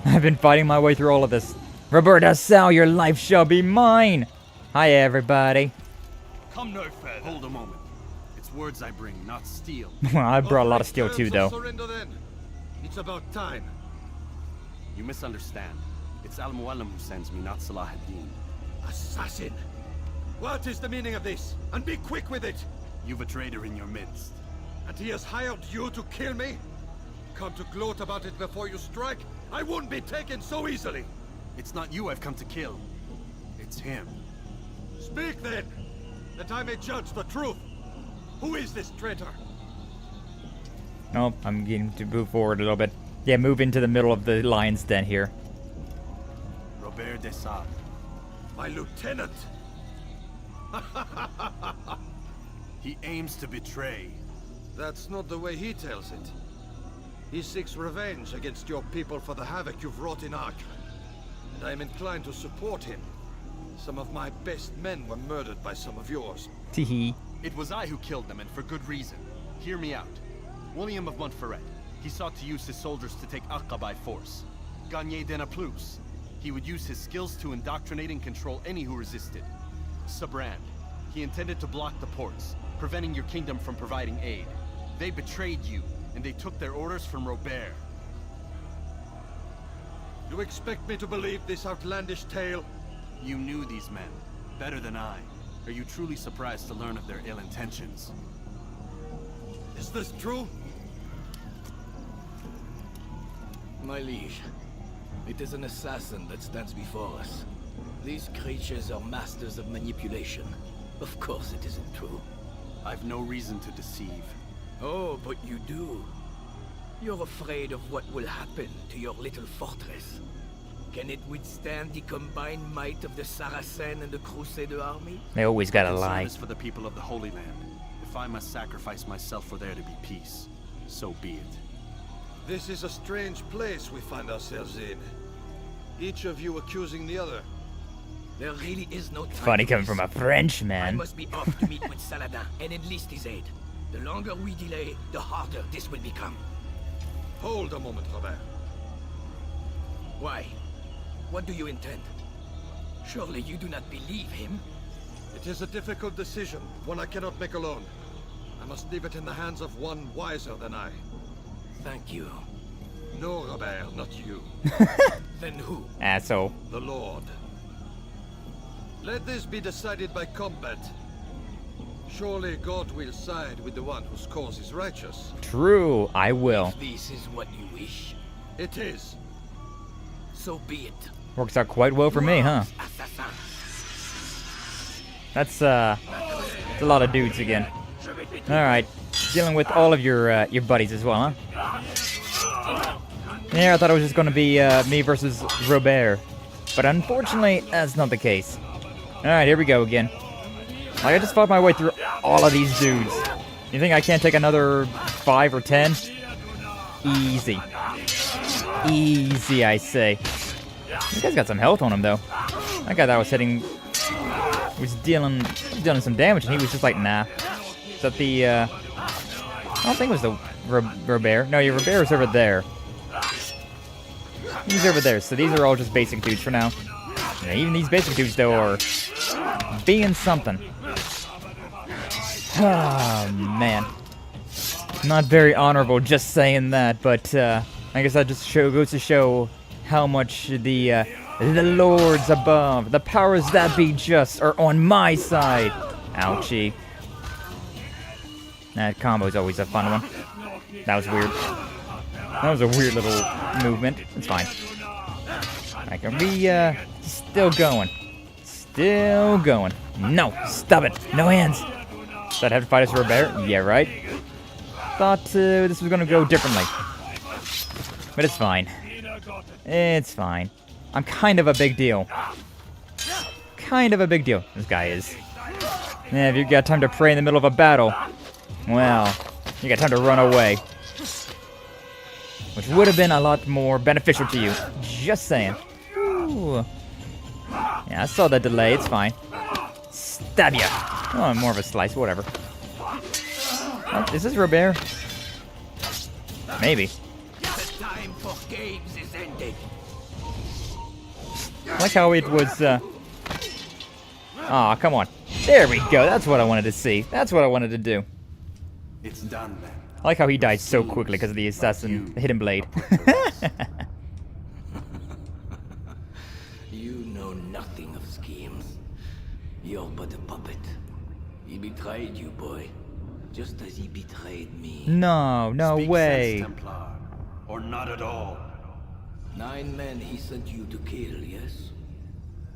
I've been fighting my way through all of this. Roberta Sal, your life shall be mine! Hi everybody. Come no further. Hold a moment. It's words I bring, not steel. Well, I brought a lot of steel too, though. Surrender then. It's about time. You misunderstand. It's Al-Mualim who sends me, not Salah ad-Din. Assassin! What is the meaning of this? And be quick with it! You've a traitor in your midst. And he has hired you to kill me? Come to gloat about it before you strike? I won't be taken so easily! It's not you I've come to kill. It's him. Speak then, that I may judge the truth. Who is this traitor? Oh, I'm getting to move forward a little bit. Yeah, move into the middle of the lion's den here. Robert de Sable. My lieutenant! He aims to betray. That's not the way he tells it. He seeks revenge against your people for the havoc you've wrought in Acre. And I am inclined to support him. Some of my best men were murdered by some of yours. Teehee. It was I who killed them, and for good reason. Hear me out. William of Montferrat. He sought to use his soldiers to take Acre by force. Gagné de Naplouse. He would use his skills to indoctrinate and control any who resisted. Sabrand. He intended to block the ports, preventing your kingdom from providing aid. They betrayed you, and they took their orders from Robert. You expect me to believe this outlandish tale? You knew these men, better than I. Are you truly surprised to learn of their ill intentions? Is this true? My liege, it is an assassin that stands before us. These creatures are masters of manipulation. Of course it isn't true. I've no reason to deceive. Oh, but you do. You're afraid of what will happen to your little fortress. Can it withstand the combined might of the Saracen and the Crusader army? They always gotta lie. Service for the people of the Holy Land. If I must sacrifice myself for there to be peace, so be it. This is a strange place we find ourselves in. Each of you accusing the other. There really is no time. Funny coming from a Frenchman. I must be off to meet with Saladin and enlist his aid. The longer we delay, the harder this will become. Hold a moment, Robert. Why? What do you intend? Surely you do not believe him? It is a difficult decision, one I cannot make alone. I must leave it in the hands of one wiser than I. Thank you. No, Robert, not you. Then who? Asshole. The Lord. Let this be decided by combat. Surely God will side with the one whose cause is righteous. True, I will. If this is what you wish. It is. So be it. Works out quite well for me, huh? That's a lot of dudes again. Alright. Dealing with all of your buddies as well, huh? Yeah, I thought it was just gonna be me versus Robert. But unfortunately, that's not the case. Alright, here we go again. Like, I just fought my way through all of these dudes. You think I can't take another 5 or 10? Easy. Easy, I say. This guy's got some health on him, though. That guy that I was hitting was dealing some damage, and he was just like, nah. Is that the, I don't think it was the Robert. No, your Robert is over there. He's over there, so these are all just basic dudes for now. Yeah, even these basic dudes, though, are being something. Oh, man. Not very honorable just saying that, but I guess that just goes to show how much the lords above, the powers that be just, are on my side. Ouchie. That combo's always a fun one. That was weird. That was a weird little movement. It's fine. Alright, are we still going? Still going. No, stop it. No hands. Did I have to fight as Robert? Yeah, right. Thought this was gonna go differently. But it's fine. It's fine. I'm kind of a big deal. Kind of a big deal. This guy is. Yeah, if you got time to pray in the middle of a battle, well, you got time to run away. Which would have been a lot more beneficial to you. Just saying. Ooh. Yeah, I saw that delay, it's fine. Stab ya! Oh, more of a slice, whatever. Oh, is this Robert? Maybe. The time for games is ended. I like how it was, aw, come on. There we go, that's what I wanted to see. That's what I wanted to do. It's done then. I like how he died so quickly because of the assassin, the hidden blade. You know nothing of schemes. You're but a puppet. He betrayed you, boy. Just as he betrayed me. No, no Speak way. sense, Templar. Or not at all. 9 men he sent you to kill, yes?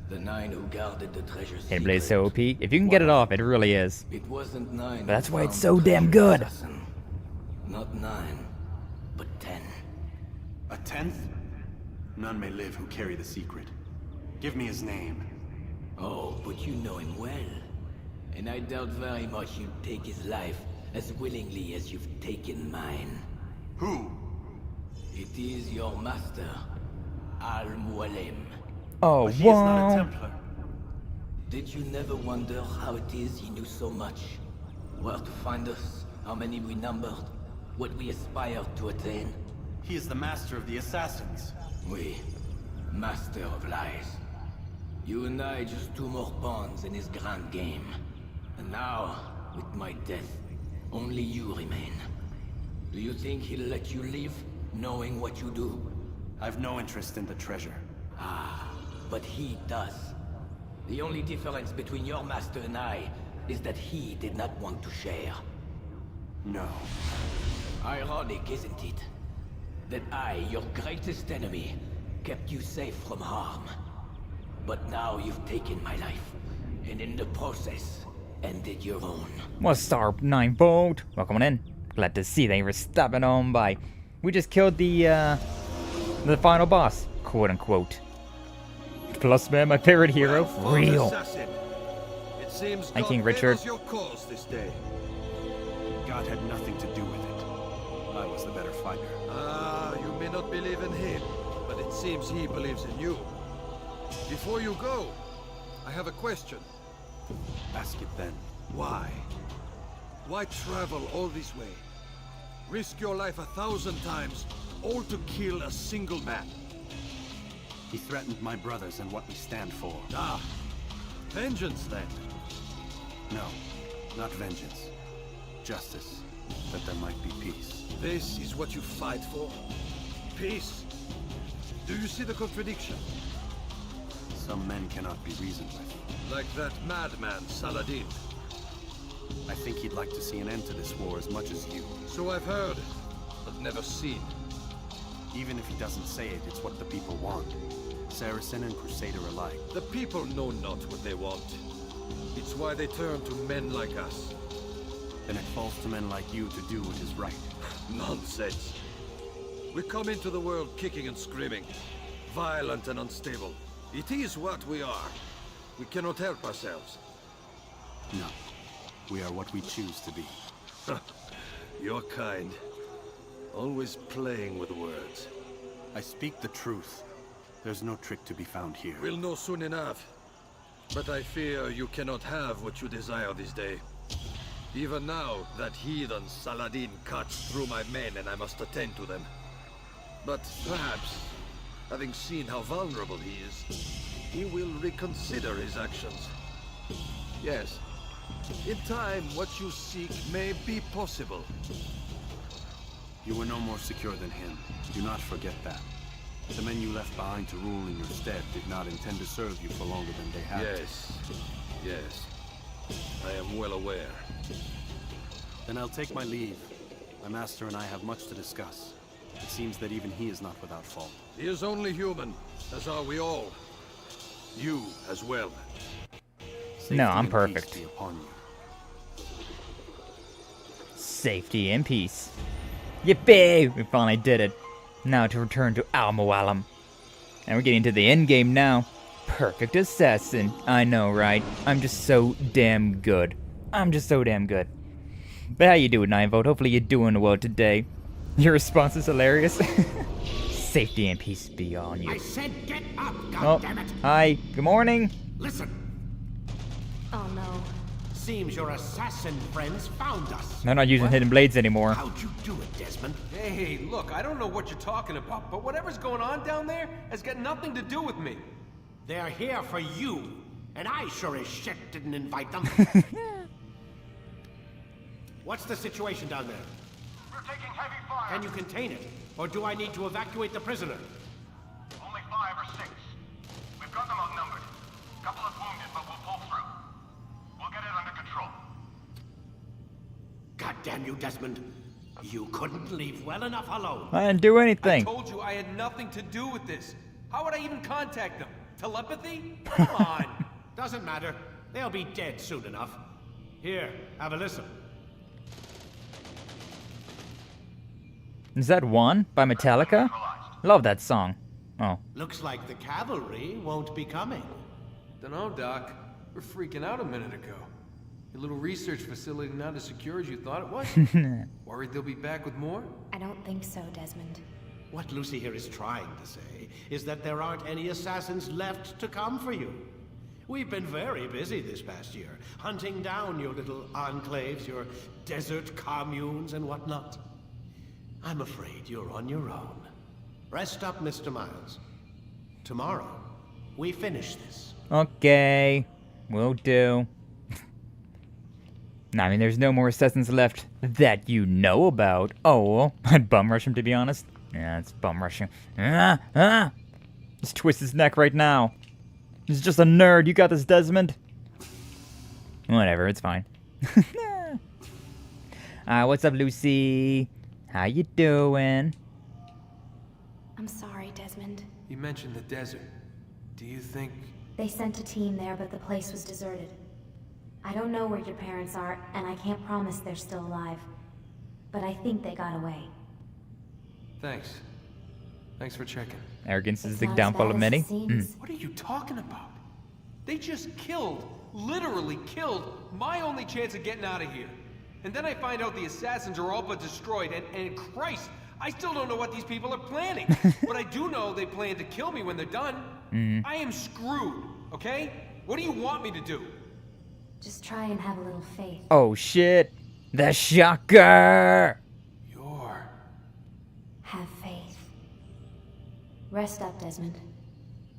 The 9 who guarded the treasure Hidden blade is so OP. If you can get it off, it really is. It wasn't 9. But that's who why it's found so the damn treasure good. assassin. Not 9, but 10. A 10th? None may live who carry the secret. Give me his name. Oh, but you know him well. And I doubt very much you'd take his life as willingly as you've taken mine. Who? It is your master, Al-Mualim. Oh, But he is not a Templar. Did you never wonder how it is he knew so much? Where to find us, how many we numbered, what we aspired to attain? He is the master of the assassins. We, master of lies. You and I just 2 more pawns in his grand game. And now, with my death, only you remain. Do you think he'll let you leave, knowing what you do? I've no interest in the treasure. Ah, but he does. The only difference between your master and I is that he did not want to share. No. Ironic, isn't it? That I, your greatest enemy, kept you safe from harm. But now you've taken my life, and in the process, ended your own. What's Star 9 boat? Welcome on in. Glad to see they were stopping on by. We just killed the final boss, quote unquote. Plus, man, my favorite hero. Real. It seems Hi, God King gave Richard. us your cause this day. God had nothing to do with it. I was the better fighter. Ah, you may not believe in him, but it seems he believes in you. Before you go, I have a question. Ask it then. Why? Why travel all this way? Risk your life 1,000 times, all to kill a single man. He threatened my brothers and what we stand for. Ah, vengeance then. No, not vengeance. Justice, that there might be peace. This is what you fight for? Peace? Do you see the contradiction? Some men cannot be reasoned with. Like that madman, Saladin. I think he'd like to see an end to this war as much as you. So I've heard, but never seen. Even if he doesn't say it, it's what the people want. Saracen and Crusader alike. The people know not what they want. It's why they turn to men like us. Then it falls to men like you to do what is right. Nonsense. We come into the world kicking and screaming, violent and unstable. It is what we are. We cannot help ourselves. No. We are what we choose to be. You're kind. Always playing with words. I speak the truth. There's no trick to be found here. We'll know soon enough. But I fear you cannot have what you desire this day. Even now, that heathen Saladin cuts through my men and I must attend to them. But perhaps, having seen how vulnerable he is, he will reconsider his actions. Yes, in time, what you seek may be possible. You were no more secure than him. Do not forget that. The men you left behind to rule in your stead did not intend to serve you for longer than they had. Yes, yes. I am well aware. Then I'll take my leave. My master and I have much to discuss. It seems that even he is not without fault. He is only human, as are we all. You as well. Safety No, I'm and perfect. peace be upon you. Safety and peace. Yippee! We finally did it. Now to return to Al-Mualim. And we're getting to the end game now. Perfect assassin. I know, right? I'm just so damn good. I'm just so damn good. But how you doing, 9-Volt? Hopefully you're doing well today. Your response is hilarious. Safety and peace be on you. I said get up, Oh, goddammit! hi. Good morning. Listen. Oh no. Seems your assassin friends found us. They're not using hidden blades anymore. How'd you do it, Desmond? Hey, look, I don't know what you're talking about, but whatever's going on down there has got nothing to do with me. They're here for you, and I sure as shit didn't invite them. What's the situation down there? We're taking heavy fire. Can you contain it? Or do I need to evacuate the prisoner? Only 5 or 6. We've got them outnumbered. Couple of wounded, but we'll pull through. We'll get it under control. God damn you, Desmond. You couldn't leave well enough alone. I didn't do anything. I told you I had nothing to do with this. How would I even contact them? Telepathy? Come on. Doesn't matter. They'll be dead soon enough. Here, have a listen. Is that One by Metallica? Love that song. Oh. Looks like the cavalry won't be coming. Dunno, Doc. We're freaking out a minute ago. Your little research facility not as secure as you thought it was? Worried they'll be back with more? I don't think so, Desmond. What Lucy here is trying to say is that there aren't any assassins left to come for you. We've been very busy this past year, hunting down your little enclaves, your desert communes and whatnot. I'm afraid you're on your own. Rest up, Mr. Miles. Tomorrow, we finish this. Okay. Will do. I mean, there's no more assassins left that you know about. Oh, well, I'd bum rush him, to be honest. Yeah, it's bum rushing. Just twist his neck right now. He's just a nerd. You got this, Desmond. Whatever, it's fine. What's up, Lucy? How you doing? I'm sorry, Desmond. You mentioned the desert. Do you think... They sent a team there, but the place was deserted. I don't know where your parents are, and I can't promise they're still alive. But I think they got away. Thanks. Thanks for checking. Arrogance is the downfall of many. What are you talking about? They just killed, literally killed, my only chance of getting out of here. And then I find out the assassins are all but destroyed, and Christ, I still don't know what these people are planning. But I do know they plan to kill me when they're done. I am screwed, okay? What do you want me to do? Just try and have a little faith. Oh shit! The shocker! Have faith. Rest up, Desmond.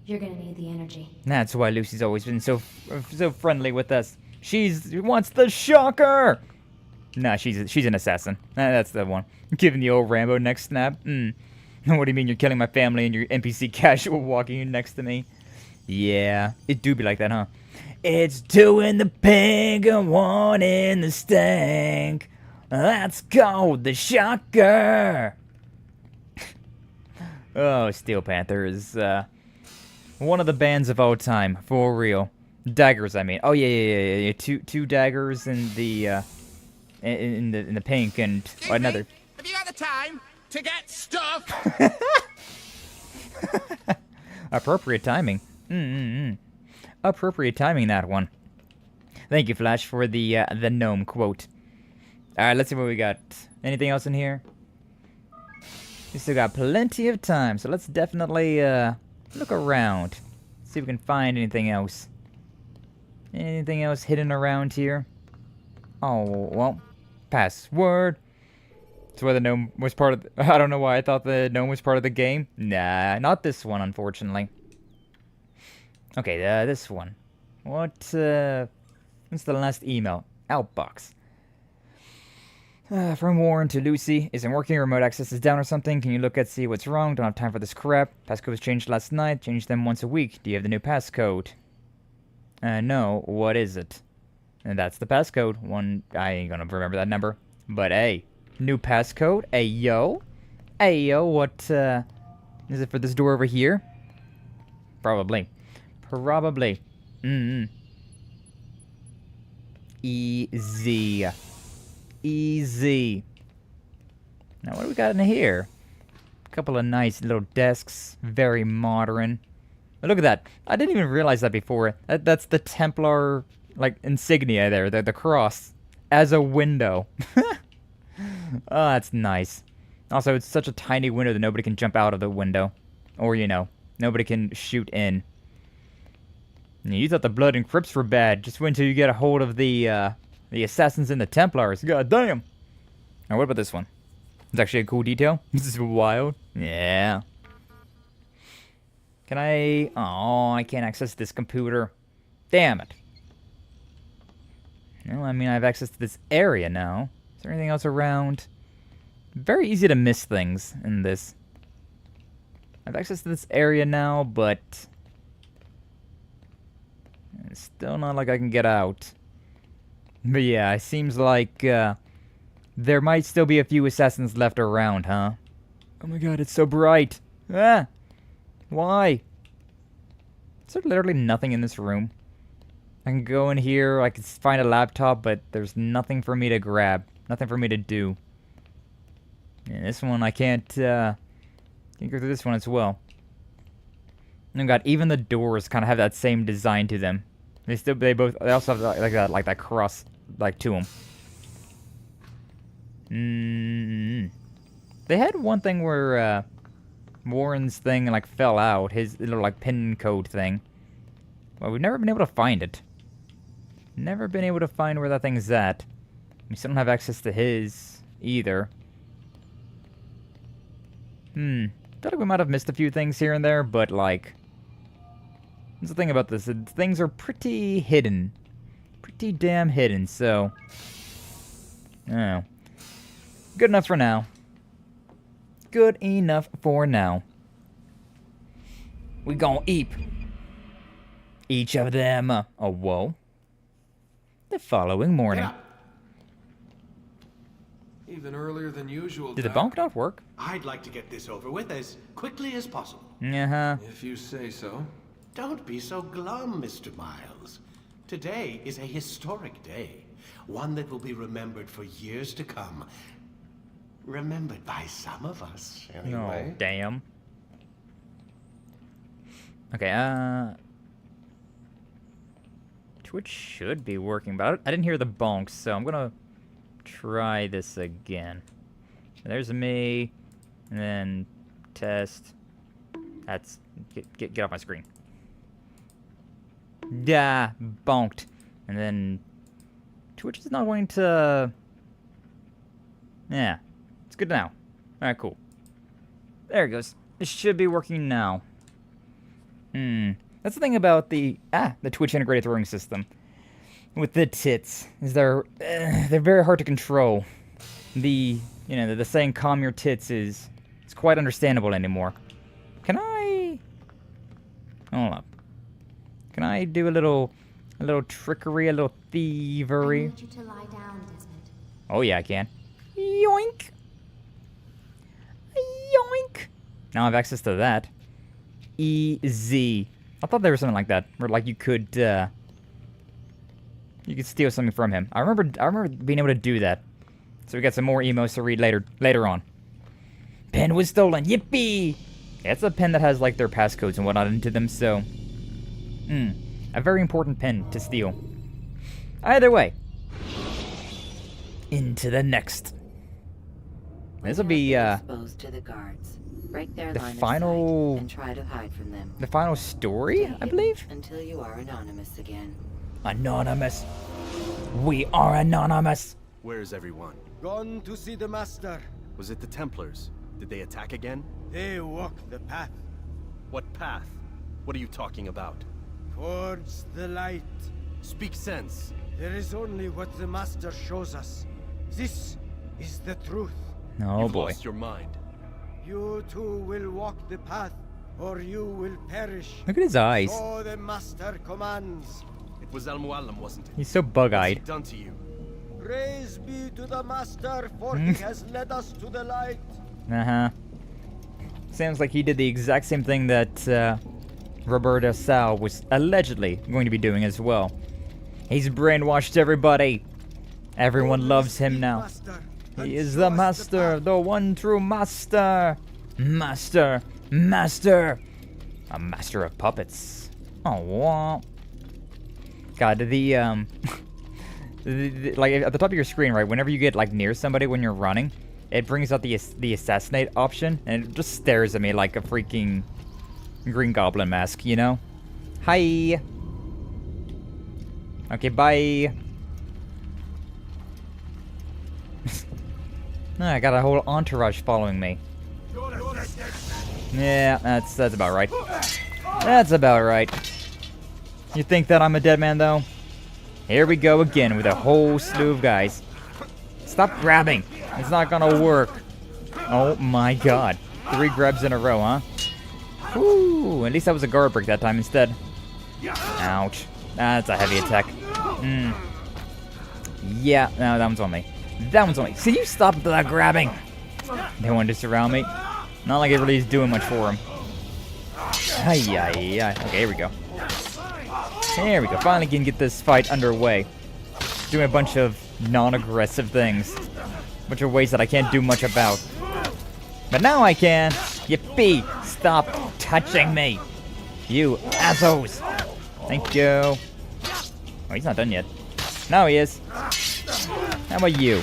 You're gonna need the energy. That's why Lucy's always been so friendly with us. She wants the shocker! Nah, she's an assassin. That's the one. Giving the old Rambo neck snap. What do you mean you're killing my family and your NPC casual walking next to me? Yeah, it do be like that, huh? It's two in the pig and one in the stank. Let's go, the shocker! Oh, Steel Panther is one of the bands of all time, for real. Daggers, I mean. Oh yeah. Two daggers in the in the pink and another. Have you got the time to get stuff? Appropriate timing. Appropriate timing, that one. Thank you, Flash, for the gnome quote. Alright, let's see what we got. Anything else in here? We still got plenty of time, so let's definitely look around. See if we can find anything else. Anything else hidden around here? Oh, well. Password. That's why the gnome was part of I don't know why I thought the gnome was part of the game. Nah, not this one, unfortunately. Okay, this one. What's the last email? Outbox. From Warren to Lucy. Isn't working, remote access is down or something. Can you look at see what's wrong? Don't have time for this crap. Passcode was changed last night. Change them once a week. Do you have the new passcode? No. What is it? And that's the passcode. I ain't gonna remember that number. But hey, new passcode? Ayo? Ayo, what, is it for this door over here? Probably. Easy. Easy. Now, what do we got in here? A couple of nice little desks. Very modern. But look at that. I didn't even realize that before. That's the Templar like insignia there, the cross, as a window. Oh, that's nice. Also, it's such a tiny window that nobody can jump out of the window. Or, you know, nobody can shoot in. You thought the Blood and Crypts were bad. Just wait until you get a hold of the Assassins and the Templars. God damn. Now, what about this one? It's actually a cool detail. This is wild. Yeah. Can I... Oh, I can't access this computer. Damn it. Well, I mean, I have access to this area now. Is there anything else around? Very easy to miss things in this. I have access to this area now, but... It's still not like I can get out. But yeah, it seems like there might still be a few assassins left around, huh? Oh my god, it's so bright. Ah! Why? Is there literally nothing in this room? I can go in here, I can find a laptop, but there's nothing for me to grab. Nothing for me to do. And this one, I can't go through this one as well. Oh god, even the doors kind of have that same design to them. They also have like that cross, like, to them. They had one thing where Warren's thing like fell out, his little like pin code thing. Well, we've never been able to find it. Never been able to find where that thing's at. We still don't have access to his either. I feel like we might have missed a few things here and there, but like, that's the thing about this. Things are pretty hidden. Pretty damn hidden, so... I don't know. Good enough for now. Good enough for now. We gon' eat each of them. Oh, whoa. The following morning. Even earlier than usual. Did the bonk not work? I'd like to get this over with as quickly as possible. Uh-huh. If you say so. Don't be so glum, Mr. Miles. Today is a historic day. One that will be remembered for years to come. Remembered by some of us, anyway. Oh, damn. Okay, Twitch should be working, but I didn't hear the bonks, so I'm gonna try this again. There's me, and then test. That's... Get off my screen. Yeah, bonked. And then... Twitch is not going to... Yeah. It's good now. Alright, cool. There it goes. It should be working now. That's the thing about the Twitch integrated throwing system. With the tits. Is they're very hard to control. The saying calm your tits it's quite understandable anymore. Can I... Hold up. Can I do a little trickery, a little thievery? I need you to lie down, Desmond. Oh yeah, I can. Yoink! Yoink! Now I have access to that. Easy. I thought there was something like that, where like you could steal something from him. I remember being able to do that. So we got some more emos to read later on. Pen was stolen. Yippee! Yeah, it's a pen that has like their passcodes and whatnot into them, so a very important pen to steal. Either way. Into the next. This will be exposed to the guards. Break their the line of final sight and try to hide from them. The final story, I believe. Until you are anonymous again. Anonymous. We are anonymous. Where is everyone? Gone to see the Master. Was it the Templars? Did they attack again? They walk the path. What path? What are you talking about? Towards the light. Speak sense. There is only what the Master shows us. This is the truth. Oh You've boy. Lost your mind. You too will walk the path, or you will perish. Look at his eyes. So the Master commands. It was Al-Mualim, wasn't it? He's so bug-eyed. What's he done to you? Praise be to the Master, for he has led us to the light. Uh-huh. Sounds like he did the exact same thing that Roberta Sal was allegedly going to be doing as well. He's brainwashed everybody. Everyone loves him now. He is the Master, the one true Master. Master. A master of puppets. Oh, wow. God, like at the top of your screen, right? Whenever you get like near somebody when you're running, it brings out the assassinate option, and it just stares at me like a freaking Green Goblin mask, you know? Hi. Okay, bye. I got a whole entourage following me. Yeah, that's about right. That's about right. You think that I'm a dead man, though? Here we go again with a whole slew of guys. Stop grabbing. It's not gonna work. Oh my god. 3 grabs in a row, huh? Woo! At least that was a guard break that time instead. Ouch. That's a heavy attack. Yeah, no, that one's on me. That one's on me. See, you stop that grabbing. They wanted to surround me. Not like it really is doing much for him. Okay, here we go. There we go. Finally can get this fight underway. Doing a bunch of non-aggressive things. A bunch of ways that I can't do much about. But now I can. Yippee! Stop touching me. You assholes. Thank you. Oh, he's not done yet. Now he is. How about you?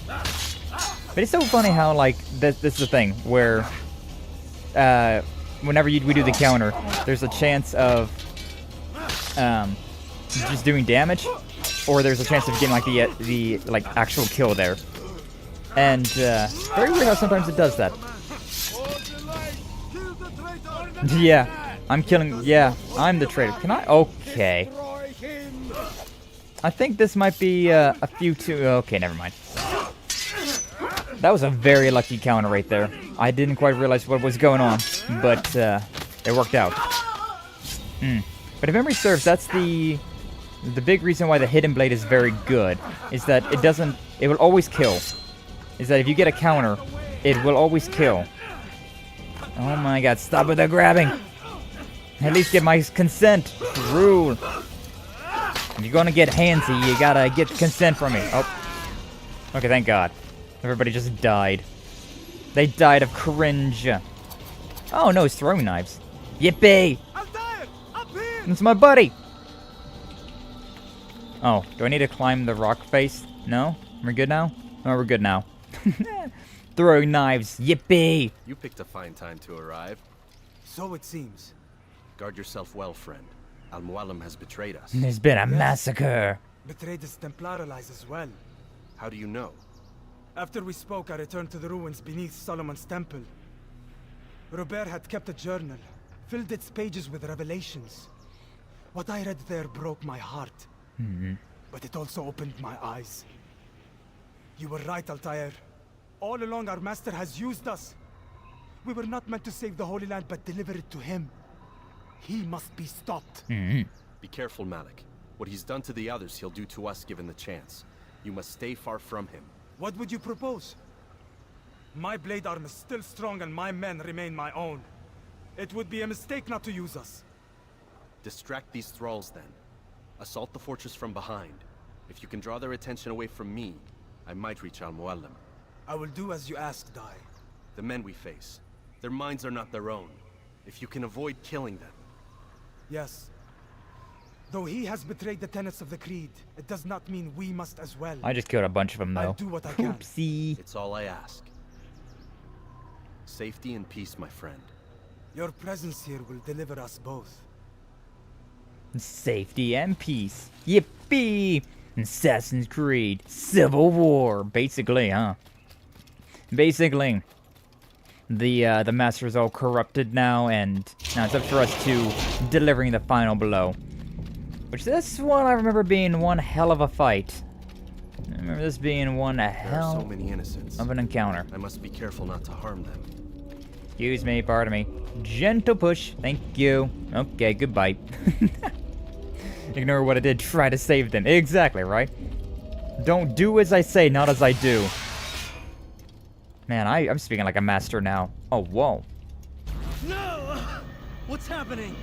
But it's so funny how, like, this is the thing, where, whenever we do the counter, there's a chance of, just doing damage, or there's a chance of getting, like, the actual kill there. And, very weird how sometimes it does that. Yeah, I'm killing, yeah, I'm the traitor. Can I? Okay. I think this might be a few too... Okay, never mind. That was a very lucky counter right there. I didn't quite realize what was going on, but it worked out. But if memory serves, that's the big reason why the Hidden Blade is very good, is that it will always kill. Is that if you get a counter, it will always kill. Oh my god, stop with the grabbing! At least get my consent. Rule. If you're gonna get handsy, you gotta get consent from me. Oh. Okay, thank god. Everybody just died. They died of cringe. Oh no, it's throwing knives. Yippee! Altair, up here! It's my buddy! Oh, do I need to climb the rock face? No? We're good now? Oh, we're good now. Throwing knives. Yippee! You picked a fine time to arrive. So it seems. Guard yourself well, friend. Al-Mualim has betrayed us. There's been a massacre. Betrayed his Templar allies as well. How do you know? After we spoke, I returned to the ruins beneath Solomon's temple. Robert had kept a journal, filled its pages with revelations. What I read there broke my heart. But it also opened my eyes. You were right, Altair. All along our master has used us. We were not meant to save the Holy Land, but deliver it to him. He must be stopped. Be careful, Malik. What he's done to the others, he'll do to us given the chance. You must stay far from him. What would you propose? My blade arm is still strong and my men remain my own. It would be a mistake not to use us. Distract these thralls then. Assault the fortress from behind. If you can draw their attention away from me, I might reach Al-Mualim. I will do as you ask, Dai. The men we face, their minds are not their own. If you can avoid killing them. Yes. Though he has betrayed the tenets of the Creed, it does not mean we must as well. I just killed a bunch of them, though. I'll do what I can. Oopsie. It's all I ask. Safety and peace, my friend. Your presence here will deliver us both. Safety and peace. Yippee! Assassin's Creed. Civil War. Basically, huh? Basically. The master's all corrupted now, and now it's up for us to delivering the final blow. Which this one I remember being one hell of a fight. I remember this being one hell there are so many innocents. Of an encounter. I must be careful not to harm them. Excuse me, pardon me. Gentle push, thank you. Okay, goodbye. Ignore what I did, try to save them. Exactly, right? Don't do as I say, not as I do. Man, I'm speaking like a master now. Oh, whoa. No! What's happening?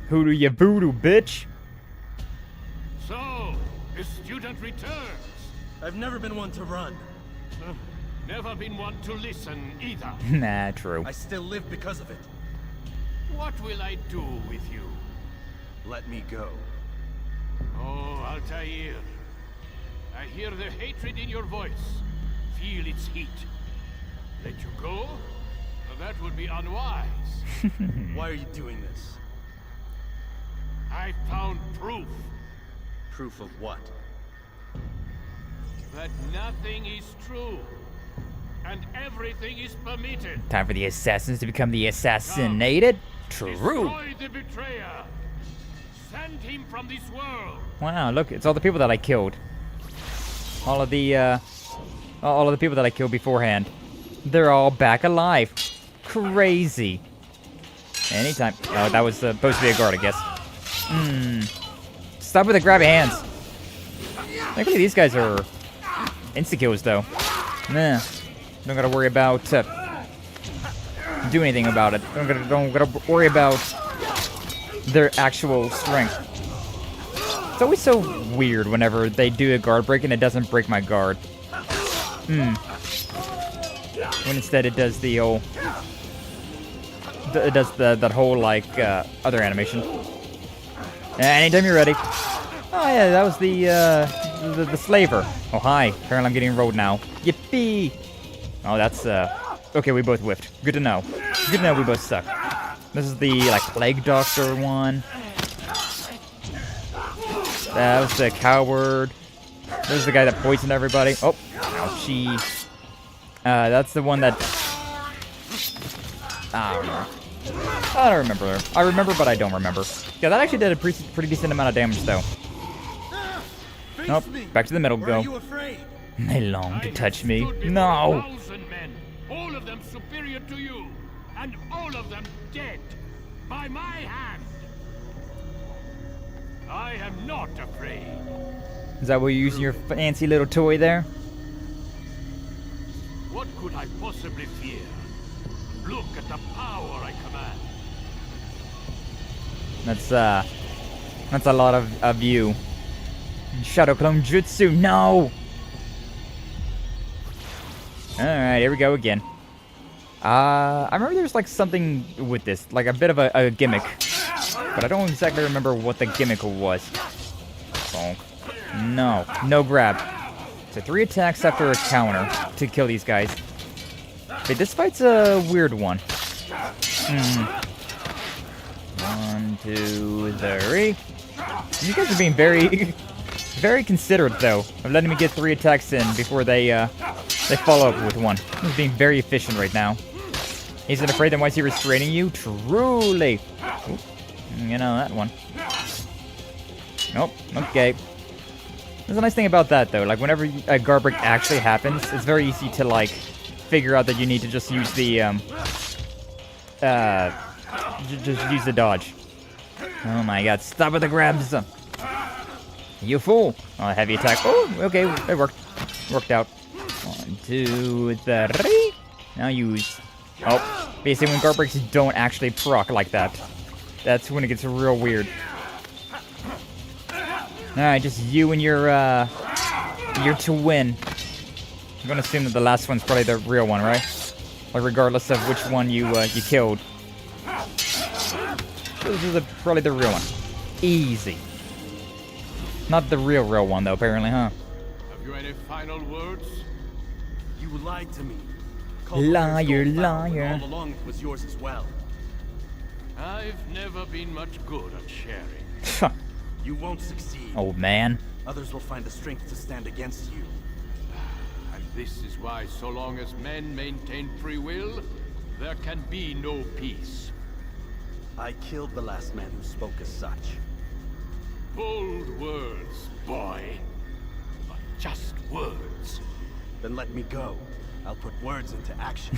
Hoodoo ya voodoo, bitch! So, a student returns. I've never been one to run. Never been one to listen either. Nah, true. I still live because of it. What will I do with you? Let me go. Oh, Altair. I hear the hatred in your voice. Feel its heat. Let you go? Well, that would be unwise. Why are you doing this? I found proof. Proof of what? That nothing is true. And everything is permitted. Time for the assassins to become the assassinated? True. Destroy the betrayer. Send him from this world. Wow, look, it's all the people that I killed. All of the people that I killed beforehand. They're all back alive. Crazy. Anytime. Oh, that was supposed to be a guard, I guess. Stop with the grabby hands. Luckily, these guys are insta-kills, though. Nah. Don't gotta worry about do anything about it. Don't gotta worry about their actual strength. It's always so weird whenever they do a guard break and it doesn't break my guard. When instead it does the old, it does that whole like other animation. Anytime you're ready. Oh yeah, that was the slaver. Oh hi, apparently I'm getting rolled now. Yippee! Oh that's okay. We both whiffed. Good to know. Good to know we both suck. This is the like plague doctor one. That was the coward. There's the guy that poisoned everybody. Oh, ouchie. That's the one that... I don't know. I don't remember. I remember, but I don't remember. Yeah, that actually did a pretty decent amount of damage, though. Nope. Back to the middle go. They long to touch me. No! Men, all of them superior to you, and all of them dead by my hand. I am not afraid. Is that what you're using your fancy little toy there? What could I possibly fear? Look at the power I command. That's a lot of you. Shadow Clone Jutsu, no! Alright, here we go again. I remember there's like something with this, like a bit of a gimmick. But I don't exactly remember what the gimmick was. Bonk. No. No grab. So 3 attacks after a counter to kill these guys. Wait, this fight's a weird one. 1, 2, 3. You guys are being very, very considerate, though, of letting me get 3 attacks in before they follow up with 1. He's being very efficient right now. He's not afraid, then why is he restraining you? Truly. Oop. You know that one. Nope. Okay. There's a nice thing about that, though. Like, whenever a guard break actually happens, it's very easy to, like, figure out that you need to just use the, just use the dodge. Oh my god, stop with the grabs! You fool! Oh, heavy attack. Oh, okay, it worked. Worked out. 1, 2, 3. Now use... Oh, basically when guard breaks don't actually proc like that. That's when it gets real weird. Alright, just you and your to win. I'm gonna assume that the last one's probably the real one, right? Like regardless of which one you killed. This is probably the real one. Easy. Not the real one though, apparently, huh? Have you any final words? You lied to me. Liar, liar. All along it was yours as well. I've never been much good at sharing. You won't succeed. Old man. Others will find the strength to stand against you. And this is why, so long as men maintain free will, there can be no peace. I killed the last man who spoke as such. Bold words, boy. But just words. Then let me go. I'll put words into action.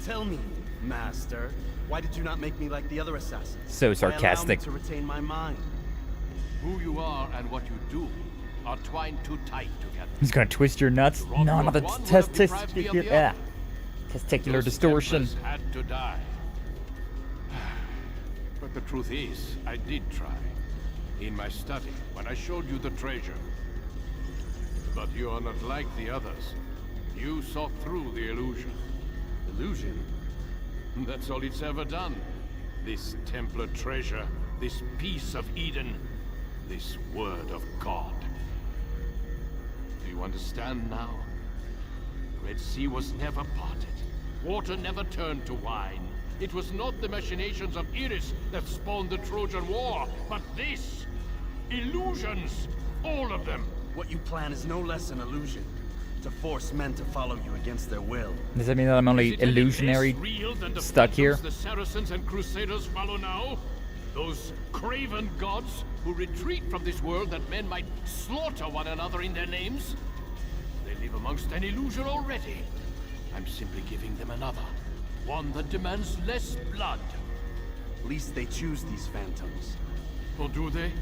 Tell me, Master, why did you not make me like the other assassins? So sarcastic. Why allow me to retain my mind? Who you are and what you do are twined too tight together. He's gonna twist your nuts. No, not the testicular distortion. Had to die. But the truth is, I did try. In my study, when I showed you the treasure. But you are not like the others. You saw through the illusion. Illusion? That's all it's ever done. This Templar treasure, this piece of Eden, this word of God. Do you understand now? Red Sea was never parted. Water never turned to wine. It was not the machinations of Iris that spawned the Trojan War, but this! Illusions! All of them! What you plan is no less an illusion. To force men to follow you against their will. Does that mean that I'm only illusionary stuck here? The Saracens and Crusaders follow now? Those craven gods who retreat from this world that men might slaughter one another in their names? They live amongst an illusion already. I'm simply giving them another. One that demands less blood. At least they choose these phantoms. Or do they?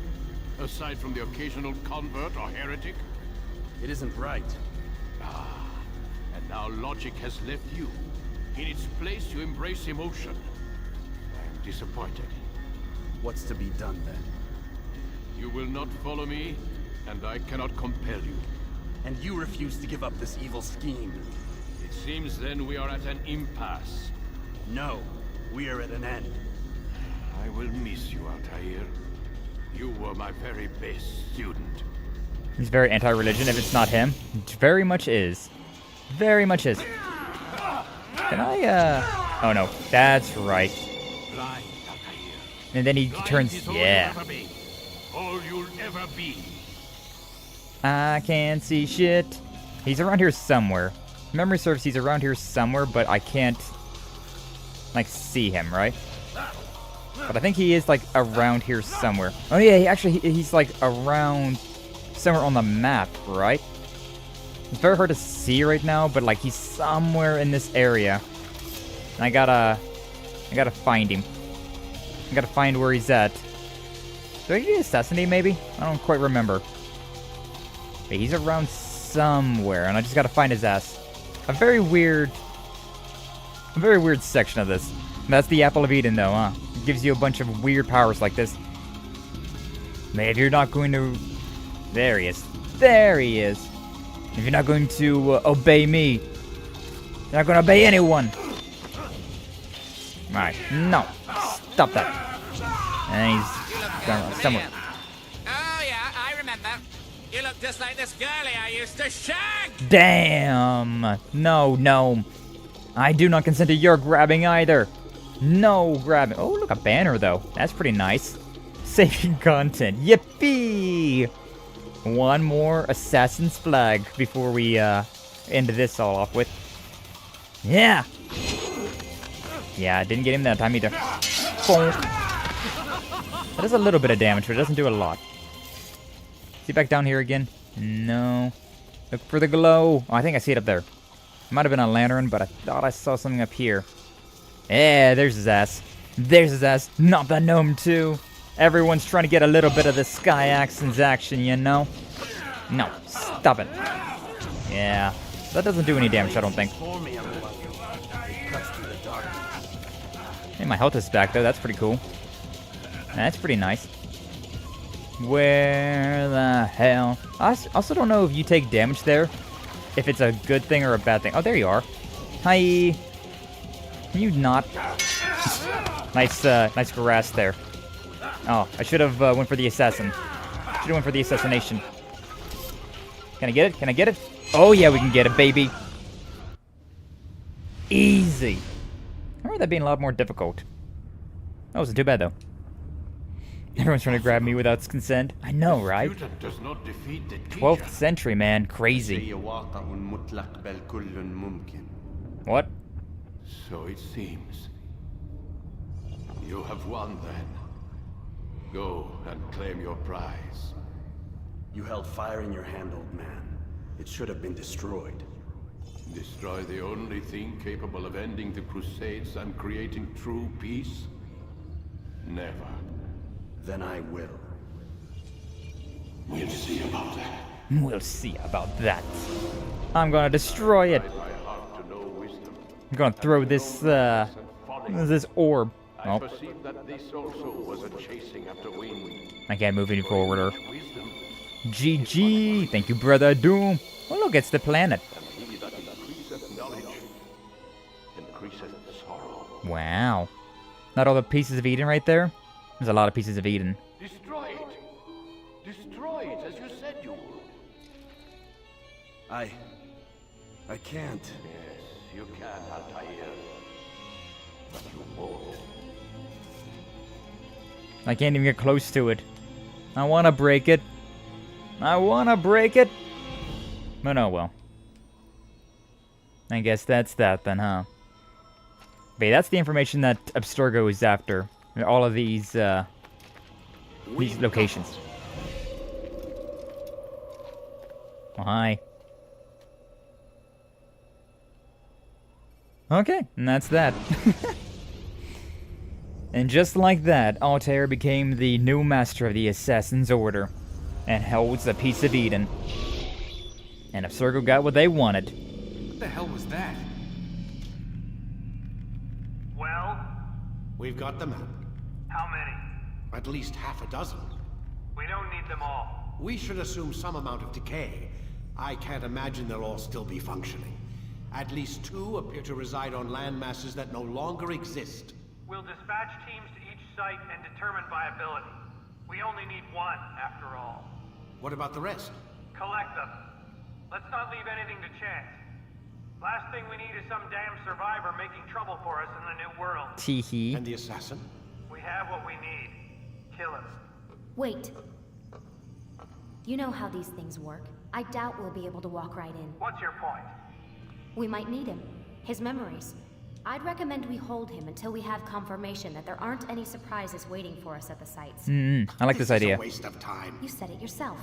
Aside from the occasional convert or heretic? It isn't right. Ah, and now logic has left you. In its place, you embrace emotion. I'm disappointed. What's to be done then? You will not follow me, and I cannot compel you. And you refuse to give up this evil scheme. It seems then we are at an impasse. No, we are at an end. I will miss you, Altair. You were my very best student. He's very anti-religion if it's not him. It very much is. Very much is. Can I, Oh no, that's right. And then he turns, yeah. All you'll ever be. I can't see shit. He's around here somewhere. Memory serves he's around here somewhere, but I can't, like, see him, right? But I think he is, like, around here somewhere. Oh yeah, he's like around somewhere on the map, right? It's very hard to see right now, but like he's somewhere in this area. And I gotta find him. I gotta find where he's at. Do I get assassinate maybe? I don't quite remember. But he's around somewhere, and I just gotta find his ass. A very weird section of this. That's the Apple of Eden though, huh? It gives you a bunch of weird powers like this. Man, if you're not going to... There he is. There he is. If you're not going to obey me, you're not going to obey anyone. Alright, no. Stop that. And he's gone somewhere. Oh yeah, I remember. You look just like this girlie I used to shag! Damn. No. I do not consent to your grabbing either. No grabbing. Oh, look, a banner though. That's pretty nice. Saving content. Yippee! One more assassin's flag before we end this all off with. Yeah! Yeah, I didn't get him that time either. Bonk. That does a little bit of damage, but it doesn't do a lot. Is he back down here again? No. Look for the glow. Oh, I think I see it up there. It might have been a lantern, but I thought I saw something up here. Yeah, there's his ass. There's his ass. Not the gnome too. Everyone's trying to get a little bit of the Skye Axens action, you know? No, stop it. Yeah, that doesn't do any damage, I don't think. Hey, my health is back though, that's pretty cool. That's pretty nice. Where the hell? I also don't know if you take damage there, if it's a good thing or a bad thing. Oh, there you are. Hi. Can you not? Nice grass there. Oh, I should have went for the assassin. Should have went for the assassination. Can I get it? Can I get it? Oh yeah, we can get it, baby. Easy. I remember that being a lot more difficult. That wasn't too bad though. Everyone's trying to grab me without consent. I know, right? 12th century, man. Crazy. What? So it seems. You have won then. Go and claim your prize. You held fire in your hand, old man. It should have been destroyed. Destroy the only thing capable of ending the Crusades and creating true peace? Never. Then I will. We'll see about that. We'll see about that. I'm gonna destroy it. I'm gonna throw this, this orb. Oh. I can't move any forward. GG. Thank you, brother Doom. Oh, look, it's the planet. Increaseth sorrow. Wow. Not all the pieces of Eden right there? There's a lot of pieces of Eden. Destroy it! Destroy it, as you said you would. I can't. Yes, you can, Altair. But you won't. I can't even get close to it. I want to break it. I want to break it. But oh well. I guess that's that then, huh? Okay, that's the information that Abstergo is after. All of these locations. Oh, hi. Okay, and that's that. And just like that, Altair became the new master of the Assassin's Order, and holds a piece of Eden. And Abstergo got what they wanted. What the hell was that? Well? We've got the map. How many? At least half a dozen. We don't need them all. We should assume some amount of decay. I can't imagine they'll all still be functioning. At least 2 appear to reside on land masses that no longer exist. We'll dispatch teams to each site and determine viability. We only need 1, after all. What about the rest? Collect them. Let's not leave anything to chance. Last thing we need is some damn survivor making trouble for us in the new world. Teehee. And the assassin? We have what we need. Kill him. Wait. You know how these things work. I doubt we'll be able to walk right in. What's your point? We might need him. His memories. I'd recommend we hold him until we have confirmation that there aren't any surprises waiting for us at the sites. I like this idea. Is a waste of time. You said it yourself.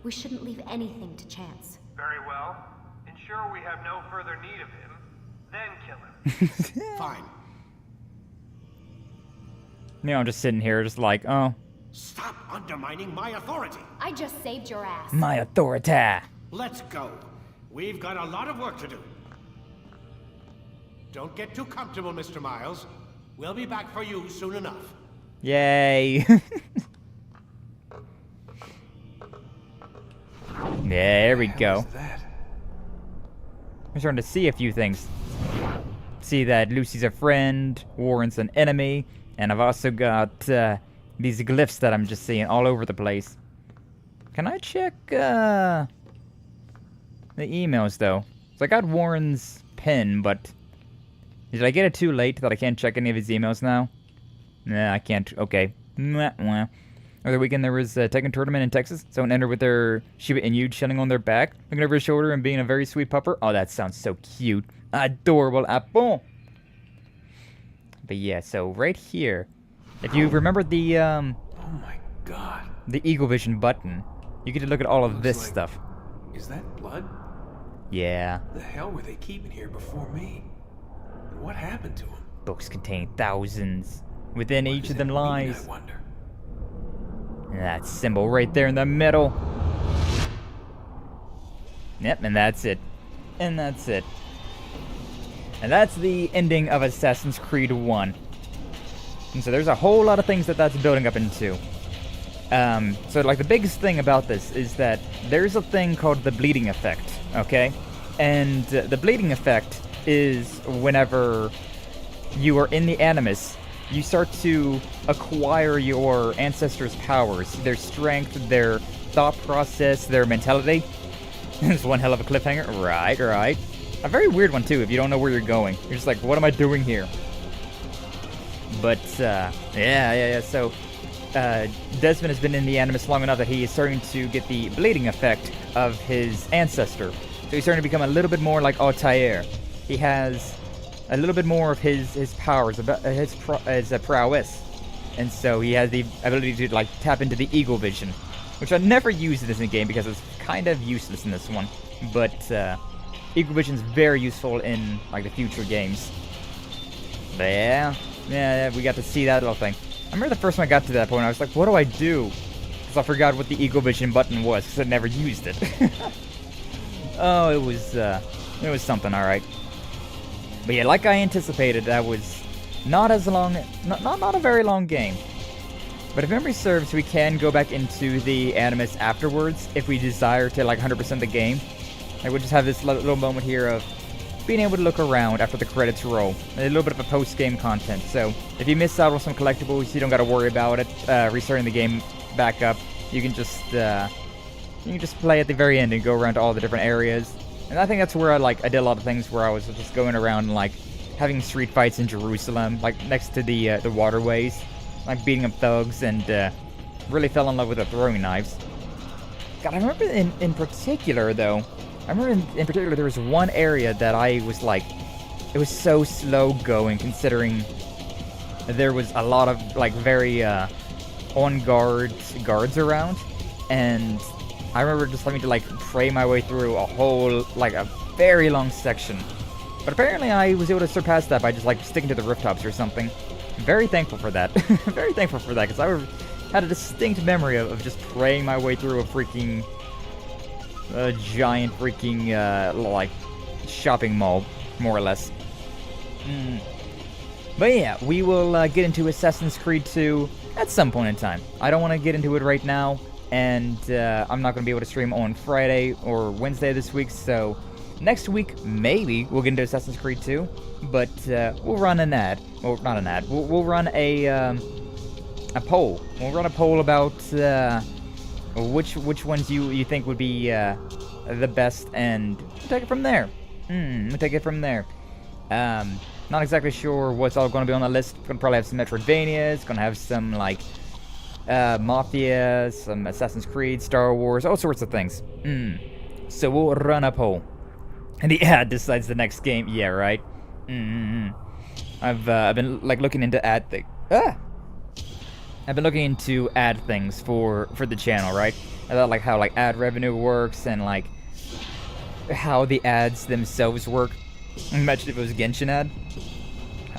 We shouldn't leave anything to chance. Very well. Ensure we have no further need of him, then kill him. Fine. You know, I'm just sitting here, just like, oh. Stop undermining my authority. I just saved your ass. My authority. Let's go. We've got a lot of work to do. Don't get too comfortable, Mr. Miles. We'll be back for you soon enough. Yay. There we go. I'm starting to see a few things. See that Lucy's a friend, Warren's an enemy, and I've also got these glyphs that I'm just seeing all over the place. Can I check the emails though? So I got Warren's pen, but did I get it too late that I can't check any of his emails now? Nah, I can't. Okay. Over the weekend, there was a Tekken tournament in Texas. Someone entered with their Shiba Inu chilling on their back, looking over his shoulder and being a very sweet pupper. Oh, that sounds so cute. Adorable apple. But yeah, so right here, if you remember the, oh my god. The Eagle Vision button, you get to look at all of this like, stuff. Is that blood? Yeah. The hell were they keeping here before me? And what happened to them? Books contain thousands. Within each of them lies. I wonder. That symbol right there in the middle. Yep, and that's it. And that's it. And that's the ending of Assassin's Creed 1. And so there's a whole lot of things that's building up into. So like the biggest thing about this is that there's a thing called the bleeding effect, okay? And the bleeding effect is whenever you are in the Animus, you start to acquire your ancestors' powers, their strength, their thought process, their mentality. It's one hell of a cliffhanger. Right. A very weird one, too, if you don't know where you're going. You're just like, what am I doing here? But, yeah. So, Desmond has been in the Animus long enough that he is starting to get the bleeding effect of his ancestor. So he's starting to become a little bit more like Altair. He has a little bit more of his powers, his prowess. And so he has the ability to like tap into the Eagle Vision, which I never used in this game because it's kind of useless in this one. But Eagle Vision is very useful in like the future games. But yeah, we got to see that little thing. I remember the first time I got to that point, I was like, what do I do? Because I forgot what the Eagle Vision button was, because I never used it. Oh, it was something, alright. But yeah, like I anticipated, that was not as long, not a very long game. But if memory serves, we can go back into the Animus afterwards if we desire to like 100% the game. Like we'll just have this little moment here of being able to look around after the credits roll. A little bit of a post-game content. So if you miss out on some collectibles, you don't got to worry about it. Restarting the game back up, you can just play at the very end and go around to all the different areas. And I think that's where I did a lot of things where I was just going around and like having street fights in Jerusalem, like next to the waterways, like beating up thugs, and really fell in love with the throwing knives. God, I remember in particular though. I remember in particular there was one area that I was like, it was so slow going considering there was a lot of like very on guards around, and I remember just having to like pray my way through a whole like a very long section. But apparently I was able to surpass that by just like sticking to the rooftops or something. Very thankful for that. Very thankful for that, because I had a distinct memory of just praying my way through a freaking giant freaking like shopping mall, more or less. But yeah, we will get into Assassin's Creed 2 at some point in time. I don't want to get into it right now, and I'm not going to be able to stream on Friday or Wednesday this week, so next week maybe we'll get into Assassin's Creed 2, but we'll run an ad. Well, not an ad. We'll run a poll. We'll run a poll about which ones you think would be the best, and we'll take it from there. We'll take it from there. Not exactly sure what's all going to be on the list. Gonna probably have some Metroidvanias. Gonna have some like Mafia, some Assassin's Creed, Star Wars, all sorts of things. So we'll run a poll, and the ad decides the next game. Yeah, right. I've been like looking into ad thing. I've been looking into ad things for the channel, right? I thought like how like ad revenue works and like how the ads themselves work. Imagine if it was a Genshin ad.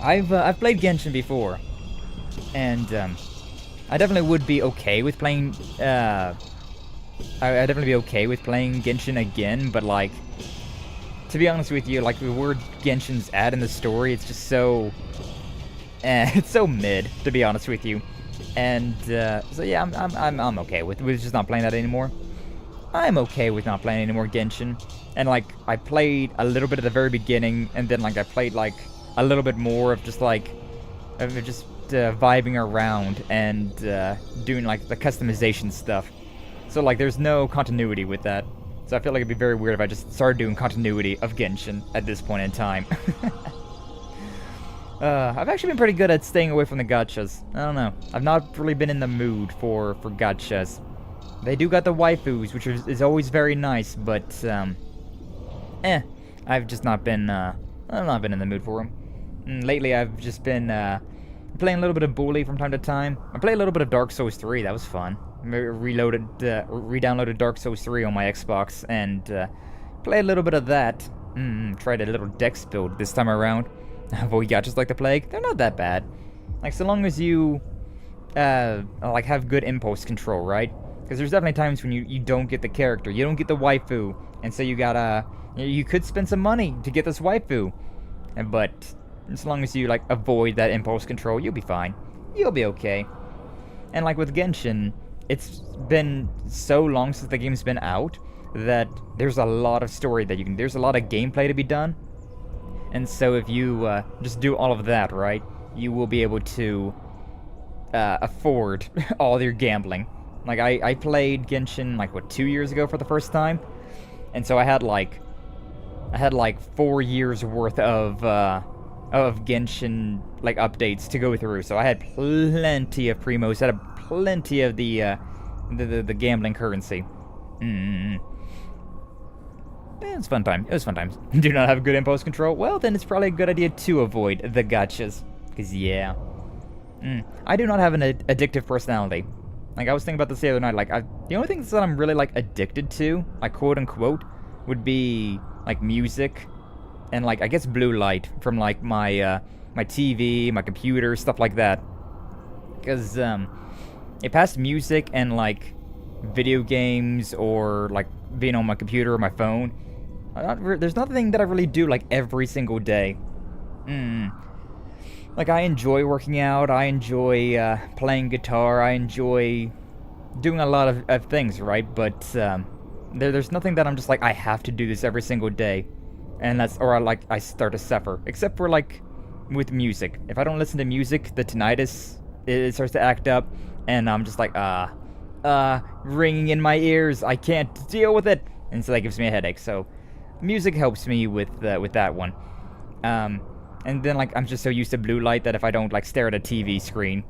I've played Genshin before, and I definitely would be okay with playing. I'd definitely be okay with playing Genshin again, but like, to be honest with you, like the word Genshin's ad in the story, it's just so, it's so mid, to be honest with you. And so yeah, I'm okay with just not playing that anymore. I'm okay with not playing any more Genshin. And like I played a little bit at the very beginning, and then like I played like a little bit more of just like vibing around and doing like the customization stuff. So like there's no continuity with that. So I feel like it'd be very weird if I just started doing continuity of Genshin at this point in time. I've actually been pretty good at staying away from the gachas. I don't know. I've not really been in the mood for gachas. They do got the waifus, which is always very nice, but I've just not been I've not been in the mood for them. Lately I've just been playing a little bit of Bully from time to time. I played a little bit of Dark Souls 3. That was fun. Re-downloaded Dark Souls 3 on my Xbox and played a little bit of that. Tried a little dex build this time around. Avoid gachas like the plague. They're not that bad. Like so long as you like have good impulse control, right? Because there's definitely times when you don't get the character, you don't get the waifu, and so you gotta, you could spend some money to get this waifu, but as long as you like avoid that impulse control, you'll be fine. You'll be okay. And like with Genshin, it's been so long since the game's been out that there's a lot of story that there's a lot of gameplay to be done, and so if you just do all of that right, you will be able to afford all your gambling. Like, I played Genshin, like, what, 2 years ago for the first time? And so I had, like 4 years worth of Genshin, like, updates to go through. So I had plenty of primos, had plenty of the gambling currency. Yeah, it's fun time. It was fun times. Do not have good impulse control? Well, then it's probably a good idea to avoid the gachas. Because, yeah. I do not have an addictive personality. Like, I was thinking about this the other night, like, the only things that I'm really, like, addicted to, like, quote-unquote, would be, like, music, and, like, I guess blue light from, like, my TV, my computer, stuff like that. Because, past music and, like, video games, or, like, being on my computer or my phone, there's nothing that I really do, like, every single day. Like, I enjoy working out, I enjoy playing guitar, I enjoy doing a lot of things, right? But there's nothing that I'm just like, I have to do this every single day. and I start to suffer. Except for like with music. If I don't listen to music, the tinnitus it starts to act up, and I'm just like ringing in my ears. I can't deal with it, and so that gives me a headache. So music helps me with that one. And then like I'm just so used to blue light that if I don't like stare at a TV screen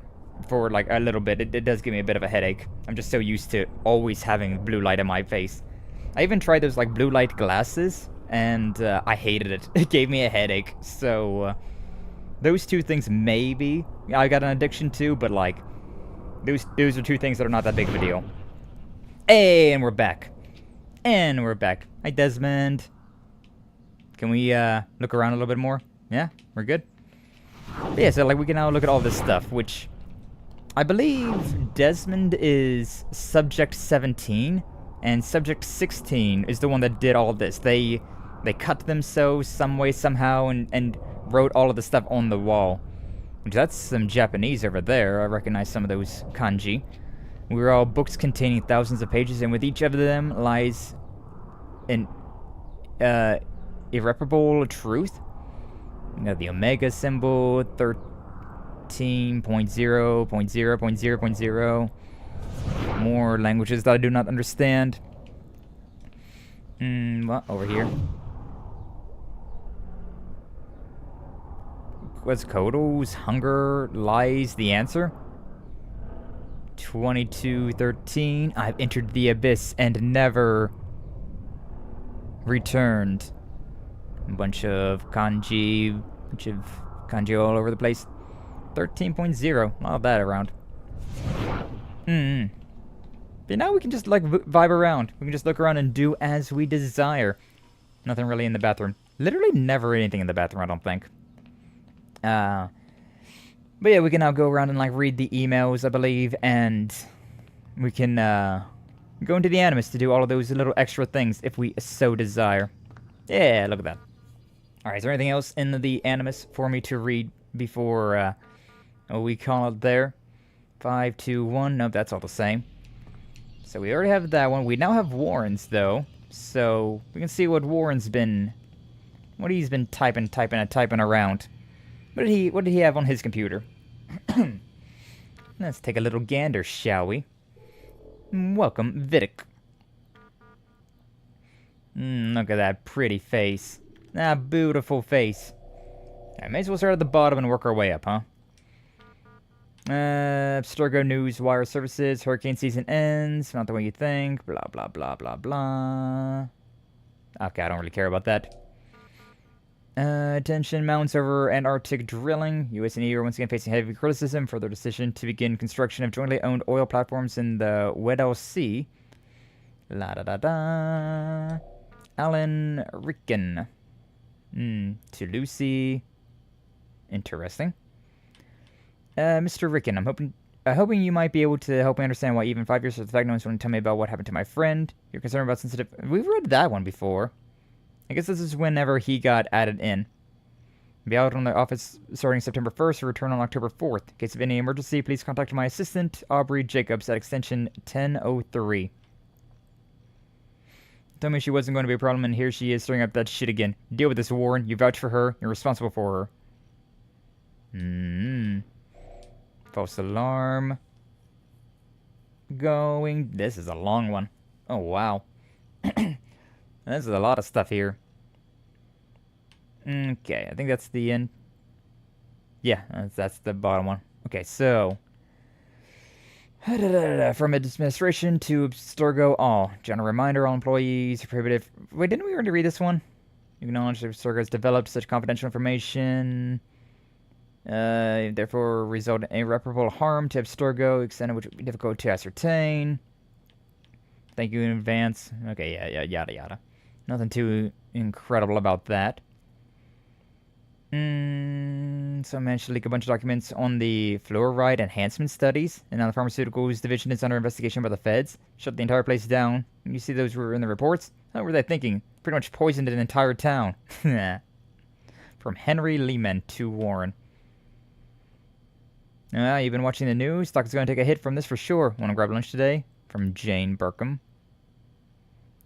for like a little bit, it does give me a bit of a headache. I'm just so used to always having blue light in my face. I even tried those like blue light glasses, and I hated it. It gave me a headache. So those two things maybe I got an addiction to, but like those are two things that are not that big of a deal. Hey, and we're back. And we're back. Hi, Desmond. Can we look around a little bit more? Yeah, we're good. But yeah, so like we can now look at all this stuff, which I believe Desmond is Subject 17, and Subject 16 is the one that did all this. They cut them some way, somehow, and wrote all of the stuff on the wall. Which that's some Japanese over there. I recognize some of those kanji. We were all books containing thousands of pages, and with each of them lies an irreparable truth. You know, the Omega symbol, 13.0.0.0.0.0. More languages that I do not understand. What? Over here. What's Kodo's hunger lies the answer? 2213. I've entered the abyss and never returned. A bunch of kanji all over the place. 13.0. A lot of that around. But now we can just like vibe around. We can just look around and do as we desire. Nothing really in the bathroom. Literally never anything in the bathroom, I don't think. But yeah, we can now go around and like read the emails, I believe, and we can go into the Animus to do all of those little extra things if we so desire. Yeah, look at that. Alright, is there anything else in the Animus for me to read before we call it there? 521. Nope, that's all the same. So we already have that one. We now have Warren's though, so we can see what Warren's been, what he's been typing around. What did he have on his computer? Let's take a little gander, shall we? Welcome, Vidic. Look at that pretty face. That beautiful face. I may as well start at the bottom and work our way up, huh? Abstergo News, Wire Services, Hurricane Season ends, not the way you think, blah, blah, blah, blah, blah. Okay, I don't really care about that. Tension mounts over Antarctic drilling. US and EU are once again facing heavy criticism for their decision to begin construction of jointly owned oil platforms in the Weddell Sea. La da da da. Alan Ricken. To Lucy. Interesting. Mr. Ricken, I'm hoping you might be able to help me understand why even 5 years after the fact no one's going to tell me about what happened to my friend. You're concerned about sensitive... We've read that one before. I guess this is whenever he got added in. Be out on the office starting September 1st or return on October 4th. In case of any emergency, please contact my assistant, Aubrey Jacobs, at extension 1003. Told me she wasn't going to be a problem, and here she is stirring up that shit again. Deal with this, Warren. You vouch for her. You're responsible for her. False alarm. Going. This is a long one. Oh, wow. There's a lot of stuff here. Okay, I think that's the end. Yeah, that's the bottom one. Okay, so... From administration to Abstergo all. General reminder, all employees are prohibited... Wait, didn't we already read this one? Acknowledge that Abstergo has developed such confidential information... therefore result in irreparable harm to Abstergo, extent of which would be difficult to ascertain. Thank you in advance. Okay, yeah, yada yada. Nothing too incredible about that. So I managed to leak a bunch of documents on the fluoride enhancement studies, and now the pharmaceuticals division is under investigation by the feds. Shut the entire place down. You see those were in the reports? What were they thinking? Pretty much poisoned an entire town. From Henry Lehman to Warren. You've been watching the news? Stock is going to take a hit from this for sure. Want to grab lunch today? From Jane Burkham.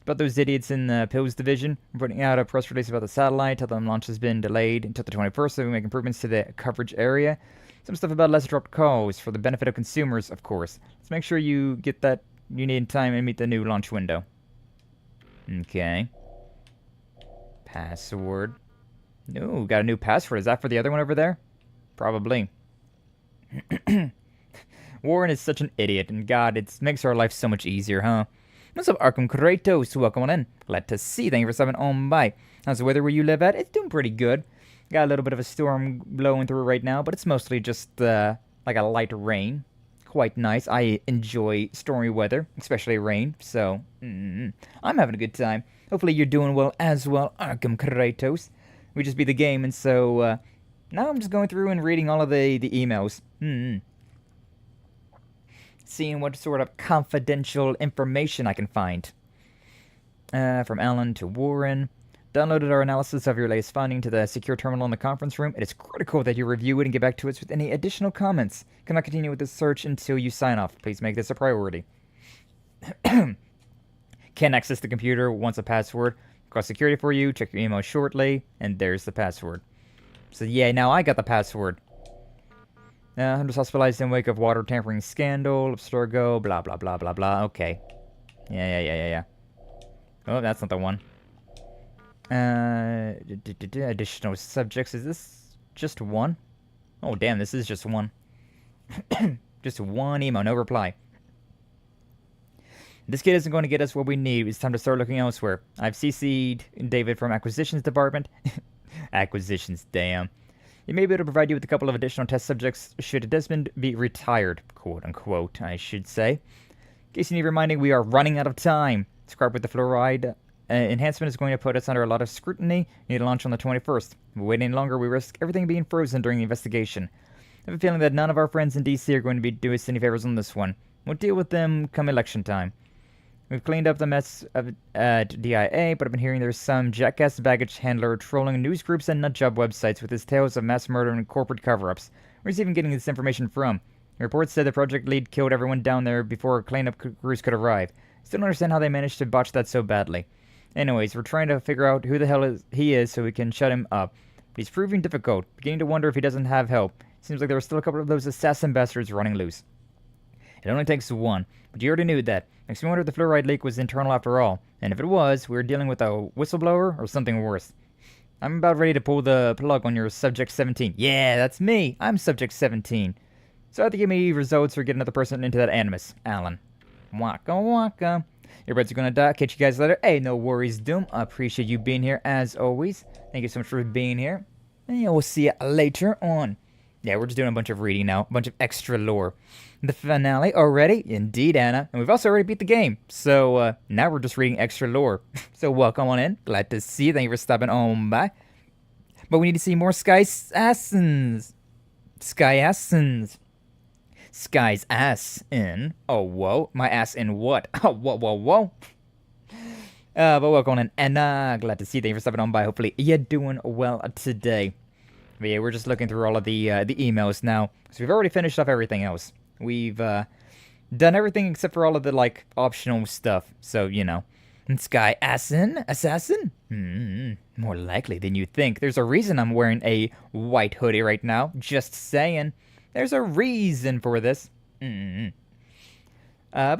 About those idiots in the Pills Division. We're putting out a press release about the satellite. Tell them launch has been delayed until the 21st, so we make improvements to the coverage area. Some stuff about lesser dropped calls for the benefit of consumers, of course. Let's make sure you get that you need time and meet the new launch window. Okay. Password. No, got a new password. Is that for the other one over there? Probably. Warren is such an idiot, and God, it makes our life so much easier, huh? What's up, Arkham Kratos? Welcome on in. Glad to see. Thank you for stopping on by. How's the weather where you live at? It's doing pretty good. Got a little bit of a storm blowing through right now, but it's mostly just like a light rain. Quite nice. I enjoy stormy weather, especially rain, so I'm having a good time. Hopefully you're doing well as well, Arkham Kratos. We just beat the game, and so now I'm just going through and reading all of the emails. Seeing what sort of confidential information I can find. From Alan to Warren. Downloaded our analysis of your latest finding to the secure terminal in the conference room. It is critical that you review it and get back to us with any additional comments. Cannot continue with this search until you sign off. Please make this a priority. Can't access the computer. Wants a password. Cross security for you. Check your email shortly. And there's the password. So yeah, now I got the password. Hunters hospitalized in wake of water tampering scandal. Abstergo. Blah, blah, blah, blah, blah. Okay. Yeah. Oh, that's not the one. Additional subjects. Is this just one? Oh, damn, this is just one. Just one email, no reply. This kid isn't going to get us what we need. It's time to start looking elsewhere. I've CC'd David from Acquisitions Department. Acquisitions, damn. He may be able to provide you with a couple of additional test subjects should Desmond be retired, quote-unquote, I should say. In case you need reminding, we are running out of time. Scrap with the fluoride. Enhancement is going to put us under a lot of scrutiny. We need to launch on the 21st. If we wait any longer, we risk everything being frozen during the investigation. I have a feeling that none of our friends in DC are going to be doing us any favors on this one. We'll deal with them come election time. We've cleaned up the mess at DIA, but I've been hearing there's some jackass baggage handler trolling news groups and nutjob websites with his tales of mass murder and corporate cover-ups. Where's he even getting this information from? The report said the project lead killed everyone down there before cleanup crews could arrive. Still don't understand how they managed to botch that so badly. Anyways, we're trying to figure out who the hell he is so we can shut him up. But he's proving difficult. Beginning to wonder if he doesn't have help. Seems like there are still a couple of those assassin bastards running loose. It only takes one, but you already knew that. Makes me wonder if the fluoride leak was internal after all. And if it was, we were dealing with a whistleblower or something worse. I'm about ready to pull the plug on your Subject 17. Yeah, that's me. I'm Subject 17. So I have to give me results or get another person into that animus. Alan. Waka waka. Your birds are gonna die. Catch you guys later. Hey, no worries, Doom. I appreciate you being here as always. Thank you so much for being here. And yeah, we'll see you later on. Yeah, we're just doing a bunch of reading now. A bunch of extra lore. The finale already? Indeed, Anna. And we've also already beat the game. So, now we're just reading extra lore. So, welcome on in. Glad to see you. Thank you for stopping on by. But we need to see more Skye Assassin's. Skye Assassin's. Skye's ass in. Oh, whoa. My ass in what? Oh, whoa. But welcome on in. Anna. Glad to see you. Thank you for stopping on by. Hopefully, you're doing well today. But yeah, we're just looking through all of the emails now. So we've already finished off everything else. We've done everything except for all of the, like, optional stuff. So, you know. And Skye Assassin? More likely than you think. There's a reason I'm wearing a white hoodie right now. Just saying. There's a reason for this. But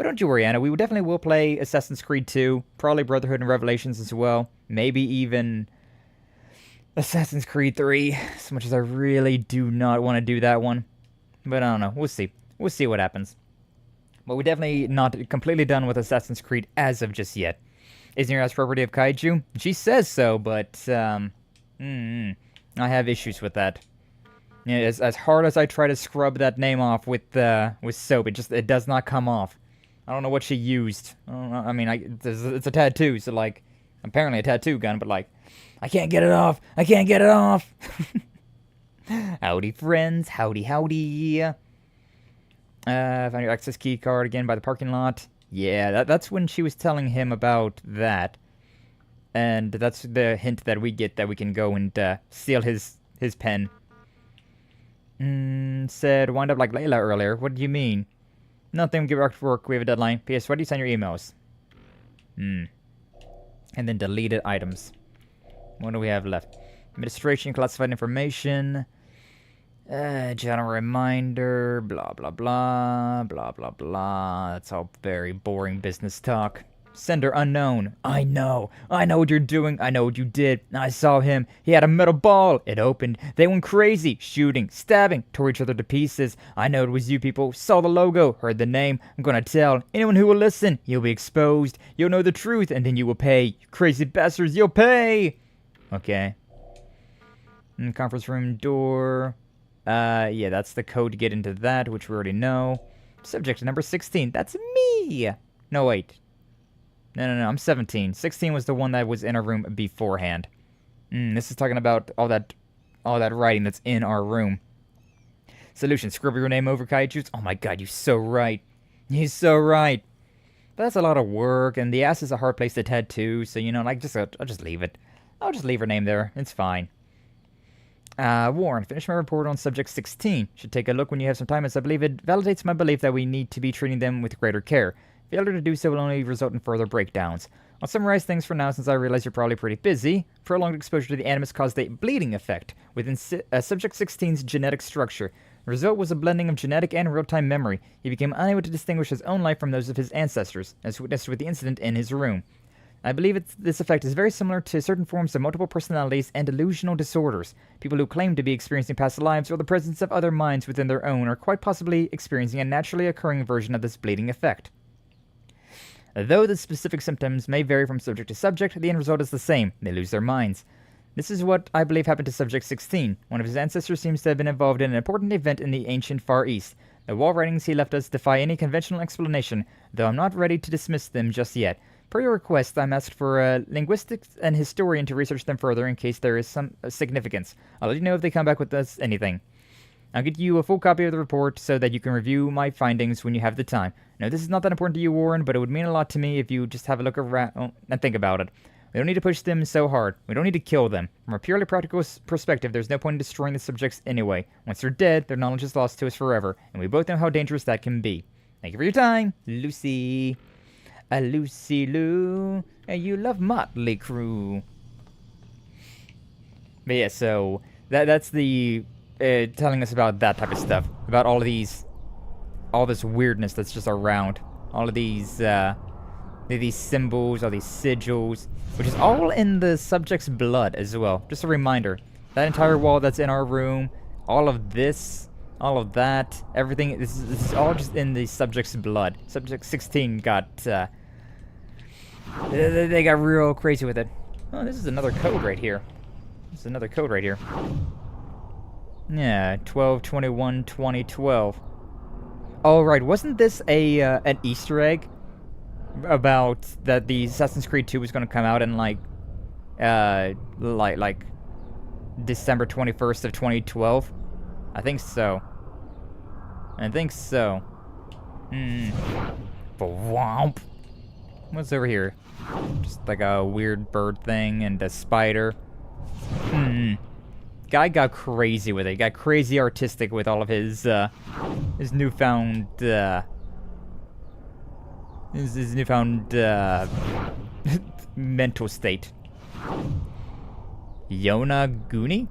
don't you worry, Anna. We definitely will play Assassin's Creed 2. Probably Brotherhood and Revelations as well. Maybe even Assassin's Creed 3, as much as I really do not want to do that one. But I don't know. We'll see. We'll see what happens. But we're definitely not completely done with Assassin's Creed as of just yet. Isn't your ass property of Kaiju? She says so, but I have issues with that. You know, as hard as I try to scrub that name off with soap, it does not come off. I don't know what she used. I don't know. I mean, it's a tattoo, so like, apparently a tattoo gun, but like, I can't get it off. I can't get it off. Howdy, friends. Howdy. Found your access key card again by the parking lot. Yeah, that's when she was telling him about that. And that's the hint that we get that we can go and steal his pen. Said, wind up like Layla earlier. What do you mean? Nothing, get back to work. We have a deadline. P.S. Why do you send your emails? And then deleted items. What do we have left? Administration, classified information. General reminder, blah, blah, blah, blah, blah, blah. That's all very boring business talk. Sender unknown. I know what you're doing. I know what you did. I saw him. He had a metal ball. It opened. They went crazy, shooting, stabbing, tore each other to pieces. I know it was you people. Saw the logo, heard the name. I'm gonna tell anyone who will listen. You'll be exposed. You'll know the truth, and then you will pay. You crazy bastards, you'll pay. Okay. Conference room door. Yeah, that's the code to get into that, which we already know. Subject number 16. That's me. No, wait. No, I'm 17. 16 was the one that was in our room beforehand. This is talking about all that writing that's in our room. Solution: scribble your name over Kaiju's. Oh my god, you're so right. You're so right. But that's a lot of work, and the ass is a hard place to tattoo, so, you know, like, I'll just leave it. I'll just leave her name there. It's fine. Warren, finish my report on subject 16. Should take a look when you have some time, as I believe it validates my belief that we need to be treating them with greater care. Failure to do so will only result in further breakdowns. I'll summarize things for now, since I realize you're probably pretty busy. Prolonged exposure to the animus caused a bleeding effect within subject 16's genetic structure. The result was a blending of genetic and real-time memory. He became unable to distinguish his own life from those of his ancestors, as witnessed with the incident in his room. I believe this effect is very similar to certain forms of multiple personalities and delusional disorders. People who claim to be experiencing past lives or the presence of other minds within their own are quite possibly experiencing a naturally occurring version of this bleeding effect. Though the specific symptoms may vary from subject to subject, the end result is the same. They lose their minds. This is what I believe happened to Subject 16. One of his ancestors seems to have been involved in an important event in the ancient Far East. The wall writings he left us defy any conventional explanation, though I'm not ready to dismiss them just yet. Per your request, I'm asked for a linguistics and historian to research them further in case there is some significance. I'll let you know if they come back with us anything. I'll get you a full copy of the report so that you can review my findings when you have the time. Now, this is not that important to you, Warren, but it would mean a lot to me if you just have a look around and think about it. We don't need to push them so hard. We don't need to kill them. From a purely practical perspective, there's no point in destroying the subjects anyway. Once they're dead, their knowledge is lost to us forever, and we both know how dangerous that can be. Thank you for your time, Lucy. Lucy Lou. You love Motley Crue. But yeah, so that's the telling us about that type of stuff, about all this weirdness that's just around, all of these symbols, all these sigils, which is all in the subject's blood as well. Just a reminder, that entire wall that's in our room, all of this, all of that, everything, this is all just in the subject's blood. Subject 16 got they got real crazy with it. Oh, this is another code right here. Yeah, 12/21/2012. Oh right, wasn't this an Easter egg about that the Assassin's Creed 2 was going to come out in like December 21st of 2012? I think so. Womp. What's over here? Just like a weird bird thing and a spider. Guy got crazy with it. He got crazy artistic with all of his newfound his newfound mental state. Yonaguni?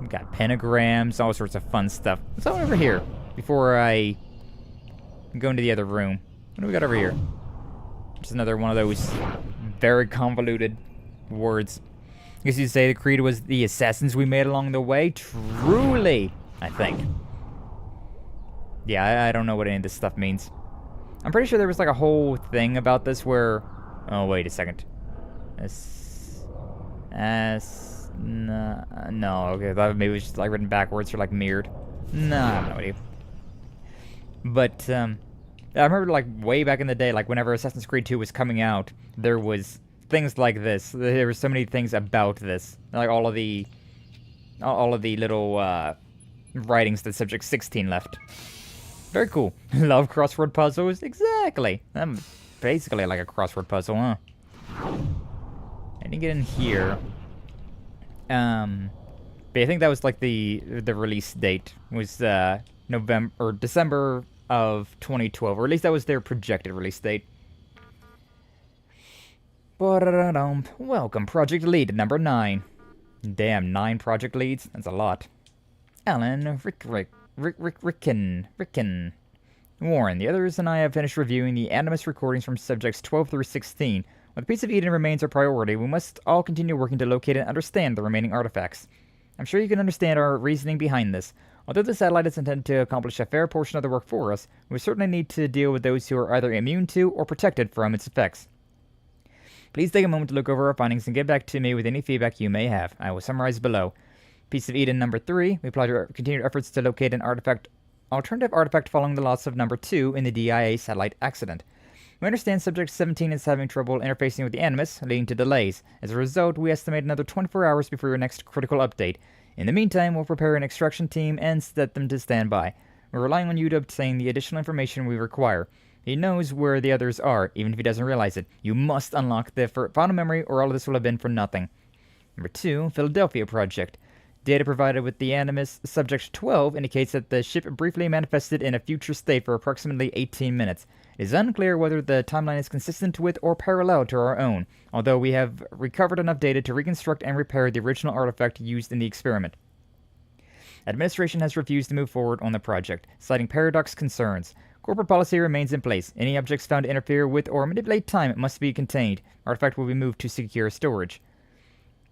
We got pentagrams, all sorts of fun stuff. What's all over here before I go into the other room? What do we got over here? Just another one of those very convoluted words. I guess you'd say the creed was the assassins we made along the way. Truly, I think. Yeah, I don't know what any of this stuff means. I'm pretty sure there was like a whole thing about this where... Oh, wait a second. No, okay, I thought maybe it was just like written backwards or like mirrored. No, I have no idea. But, I remember like way back in the day, like whenever Assassin's Creed 2 was coming out, there was things like this. There were so many things about this. Like all of the little, writings that Subject 16 left. Very cool. Love crossword puzzles? Exactly. I'm basically like a crossword puzzle, huh? I didn't get in here. But I think that was like the release date was November or December of 2012, or at least that was their projected release date. Welcome, Project Lead number 9. Damn, 9 project leads? That's a lot. Alan, Ricken. Warren, the others and I have finished reviewing the Animus recordings from subjects 12 through 16. While the Piece of Eden remains our priority, we must all continue working to locate and understand the remaining artifacts. I'm sure you can understand our reasoning behind this. Although the satellite is intended to accomplish a fair portion of the work for us, we certainly need to deal with those who are either immune to or protected from its effects. Please take a moment to look over our findings and get back to me with any feedback you may have. I will summarize below. Piece of Eden number 3, we applaud your continued efforts to locate an alternative artifact following the loss of number 2 in the DIA satellite accident. We understand Subject 17 is having trouble interfacing with the Animus, leading to delays. As a result, we estimate another 24 hours before your next critical update. In the meantime, we'll prepare an extraction team and set them to stand by. We're relying on you to obtain the additional information we require. He knows where the others are, even if he doesn't realize it. You must unlock the final memory, or all of this will have been for nothing. Number 2, Philadelphia Project. Data provided with the Animus Subject 12 indicates that the ship briefly manifested in a future state for approximately 18 minutes. It is unclear whether the timeline is consistent with or parallel to our own, although we have recovered enough data to reconstruct and repair the original artifact used in the experiment. Administration has refused to move forward on the project, citing paradox concerns. Corporate policy remains in place. Any objects found to interfere with or manipulate time must be contained. Artifact will be moved to secure storage.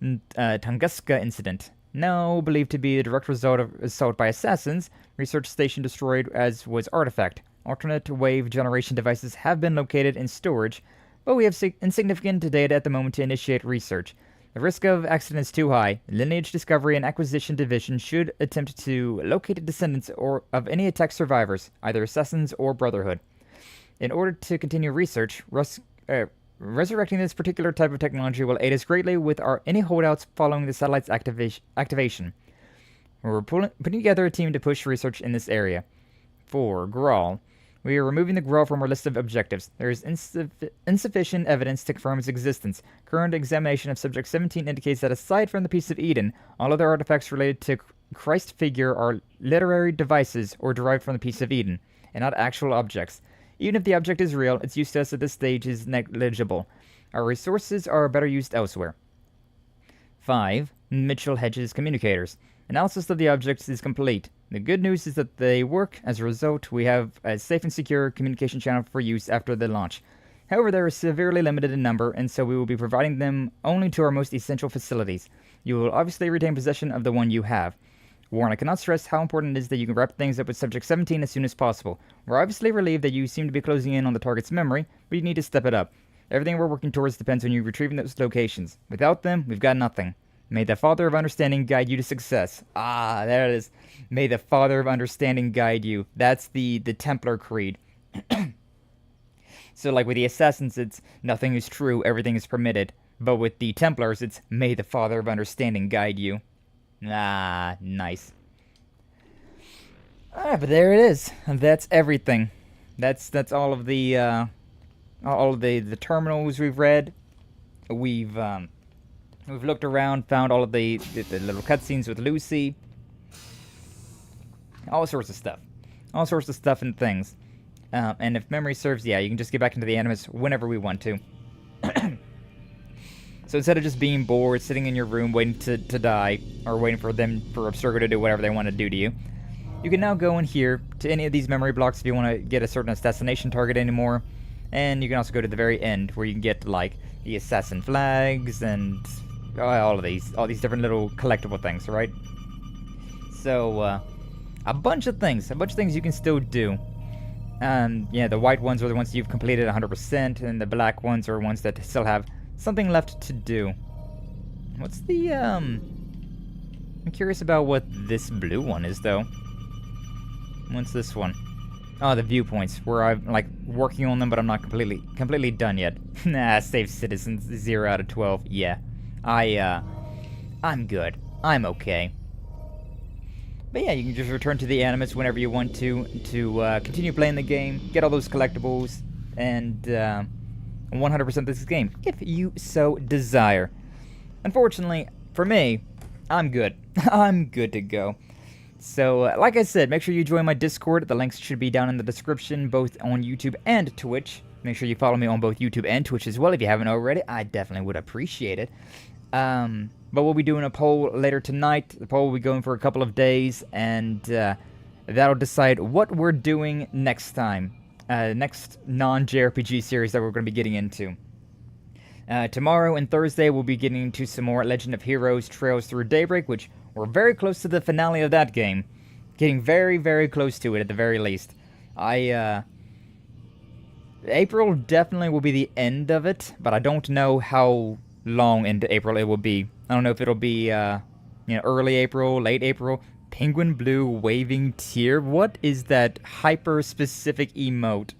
Tunguska Incident. Now believed to be the direct result of assault by assassins. Research station destroyed as was artifact. Alternate wave generation devices have been located in storage, but we have insignificant data at the moment to initiate research. The risk of accident is too high. Lineage Discovery and Acquisition Division should attempt to locate the descendants of any attack survivors, either assassins or Brotherhood. In order to continue research, resurrecting this particular type of technology will aid us greatly with any holdouts following the satellite's activation. We're putting together a team to push research in this area. 4. Grawl. We are removing the Grawl from our list of objectives. There is insufficient evidence to confirm its existence. Current examination of Subject 17 indicates that aside from the Piece of Eden, all other artifacts related to Christ figure are literary devices or derived from the Piece of Eden, and not actual objects. Even if the object is real, its use to us at this stage is negligible. Our resources are better used elsewhere. 5. Mitchell Hedges Communicators. Analysis of the objects is complete. The good news is that they work. As a result, we have a safe and secure communication channel for use after the launch. However, they are severely limited in number, and so we will be providing them only to our most essential facilities. You will obviously retain possession of the one you have. Warren, I cannot stress how important it is that you can wrap things up with Subject 17 as soon as possible. We're obviously relieved that you seem to be closing in on the target's memory, but you need to step it up. Everything we're working towards depends on you retrieving those locations. Without them, we've got nothing. May the Father of Understanding guide you to success. Ah, there it is. May the Father of Understanding guide you. That's the Templar Creed. So like with the Assassins, it's nothing is true, everything is permitted. But with the Templars, it's may the Father of Understanding guide you. Ah, nice. Alright, but there it is. That's everything. That's all of the terminals we've read. We've looked around, found all of the little cutscenes with Lucy. All sorts of stuff. All sorts of stuff and things. And if memory serves, yeah, you can just get back into the Animus whenever we want to. So instead of just being bored, sitting in your room, waiting to die, or waiting for Abstergo to do whatever they want to do to you, you can now go in here to any of these memory blocks if you want to get a certain assassination target anymore. And you can also go to the very end, where you can get, like, the assassin flags and all these different little collectible things, right? So, a bunch of things you can still do. Yeah, the white ones are the ones you've completed 100%, and the black ones are ones that still have something left to do. What's the, I'm curious about what this blue one is, though. What's this one? Oh, the viewpoints, where I'm, like, working on them, but I'm not completely done yet. Nah, save citizens, 0 out of 12, yeah. I'm good. I'm okay. But yeah, you can just return to the Animus whenever you want to continue playing the game, get all those collectibles, and 100% this game, if you so desire. Unfortunately, for me, I'm good. I'm good to go. So, like I said, make sure you join my Discord. The links should be down in the description, both on YouTube and Twitch. Make sure you follow me on both YouTube and Twitch as well if you haven't already. I definitely would appreciate it. But we'll be doing a poll later tonight. The poll will be going for a couple of days, and that'll decide what we're doing next time. Next non-JRPG series that we're going to be getting into. Tomorrow and Thursday, we'll be getting into some more Legend of Heroes Trails Through Daybreak, which we're very close to the finale of that game. Getting very, very close to it at the very least. April definitely will be the end of it, but I don't know how long into April it will be. I don't know if it'll be, early April, late April. Penguin Blue Waving Tear? What is that hyper-specific emote?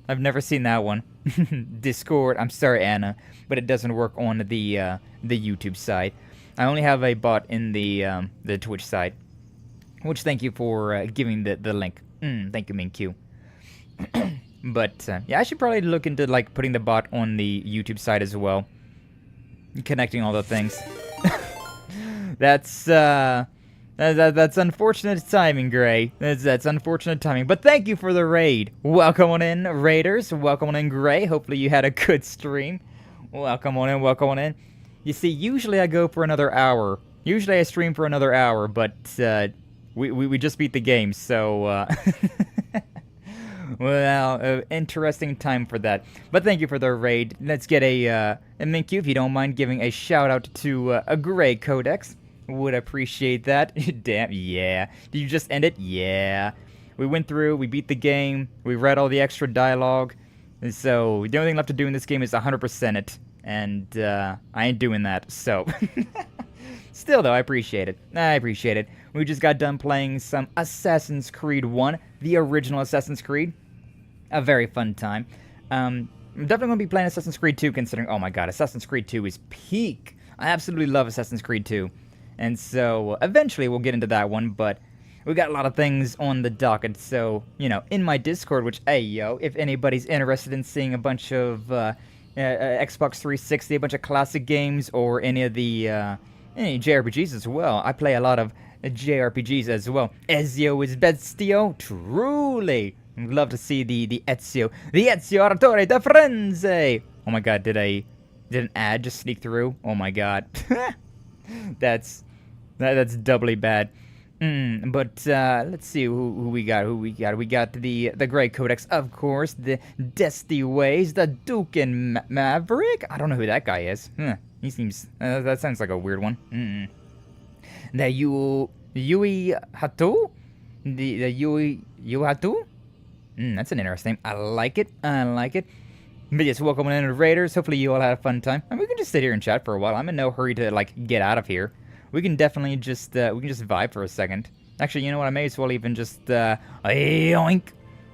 I've never seen that one. Discord, I'm sorry, Anna, but it doesn't work on the YouTube side. I only have a bot in the Twitch side. Which, thank you for giving the link. Thank you, MinQ. But, yeah, I should probably look into, like, putting the bot on the YouTube side as well. Connecting all the things. That's unfortunate timing, Gray. That's unfortunate timing. But thank you for the raid. Welcome on in, Raiders. Welcome on in, Gray. Hopefully you had a good stream. Welcome on in, welcome on in. You see, usually I go for another hour. Usually I stream for another hour, but we just beat the game, so... Well, interesting time for that. But thank you for the raid. Let's get a Minkyu, if you don't mind giving a shout-out to a Grey Codex. Would appreciate that. Damn, yeah. Did you just end it? Yeah. We went through, we beat the game, we read all the extra dialogue. And so, the only thing left to do in this game is 100% it. And, I ain't doing that, so... Still, though, I appreciate it. I appreciate it. We just got done playing some Assassin's Creed 1, the original Assassin's Creed. A very fun time. I'm definitely going to be playing Assassin's Creed 2, considering, oh my god, Assassin's Creed 2 is peak. I absolutely love Assassin's Creed 2. And so, eventually we'll get into that one, but we got a lot of things on the docket, so, in my Discord, which, hey, yo, if anybody's interested in seeing a bunch of Xbox 360, a bunch of classic games, or any of the, any JRPGs as well, I play a lot of JRPGs as well. Ezio is bestio, truly. I'd love to see the Ezio Aratore da Frenze. Oh my god, did an ad just sneak through? Oh my god. That's doubly bad. But let's see who we got. We got the Grey Codex, of course. The Dusty Ways, the Duke and Maverick. I don't know who that guy is. He seems that sounds like a weird one. The Yui Hatu, the Yui Hatu. That's an interesting name. I like it. But yes, welcome in to Raiders. Hopefully you all had a fun time. And we can just sit here and chat for a while. I'm in no hurry to, like, get out of here. We can definitely just, vibe for a second. Actually, you know what? I may as well even just, yoink.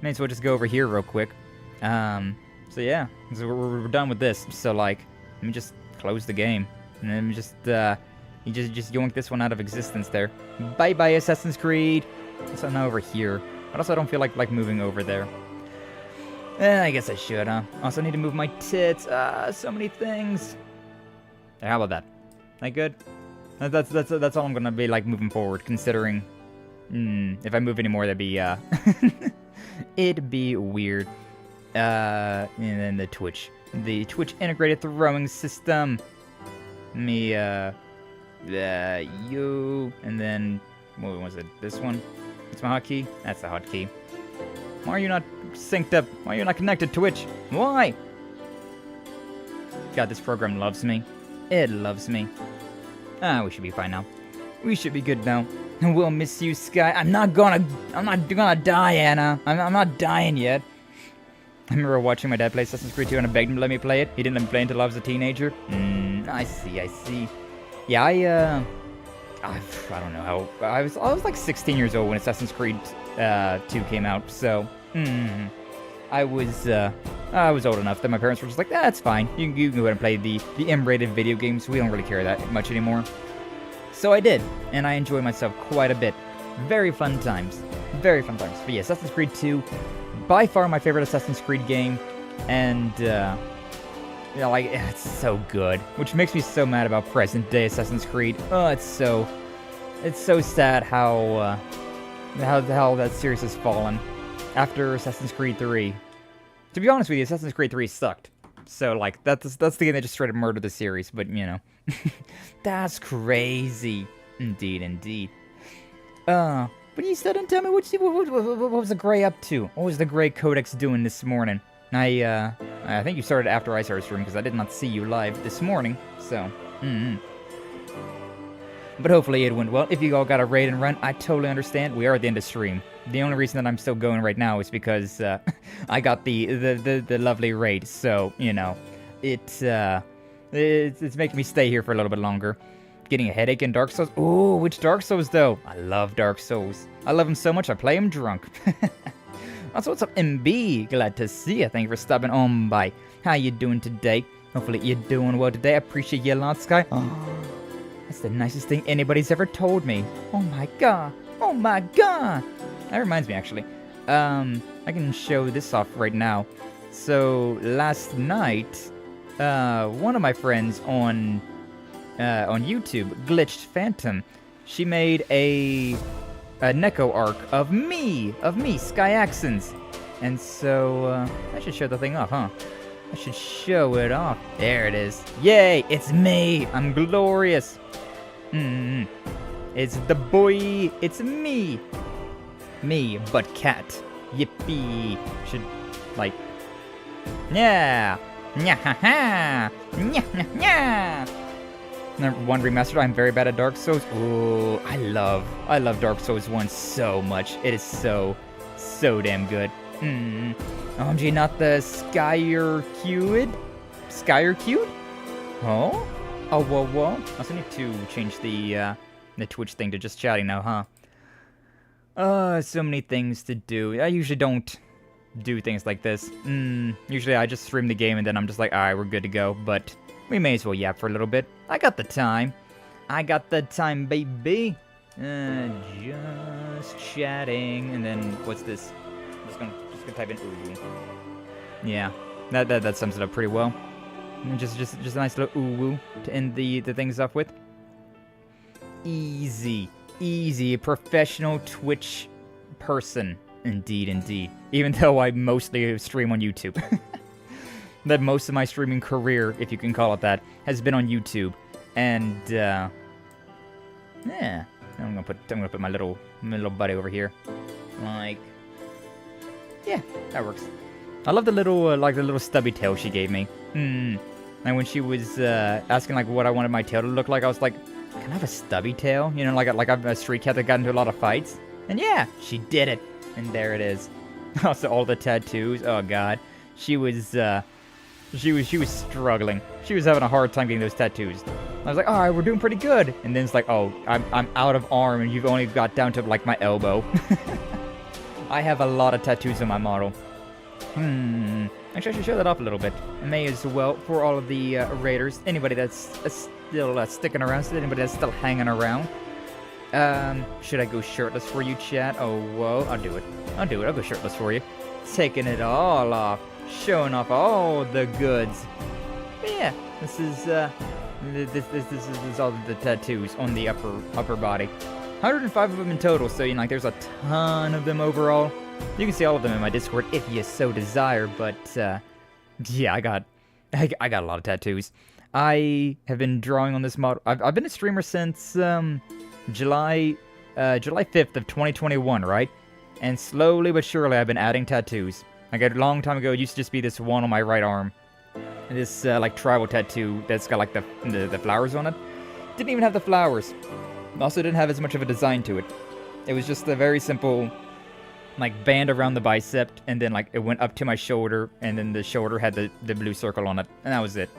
May as well just go over here real quick. So yeah. So we're done with this. So, like, let me just close the game. And then just, you just yoink this one out of existence there. Bye-bye, Assassin's Creed. So now over here. But also I don't feel like moving over there. I guess I should, huh? Also need to move my tits. So many things. How about that? That good? That's all I'm gonna be like moving forward, considering if I move anymore that'd be it'd be weird. And then the Twitch integrated throwing system. Me you, and then what was it? This one? It's my hotkey? That's the hotkey. Why are you not synced up? Why are you not connected to Twitch? Why? God, this program loves me. It loves me. We should be fine now. We should be good now. We'll miss you, Skye. I'm not gonna die, Anna. I'm not dying yet. I remember watching my dad play Assassin's Creed 2 and I begged him to let me play it. He didn't let me play until I was a teenager. I see. Yeah, I don't know how. I was like 16 years old when Assassin's Creed 2 came out, so I was old enough that my parents were just like, that's fine. You can go ahead and play the M-rated video games. We don't really care that much anymore. So I did, and I enjoyed myself quite a bit. Very fun times. Very fun times. But yeah, Assassin's Creed 2, by far my favorite Assassin's Creed game, and it's so good. Which makes me so mad about present-day Assassin's Creed. Oh, it's so It's so sad how that series has fallen after Assassin's Creed 3. To be honest with you, Assassin's Creed 3 sucked. So, like, that's the game that just straight up murdered the series, but, you know. That's crazy. Indeed, indeed. But you still didn't tell me what was the Grey up to? What was the Grey Codex doing this morning? I think you started after I started streaming, because I did not see you live this morning, so, But hopefully it went well. If you all got a raid and run, I totally understand. We are at the end of stream. The only reason that I'm still going right now is because I got the lovely raid. So, you know, it's making me stay here for a little bit longer. Getting a headache in Dark Souls. Ooh, which Dark Souls though? I love Dark Souls. I love them so much I play them drunk. Also, what's up, MB? Glad to see you. Thank you for stopping on by. How you doing today? Hopefully you're doing well today. I appreciate you a lot, Skye. That's the nicest thing anybody's ever told me. Oh my god. Oh my god. That reminds me, actually. I can show this off right now. So, last night, one of my friends on YouTube, Glitched Phantom, she made a Neko arc of me, Skye Axens. And so, I should show the thing off, huh? I should show it off. There it is. Yay, it's me. I'm glorious. It's the boy. It's me. Me, but cat. Yippee. Should, like, yeah. Nya-ha-ha. Nya-nya-nya. Number 1 remastered. I'm very bad at Dark Souls. Ooh, I love Dark Souls 1 so much. It is so damn good. OMG, not the Skyer-Cued? Skyer-Cued? Oh? Oh, whoa. I also need to change the Twitch thing to just chatting now, huh? So many things to do. I usually don't do things like this. Usually I just stream the game and then I'm just like, alright, we're good to go. But we may as well yap for a little bit. I got the time. Baby. Just chatting. And then, what's this? I'm just gonna type in ooh. Yeah, that sums it up pretty well. And just a nice little ooh to end the things off with. Easy, professional Twitch person. Indeed. Even though I mostly stream on YouTube. That most of my streaming career, if you can call it that, has been on YouTube. And yeah, I'm gonna put my little buddy over here. Like, yeah, that works. I love the little stubby tail she gave me. And when she was asking like what I wanted my tail to look like, I was like, can I have a stubby tail? You know, like I'm a street cat that got into a lot of fights. And yeah, she did it. And there it is. Also, all the tattoos. Oh god, she was struggling. She was having a hard time getting those tattoos. I was like, all right, we're doing pretty good. And then it's like, oh, I'm out of arm, and you've only got down to like my elbow. I have a lot of tattoos on my model. Actually, I should show that off a little bit. I may as well for all of the raiders. Anybody that's still sticking around, anybody that's still hanging around. Should I go shirtless for you, chat? Oh, whoa, I'll do it. I'll go shirtless for you. Taking it all off. Showing off all the goods. But yeah, this is all the tattoos on the upper body. 105 of them in total, so you know, like there's a ton of them overall. You can see all of them in my Discord if you so desire, but yeah, I got a lot of tattoos. I have been drawing on this model. I've been a streamer since July 5th of 2021, right? And slowly but surely I've been adding tattoos. Like a long time ago, it used to just be this one on my right arm. This like tribal tattoo that's got like the flowers on it. Didn't even have the flowers. Also didn't have as much of a design to it. It was just a very simple like band around the bicep, and then like it went up to my shoulder, and then the shoulder had the blue circle on it, and that was it.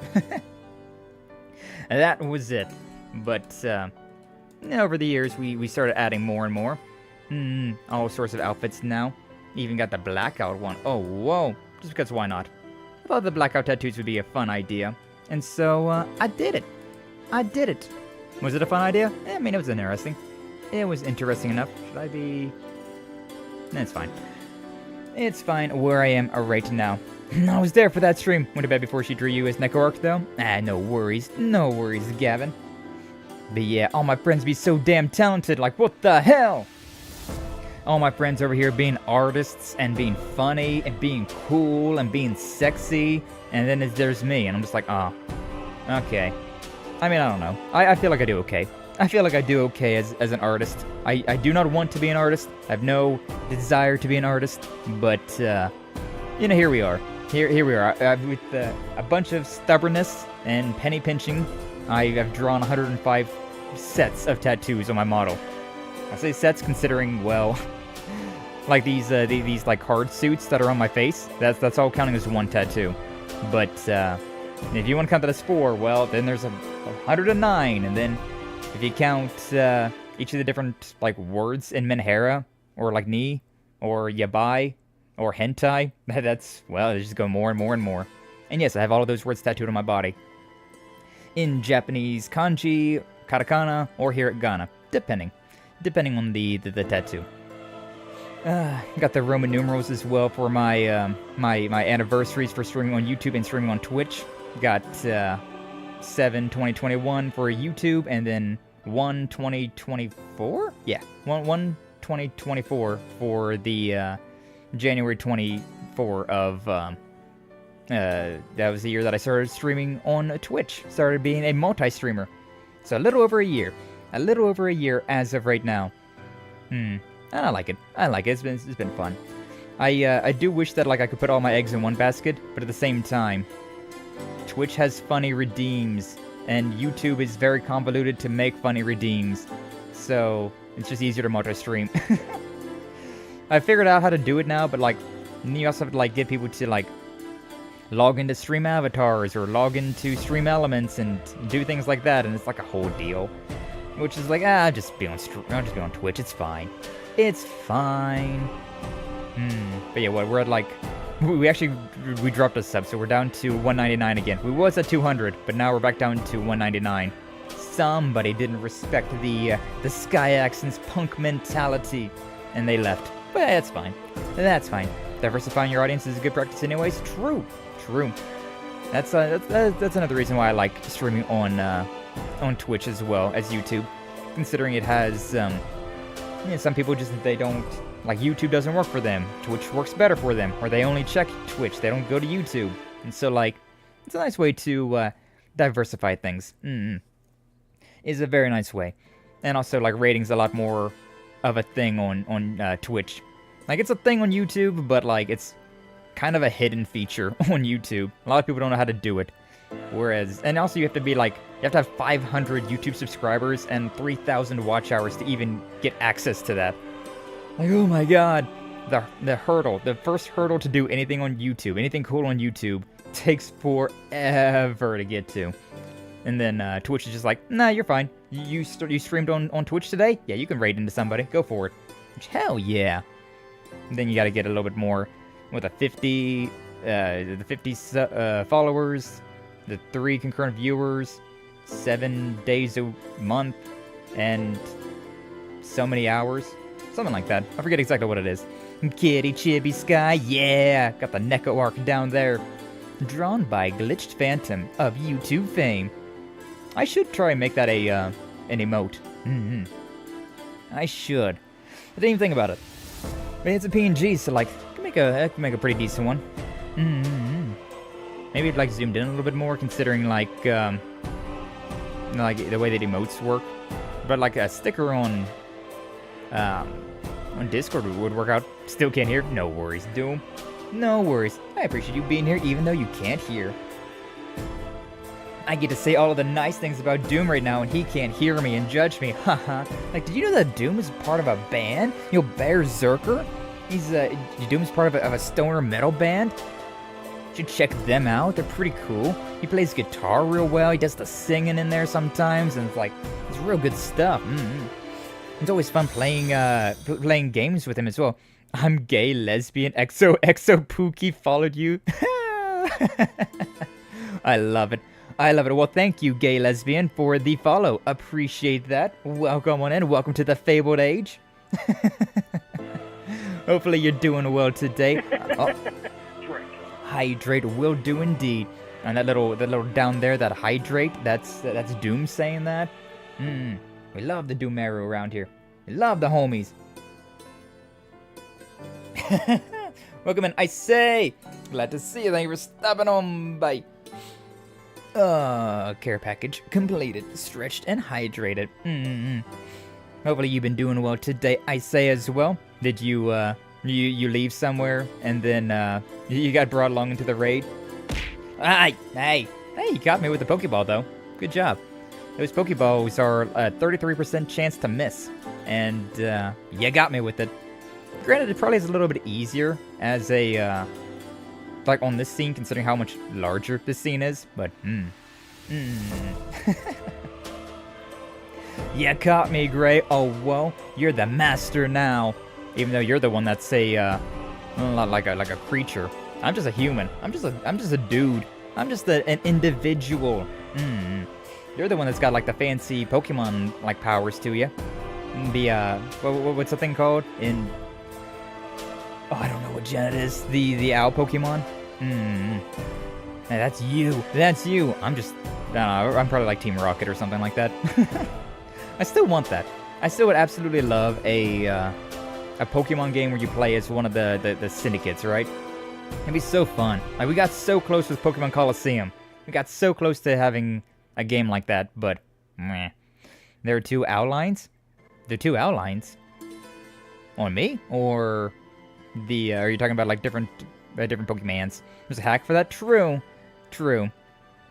And that was it. But over the years we started adding more and more. All sorts of outfits now. Even got the blackout one. Oh, whoa. Just because why not? I thought the blackout tattoos would be a fun idea. And so, I did it. Was it a fun idea? I mean, it was interesting. It was interesting enough. Should I be... It's fine. It's fine where I am right now. I was there for that stream. Went to bed before she drew you as Neko Arc, though. No worries. No worries, Gavin. But yeah, all my friends be so damn talented, like what the hell? All my friends over here being artists and being funny and being cool and being sexy, and then there's me, and I'm just like, oh, okay. I mean, I don't know. I feel like I do okay. I feel like I do okay as an artist. I do not want to be an artist. I have no desire to be an artist, but, you know, here we are. Here we are. With a bunch of stubbornness and penny pinching, I have drawn 105 sets of tattoos on my model. I say sets considering, well, like these like hard suits that are on my face. That's all counting as one tattoo. But if you want to count that as 4, well, then there's 109, and then if you count each of the different like words in Menhera, or like ni, or yabai, or hentai, that's, well, they just go more and more and more. And yes, I have all of those words tattooed on my body. In Japanese kanji, katakana, or hiragana, depending on the tattoo. Got the Roman numerals as well for my my anniversaries for streaming on YouTube and streaming on Twitch. Got 7/2021 for YouTube, and then 1/2024. Yeah, 1/2024 for the January 24 of that was the year that I started streaming on Twitch. Started being a multi-streamer. So a little over a year. A little over a year as of right now. And I like it. It's been fun. I do wish that like I could put all my eggs in one basket, but at the same time, Twitch has funny redeems, and YouTube is very convoluted to make funny redeems. So it's just easier to multi-stream. I figured out how to do it now, but like you also have to like get people to like log into stream avatars or log into stream elements and do things like that, and it's like a whole deal. Which is like, I'll just be on Twitch, it's fine. It's fine. But yeah, we're at like, we dropped a sub, so we're down to 199 again. We was at 200, but now we're back down to 199. Somebody didn't respect the Skye Axens punk mentality, and they left. But that's fine. That's fine. Diversifying your audience is a good practice anyways. True. That's another reason why I like streaming on Twitch as well as YouTube, considering it has some people just, they don't like, YouTube doesn't work for them, Twitch works better for them, or they only check Twitch, they don't go to YouTube, and so like it's a nice way to diversify things. Is a very nice way. And also like ratings a lot more of a thing on Twitch. Like it's a thing on YouTube, but like it's kind of a hidden feature on YouTube. A lot of people don't know how to do it. Whereas, and also you have to be like, you have to have 500 YouTube subscribers and 3,000 watch hours to even get access to that. Like, oh my god. The first hurdle to do anything on YouTube, anything cool on YouTube, takes forever to get to. And then Twitch is just like, nah, you're fine. You streamed on Twitch today? Yeah, you can raid into somebody. Go for it. Which, hell yeah. And then you gotta get a little bit more with the 50 followers, the 3 concurrent viewers, 7 days a month, and so many hours. Something like that. I forget exactly what it is. Kitty Chibi Skye, yeah! Got the Neko arc down there. Drawn by Glitched Phantom of YouTube fame. I should try and make that an emote. I should. I didn't even think about it. But it's a PNG, so like, I can make a pretty decent one. Maybe like zoomed in a little bit more, considering like the way that emotes work. But like a sticker on Discord would work out. Still can't hear? No worries, Doom. No worries. I appreciate you being here, even though you can't hear. I get to say all of the nice things about Doom right now, and he can't hear me and judge me. Haha. Like, did you know that Doom is part of a band? You know, Berserker? Doom's part of a stoner metal band? You should check them out. They're pretty cool. He plays guitar real well. He does the singing in there sometimes, and it's real good stuff. It's always fun playing games with him as well. I'm gay, lesbian, exo Pookie followed you. I love it. Well, thank you, gay lesbian, for the follow. Appreciate that. Welcome on in. Welcome to the fabled age. Hopefully you're doing well today. Hydrate will do indeed. And that little down there, that hydrate, that's Doom saying that. We love the Dumeru around here. We love the homies. Welcome in, I say. Glad to see you. Thank you for stopping on by. Care package completed, stretched and hydrated. Hopefully you've been doing well today, I say as well. Did you you leave somewhere and then you got brought along into the raid? Hey, you got me with the Pokeball though. Good job. Those Pokeballs are a 33% chance to miss, and you got me with it. Granted, it probably is a little bit easier as a like on this scene, considering how much larger this scene is, but You caught me, Gray. Oh, well, you're the master now. Even though you're the one that's a like a creature. I'm just a human. I'm just a dude. I'm just an individual. You're the one that's got like the fancy Pokemon like powers to you. The what's the thing called in? Oh, I don't know what gen it is. The owl Pokemon. Hey, that's you. That's you. I'm just, I don't know, I'm probably like Team Rocket or something like that. I still want that. I still would absolutely love a Pokemon game where you play as one of the syndicates, right? It'd be so fun. Like, we got so close with Pokemon Coliseum. We got so close to having a game like that, but meh. There are two outlines? There are two outlines? On me? Or the, are you talking about like different Pokemans? There's a hack for that? True. True.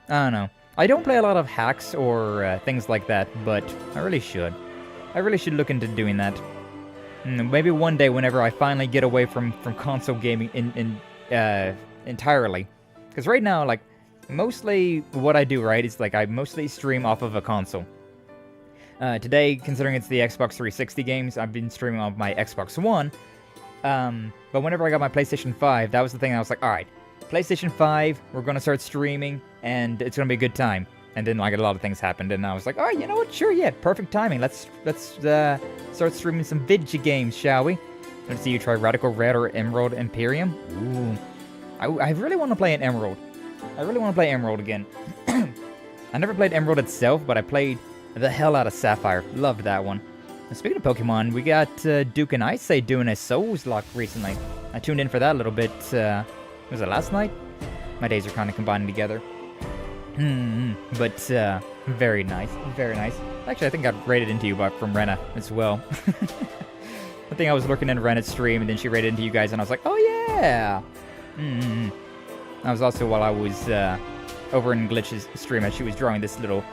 I don't know. I don't play a lot of hacks or things like that, but I really should. I really should look into doing that. Maybe one day whenever I finally get away from console gaming entirely. Because right now, like, mostly what I do, right, is like I mostly stream off of a console. Today, considering it's the Xbox 360 games, I've been streaming off my Xbox One. But whenever I got my PlayStation 5, that was the thing I was like, alright, PlayStation 5, we're gonna start streaming, and it's gonna be a good time. And then, like, a lot of things happened, and I was like, alright, you know what, sure, yeah, perfect timing. Let's start streaming some video games, shall we? Let's see you try Radical Red or Emerald Imperium. Ooh. I really want to play an Emerald. I really want to play Emerald again. I never played Emerald itself, but I played the hell out of Sapphire. Loved that one. And speaking of Pokemon, we got Duke and Ice doing a Souls Lock recently. I tuned in for that a little bit, was it last night? My days are kind of combining together. But, very nice, very nice. Actually, I think I got raided into you from Rena as well. I think I was lurking in Rena's stream, and then she raided into you guys, and I was like, oh yeah! That was also while I was, over in Glitch's stream, as she was drawing this little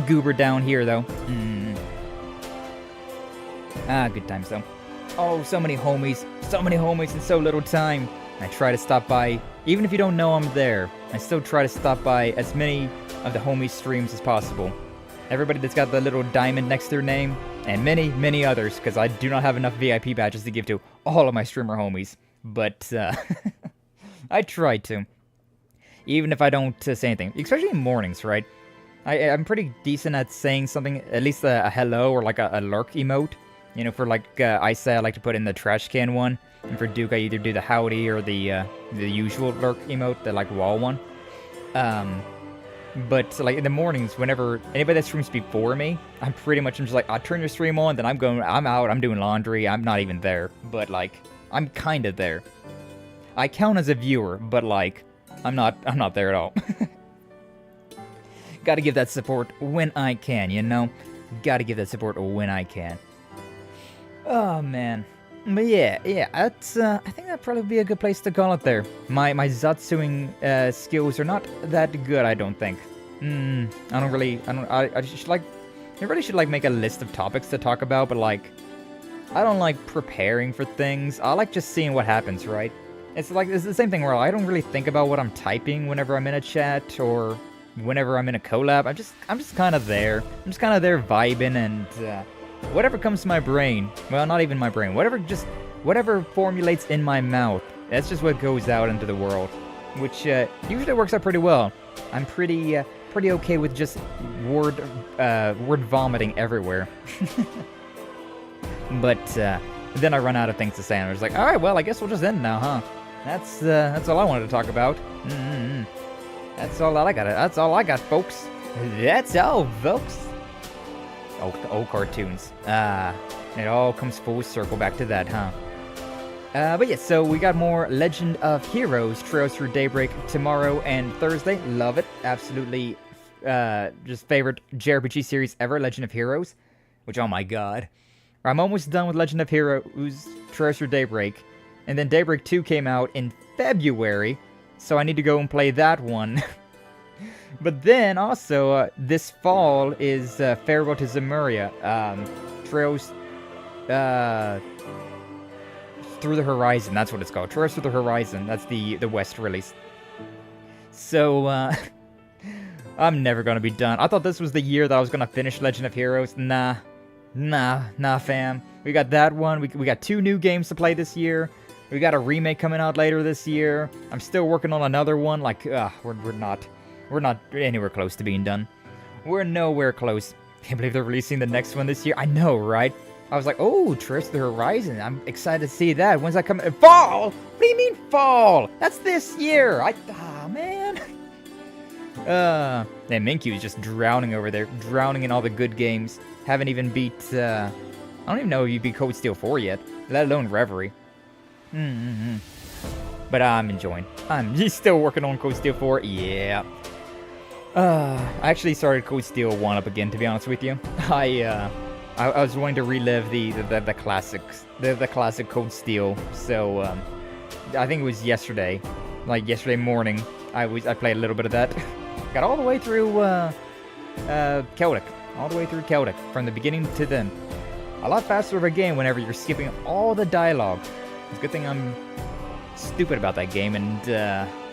goober down here, though. Good times, though. Oh, so many homies in so little time. I try to stop by, even if you don't know I'm there, I still try to stop by as many of the homies' streams as possible. Everybody that's got the little diamond next to their name, and many, many others, because I do not have enough VIP badges to give to all of my streamer homies. But, I try to. Even if I don't say anything, especially in mornings, right? I'm pretty decent at saying something, at least a hello or like a lurk emote. You know, for like Ice, I like to put in the trash can one. And for Duke, I either do the howdy or the usual lurk emote, the like wall one. But like in the mornings, whenever anybody that streams before me, I'm pretty much just like, I'll turn your stream on, then I'm out, I'm doing laundry, I'm not even there. But like, I'm kind of there. I count as a viewer, but like, I'm not there at all. Gotta give that support when I can, you know? Gotta give that support when I can. Oh man. But yeah, that's, I think that'd probably be a good place to call it there. My Zatsuing skills are not that good, I don't think. I really should like make a list of topics to talk about, but like, I don't like preparing for things. I like just seeing what happens, right? It's like, it's the same thing where I don't really think about what I'm typing whenever I'm in a chat or whenever I'm in a collab. I'm just kind of there. I'm just kind of there vibing and, whatever comes to my brain, well, not even my brain, whatever formulates in my mouth, that's just what goes out into the world, which usually works out pretty well. I'm pretty okay with just word vomiting everywhere. But then I run out of things to say, and I was like, all right, well, I guess we'll just end now, huh? That's all I wanted to talk about. That's all I got. That's all I got, folks. That's all, folks. Old cartoons. It all comes full circle back to that, huh? But yeah, so we got more Legend of Heroes Trails Through Daybreak tomorrow and Thursday. Love it. Absolutely just favorite JRPG series ever, Legend of Heroes. Which, oh my god. I'm almost done with Legend of Heroes Trails Through Daybreak. And then Daybreak 2 came out in February. So I need to go and play that one. But then also, this fall is Farewell to Zemuria. Trails Through the Horizon, that's what it's called. Trails Through the Horizon, that's the West release. So, I'm never gonna be done. I thought this was the year that I was gonna finish Legend of Heroes. Nah, fam. We got that one, we got 2 new games to play this year. We got a remake coming out later this year. I'm still working on another one, like, we're not anywhere close to being done. We're nowhere close. Can't believe they're releasing the next one this year. I know, right? I was like, oh, Trails to the Horizon. I'm excited to see that. When's that coming? Fall? What do you mean fall? That's this year. Man. And Minkyu is just drowning over there. Drowning in all the good games. Haven't even beat, I don't even know if you beat Cold Steel 4 yet. Let alone Reverie. But I'm enjoying. I'm still working on Cold Steel 4. Yeah. I actually started Cold Steel 1 up again, to be honest with you. I was wanting to relive the classics, the classic Cold Steel. So I think it was yesterday, like yesterday morning. I played a little bit of that. Got all the way through Celtic, from the beginning to then. A lot faster of a game whenever you're skipping all the dialogue. It's a good thing I'm stupid about that game and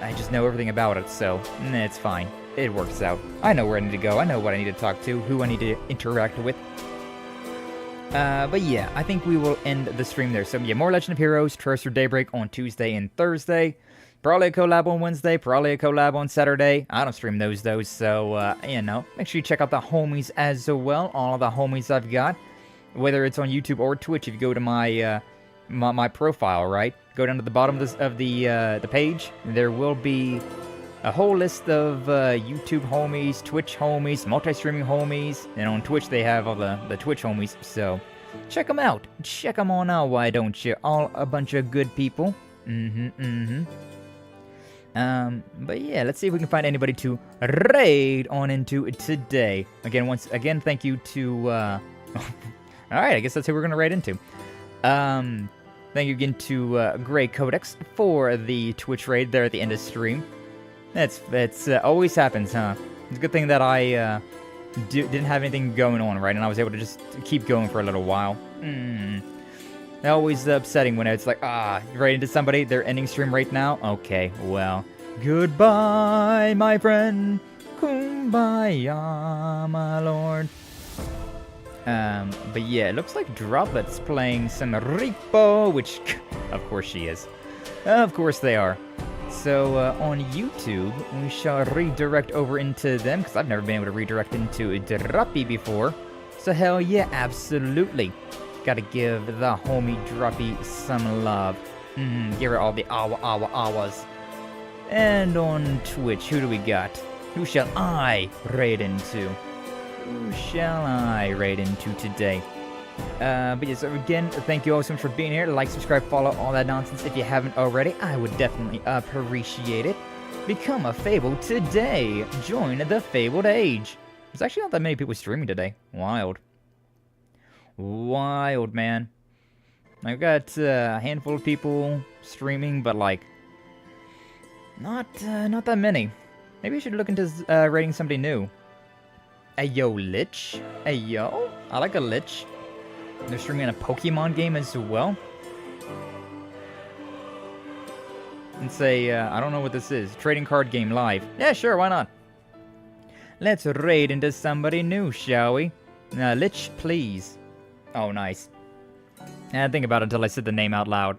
I just know everything about it. So it's fine. It works out. I know where I need to go. I know what I need to talk to, who I need to interact with. But yeah, I think we will end the stream there. So yeah, more Legend of Heroes, Trails Through Daybreak on Tuesday and Thursday. Probably a collab on Wednesday, probably a collab on Saturday. I don't stream those, so, you know, make sure you check out the homies as well. All of the homies I've got, whether it's on YouTube or Twitch. If you go to my, my profile, right? Go down to the bottom of the page. There will be a whole list of YouTube homies, Twitch homies, multi-streaming homies, and on Twitch they have all the Twitch homies, so check them out. Check them on out, why don't you? All a bunch of good people. But yeah, let's see if we can find anybody to raid on into today. Again, thank you to, alright, I guess that's who we're gonna raid into. Thank you again to Grey Codex for the Twitch raid there at the end of stream. That's always happens, huh? It's a good thing that I didn't have anything going on, right? And I was able to just keep going for a little while. It's always upsetting when it's like, you're right into somebody, they're ending stream right now? Okay, well, goodbye, my friend. Kumbaya, my lord. But yeah, it looks like Droplet's playing some Repo, which, of course she is. Of course they are. So, on YouTube, we shall redirect over into them, because I've never been able to redirect into Droppy before. So, hell yeah, absolutely. Gotta give the homie Droppy some love. Give her all the awas. And on Twitch, who do we got? Who shall I raid into? Who shall I raid into today? But yes, again, thank you all so much for being here. Like, subscribe, follow, all that nonsense. If you haven't already, I would definitely appreciate it. Become a Fable today. Join the Fabled Age. There's actually not that many people streaming today. Wild. Wild, man. I've got a handful of people streaming, but like, not that many. Maybe I should look into rating somebody new. Ayo, Lich. Ayo, I like a Lich. They're streaming a Pokemon game as well. And say, I don't know what this is. Trading card game live. Yeah, sure, why not? Let's raid into somebody new, shall we? Lich, please. Oh, nice. I didn't think about it until I said the name out loud.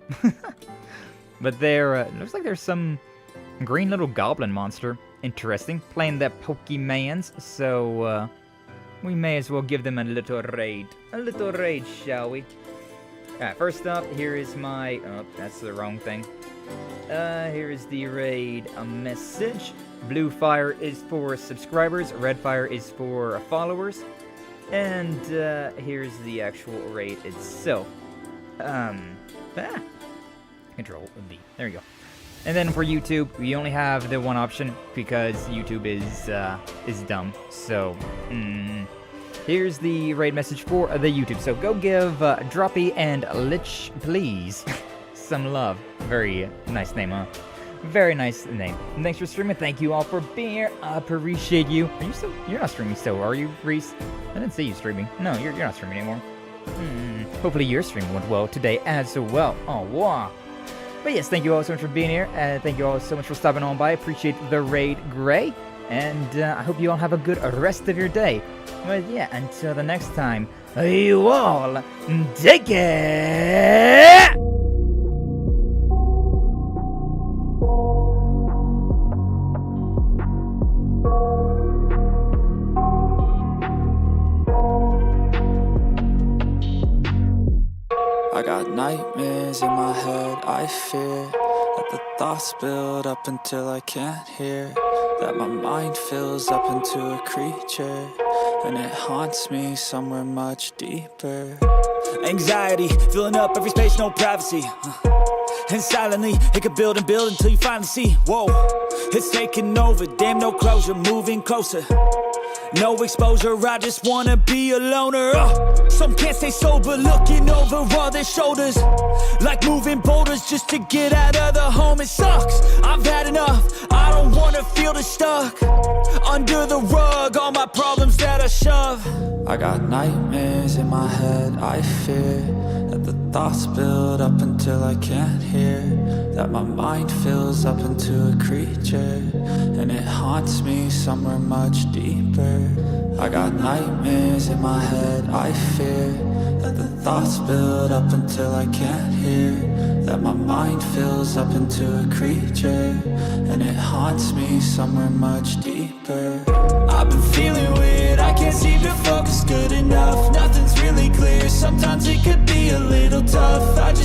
But there, looks like there's some green little goblin monster. Interesting. Playing the Pokemans, so, we may as well give them a little raid. A little raid, shall we? Alright, first up, here is my... Oh, that's the wrong thing. Here is the raid message. Blue fire is for subscribers. Red fire is for followers. And here's the actual raid itself. Control V. There we go. And then for YouTube, we only have the one option because YouTube is dumb. So here's the raid message for the YouTube. So go give Droppy and Lich, please, some love. Very nice name, huh? Very nice name. And thanks for streaming. Thank you all for being here. I appreciate you. Are you still? You're not streaming still, are you, Reese? I didn't see you streaming. No, you're not streaming anymore. Hopefully your stream went well today as well. Oh, wow. But yes, thank you all so much for being here. Thank you all so much for stopping on by. Appreciate the raid, Gray. And I hope you all have a good rest of your day. But yeah, until the next time, you all take care! I got nightmares in my head, I fear that the thoughts build up until I can't hear, that my mind fills up into a creature, and it haunts me somewhere much deeper. Anxiety, filling up every space, no privacy. And silently, it could build and build until you finally see, whoa, it's taking over, damn no closure, moving closer. No exposure, I just wanna be a loner. Some can't stay sober, looking over all their shoulders, like moving boulders just to get out of the home. It sucks, I've had enough, I don't wanna feel the stuck under the rug, all my problems that I shove. I got nightmares in my head, I fear that the thoughts build up until I can't hear, that my mind fills up into a creature, and it haunts me somewhere much deeper. I got nightmares in my head, I fear that the thoughts build up until I can't hear, that my mind fills up into a creature, and it haunts me somewhere much deeper. I've been feeling weird, I can't seem to focus good enough, nothing's really clear, sometimes it could be a little tough. I just